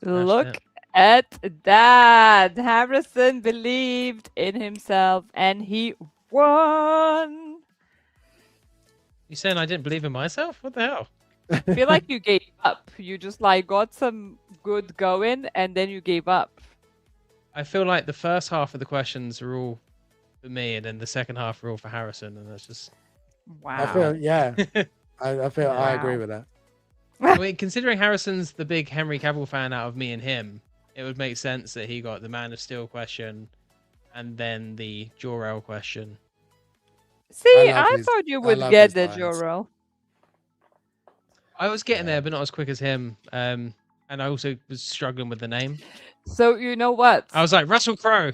Speaker 2: Smashed
Speaker 3: Look
Speaker 2: it.
Speaker 3: at that. Harrison believed in himself and he won.
Speaker 2: You saying I didn't believe in myself? What the hell?
Speaker 3: I feel like you gave up. You just like got some good going and then you gave up.
Speaker 2: I feel like the first half of the questions are all for me, and then the second half are all for Harrison, and that's just.
Speaker 3: Wow.
Speaker 1: I feel, yeah. I feel I agree
Speaker 3: Wow.
Speaker 1: with that.
Speaker 2: I mean, considering Harrison's the big Henry Cavill fan out of me and him, it would make sense that he got the Man of Steel question, and then the Jor-El question.
Speaker 3: See,
Speaker 1: love
Speaker 3: I
Speaker 1: his-
Speaker 3: thought you
Speaker 1: I
Speaker 3: would
Speaker 1: love
Speaker 3: get
Speaker 1: his
Speaker 3: the
Speaker 1: lines.
Speaker 3: Jor-El.
Speaker 2: I was getting
Speaker 1: Yeah.
Speaker 2: there, but not as quick as him. And I also was struggling with the name.
Speaker 3: So you know what?
Speaker 2: I was like, Russell Crowe.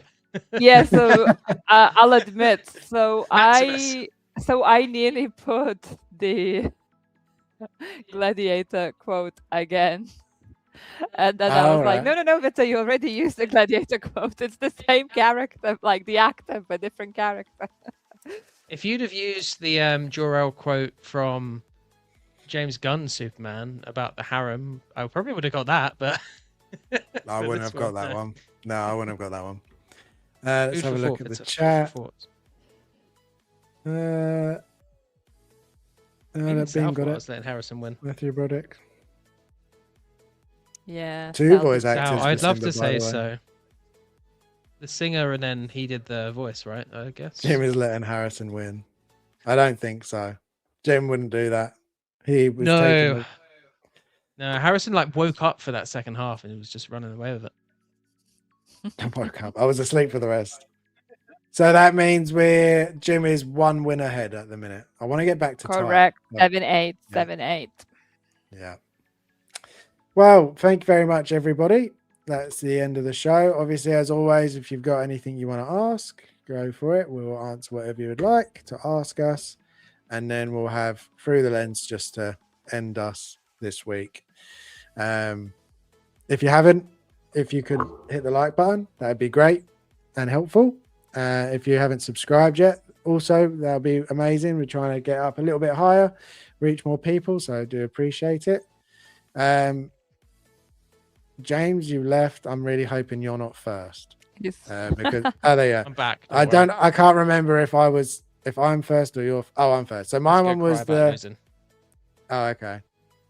Speaker 3: Yeah, so I'll admit. So
Speaker 2: Maximus.
Speaker 3: I nearly put the gladiator quote again. And then I was like,
Speaker 1: Alright.
Speaker 3: no, Vita, you already used the gladiator quote. It's the same character, like the actor, but different character.
Speaker 2: If you'd have used the Jor-El quote from James Gunn's Superman about the harem, I probably would have got that, but
Speaker 1: I
Speaker 2: for
Speaker 1: wouldn't
Speaker 2: this
Speaker 1: have got that
Speaker 2: no.
Speaker 1: one. No, I wouldn't have got that one. Let's
Speaker 2: Food
Speaker 1: have a
Speaker 2: for
Speaker 1: look
Speaker 2: thought,
Speaker 1: at the
Speaker 2: Vita, food for
Speaker 1: chat.
Speaker 2: thought. Even
Speaker 1: That Bean got
Speaker 2: Southpaw
Speaker 1: it.
Speaker 2: was letting Harrison win.
Speaker 1: Matthew Broderick.
Speaker 3: Yeah.
Speaker 1: Two
Speaker 3: Sal
Speaker 1: voice
Speaker 3: did that.
Speaker 1: actors.
Speaker 2: Now,
Speaker 1: for
Speaker 2: I'd love
Speaker 1: Simba,
Speaker 2: to
Speaker 1: by
Speaker 2: say
Speaker 1: the way.
Speaker 2: so. The singer, and then he did the voice, right? I guess.
Speaker 1: Jim is letting Harrison win. I don't think so. Jim wouldn't do that. He was taking
Speaker 2: No. No, Harrison like woke up for that second half and he was just running away with it.
Speaker 1: I woke up. I was asleep for the rest. So that means Jim is one win ahead at the minute. I want to get back to
Speaker 3: Correct.
Speaker 1: tie.
Speaker 3: 7-8.
Speaker 1: Yeah.
Speaker 3: 7-8.
Speaker 1: Yeah. Well, thank you very much, everybody. That's the end of the show. Obviously, as always, if you've got anything you want to ask, go for it. We will answer whatever you would like to ask us. And then we'll have Through the Lens just to end us this week. If you haven't, if you could hit the like button, that'd be great and helpful. If you haven't subscribed yet, also, that'll be amazing. We're trying to get up a little bit higher, reach more people. So I do appreciate it. James, you left. I'm really hoping you're not first.
Speaker 3: Yes.
Speaker 1: Because there you are.
Speaker 2: I'm back.
Speaker 1: I can't remember if I'm first or you're. Oh, I'm first. So my one was the. Oh, okay.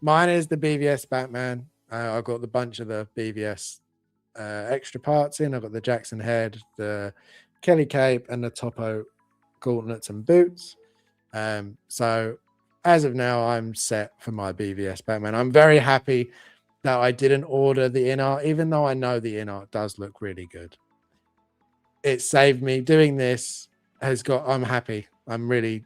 Speaker 1: Mine is the BVS Batman. I've got the bunch of the BVS extra parts in. I've got the Jackson head, the Kelly cape, and the Topo gauntlets and boots. So as of now, I'm set for my BVS Batman. I'm very happy that I didn't order the in-art, even though I know the in-art does look really good. It saved me. Doing this I'm happy. I'm really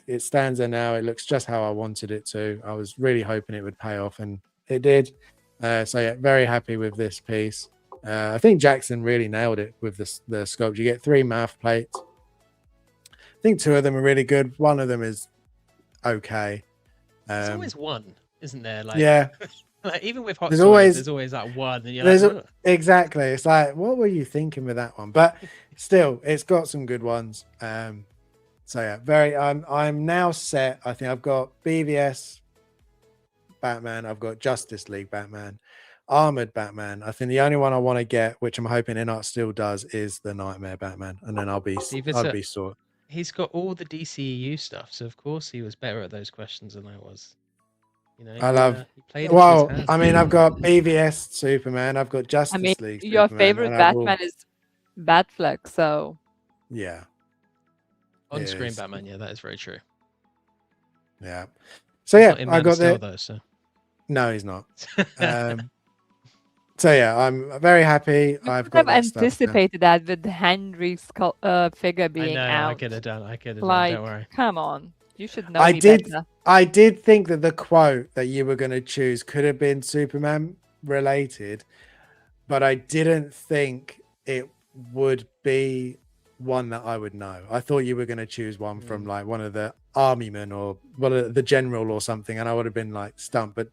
Speaker 1: it stands there now. It looks just how I wanted it to. I was really hoping it would pay off, and it did. So yeah, very happy with this piece. I think Jackson really nailed it with the sculpt. You get 3 mouth plates. I think 2 of them are really good. One of them is okay.
Speaker 2: There's always one, isn't there?
Speaker 1: Yeah.
Speaker 2: Like even with Hot
Speaker 1: there's
Speaker 2: Toys, there's always that one. And you're
Speaker 1: exactly. It's like, what were you thinking with that one? But still, it's got some good ones. So yeah, I'm now set. I think I've got BVS Batman. I've got Justice League Batman, Armored Batman. I think the only one I want to get, which I'm hoping in-art still does, is the Nightmare Batman, and then I'll be sorted.
Speaker 2: he's got all the DCEU stuff, so of course he was better at those questions than I was. You know, he played into his hands.
Speaker 1: I mean, I've got BVS Superman, I've got
Speaker 3: I
Speaker 1: Justice
Speaker 3: mean,
Speaker 1: League
Speaker 3: your
Speaker 1: Superman,
Speaker 3: favorite
Speaker 1: and I've all,
Speaker 3: Batman is Batfleck, so
Speaker 1: yeah,
Speaker 2: On
Speaker 1: it
Speaker 2: screen
Speaker 1: is.
Speaker 2: Batman, yeah, that is very true.
Speaker 1: Yeah. So
Speaker 2: He's
Speaker 1: yeah,
Speaker 2: not in
Speaker 1: I
Speaker 2: Man of
Speaker 1: got
Speaker 2: Steel
Speaker 1: the.
Speaker 2: though, so
Speaker 1: No, he's not. So yeah, I'm very happy.
Speaker 3: you
Speaker 1: I've
Speaker 3: could
Speaker 1: got
Speaker 3: have
Speaker 1: that stuff now.
Speaker 3: anticipated that with Henry's figure
Speaker 2: I
Speaker 3: being
Speaker 2: know
Speaker 3: out.
Speaker 2: I could have done.
Speaker 3: Like,
Speaker 2: Don't worry.
Speaker 3: come on, you should know
Speaker 1: I
Speaker 3: me
Speaker 1: did.
Speaker 3: better.
Speaker 1: I did think that the quote that you were going to choose could have been Superman related, but I didn't think it would be one that I would know. I thought you were going to choose one from like one of the army men or the general or something, and I would have been like stumped. But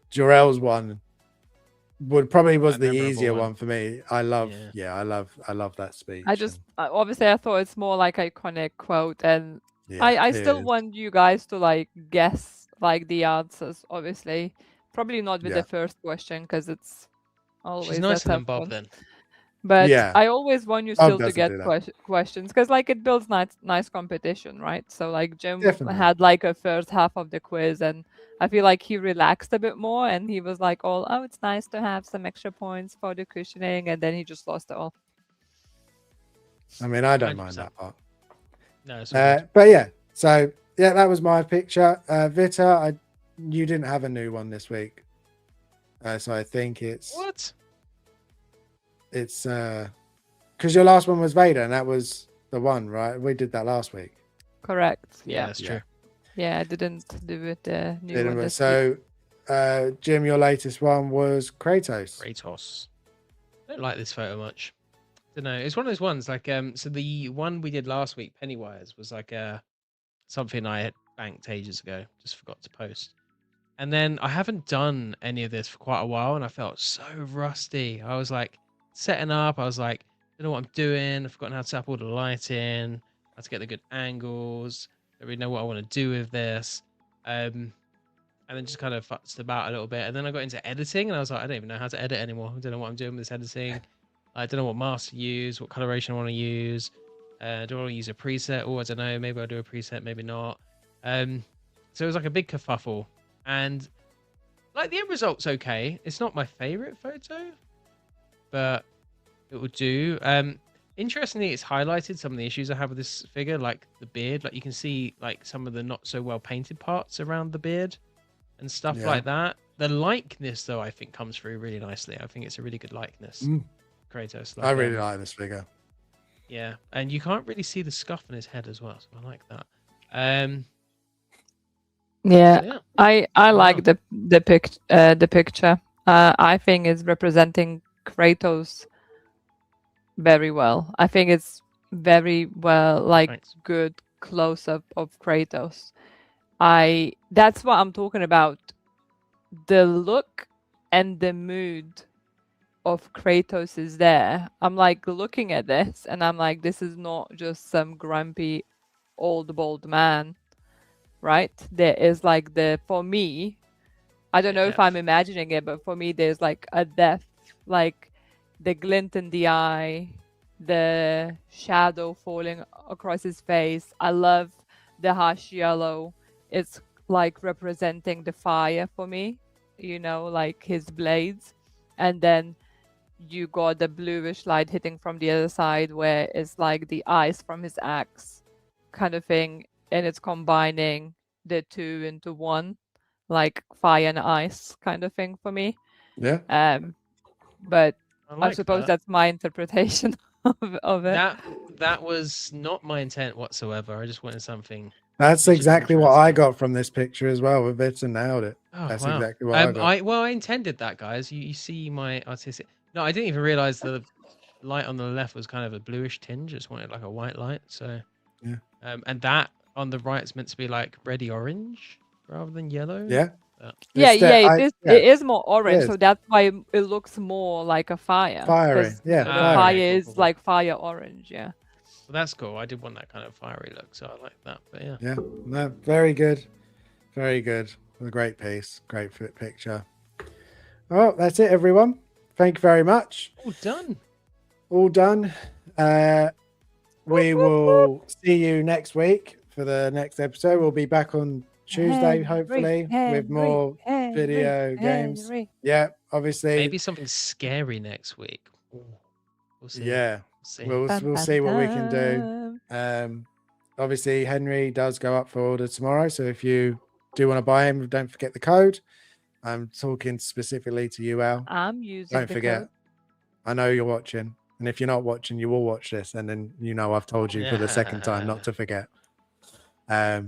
Speaker 1: Jor-El's one was
Speaker 2: Quite a
Speaker 1: the
Speaker 2: memorable
Speaker 1: easier
Speaker 2: one.
Speaker 1: one for me. I love
Speaker 2: Yeah.
Speaker 1: I love that speech.
Speaker 3: I just obviously I thought it's more like iconic quote, and
Speaker 1: Yeah,
Speaker 3: I
Speaker 1: it
Speaker 3: still
Speaker 1: is.
Speaker 3: want you guys to like guess like the answers. Obviously, probably not with
Speaker 1: Yeah.
Speaker 3: the first question because it's always
Speaker 2: She's
Speaker 3: a
Speaker 2: nicer
Speaker 3: tough
Speaker 2: than Bob
Speaker 3: one.
Speaker 2: then.
Speaker 3: But
Speaker 1: Yeah.
Speaker 3: I always want you
Speaker 1: Bob
Speaker 3: still to
Speaker 1: doesn't
Speaker 3: get
Speaker 1: do that.
Speaker 3: questions because like it builds nice competition, right? So like Jim
Speaker 1: Definitely.
Speaker 3: had like a first half of the quiz, and I feel like he relaxed a bit more, and he was like, "Oh, it's nice to have some extra points for the cushioning," and then he just lost it all.
Speaker 1: I mean, I don't mind
Speaker 2: 100%.
Speaker 1: that part.
Speaker 2: No, it's all good.
Speaker 1: But yeah, so yeah, that was my picture. Vita, you didn't have a new one this week, so I think it's
Speaker 2: What?
Speaker 1: because your last one was Vader, and that was the one, right? We did that last week.
Speaker 3: Correct.
Speaker 2: Yeah,
Speaker 3: Yeah.
Speaker 2: that's true.
Speaker 3: Yeah, I didn't do it new
Speaker 1: Didn't
Speaker 3: one
Speaker 1: we?
Speaker 3: this week.
Speaker 1: So, Jim, your latest one was Kratos.
Speaker 2: Kratos. I don't like this photo much. Don't know. It's one of those ones like so the one we did last week, Pennywise, was like something I had banked ages ago, just forgot to post. And then I haven't done any of this for quite a while, and I felt so rusty. I was like setting up, I was like, I don't know what I'm doing, I've forgotten how to set up all the lighting, how to get the good angles, I don't really know what I want to do with this. And then just kind of futzed about a little bit. And then I got into editing, and I was like, I don't even know how to edit anymore. I don't know what I'm doing with this editing. I don't know what mask to use, what coloration I want to use. Do I want to use a preset? Oh, I don't know. Maybe I'll do a preset, maybe not. So it was like a big kerfuffle. And like the end result's okay. It's not my favorite photo, but it will do. Interestingly, it's highlighted some of the issues I have with this figure, like the beard. Like you can see like some of the not so well painted parts around the beard and stuff like that. The likeness, though, I think comes through really nicely. I think it's a really good likeness. Kratos. Like,
Speaker 1: I really like this figure.
Speaker 2: Yeah, and you can't really see the scuff on his head as well, so I like that.
Speaker 3: Yeah,
Speaker 2: So, yeah.
Speaker 3: I like the picture. I think it's representing Kratos very well. I think it's very well, like
Speaker 2: Thanks.
Speaker 3: good close up of Kratos. That's what I'm talking about. The look and the mood of Kratos is there. I'm like looking at this and I'm like, this is not just some grumpy old bald man, right? There is like for me, I don't know if I'm imagining it, but for me there's like a depth, like the glint in the eye, the shadow falling across his face. I love the harsh yellow. It's like representing the fire for me, like his blades. And then you got the bluish light hitting from the other side where it's like the ice from his axe kind of thing. And it's combining the two into one, like fire and ice kind of thing for me.
Speaker 1: Yeah.
Speaker 3: But
Speaker 2: I
Speaker 3: suppose that's my interpretation of it.
Speaker 2: That was not my intent whatsoever. I just wanted something.
Speaker 1: That's exactly what I got from this picture as well. With it and nailed it.
Speaker 2: Oh,
Speaker 1: that's
Speaker 2: wow.
Speaker 1: exactly what I got.
Speaker 2: I intended that, guys. You see my artistic. No, I didn't even realize the light on the left was kind of a bluish tinge. Just wanted like a white light. So
Speaker 1: yeah.
Speaker 2: And that on the right is meant to be like reddy orange rather than yellow.
Speaker 1: Yeah.
Speaker 3: It is more orange, so that's why it looks more like a fire.
Speaker 1: Fiery, yeah.
Speaker 3: The fire is like fire orange, yeah.
Speaker 2: Well, that's cool. I did want that kind of fiery look, so I like that. But yeah.
Speaker 1: Yeah. No, very good. Very good. A great piece. Great picture. Well, that's it, everyone. Thank you very much.
Speaker 2: All done.
Speaker 1: All done. we will see you next week for the next episode. We'll be back on Tuesday, hopefully, with more video games. Yeah, obviously.
Speaker 2: Maybe something scary next week. Ooh, we'll see.
Speaker 1: Yeah,
Speaker 2: See.
Speaker 1: we'll see what we can do. Obviously, Henry does go up for order tomorrow, so if you do want to buy him, don't forget the code. I'm talking specifically to you, Al.
Speaker 3: I'm using
Speaker 1: Don't forget.
Speaker 3: code.
Speaker 1: I know you're watching, and if you're not watching, you will watch this, and then I've told you for the second time not to forget. But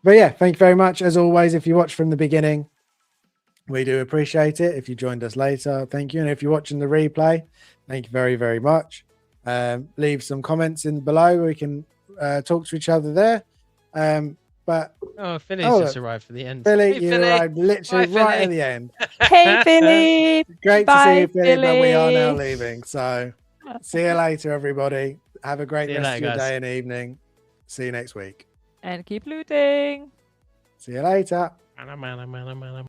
Speaker 1: yeah, thank you very much as always. If you watch from the beginning, we do appreciate it. If you joined us later, thank you, and if you're watching the replay, thank you very, very much. Leave some comments in below. We can talk to each other there. But
Speaker 2: Philly's just arrived for the end.
Speaker 1: Philly,
Speaker 2: Hey,
Speaker 1: you
Speaker 2: Philly.
Speaker 1: arrived literally
Speaker 2: Bye,
Speaker 1: right
Speaker 2: Philly.
Speaker 1: at the end.
Speaker 3: Hey, Philly.
Speaker 1: Great
Speaker 3: Bye,
Speaker 1: to see you, Philly, but we are now
Speaker 3: Philly.
Speaker 1: leaving. So see you later, everybody. Have a great
Speaker 2: See you
Speaker 1: rest of
Speaker 2: later,
Speaker 1: your
Speaker 2: guys.
Speaker 1: day and evening. See you next week.
Speaker 3: And keep looting.
Speaker 1: See you later.
Speaker 2: Mana, mana, mana, mana.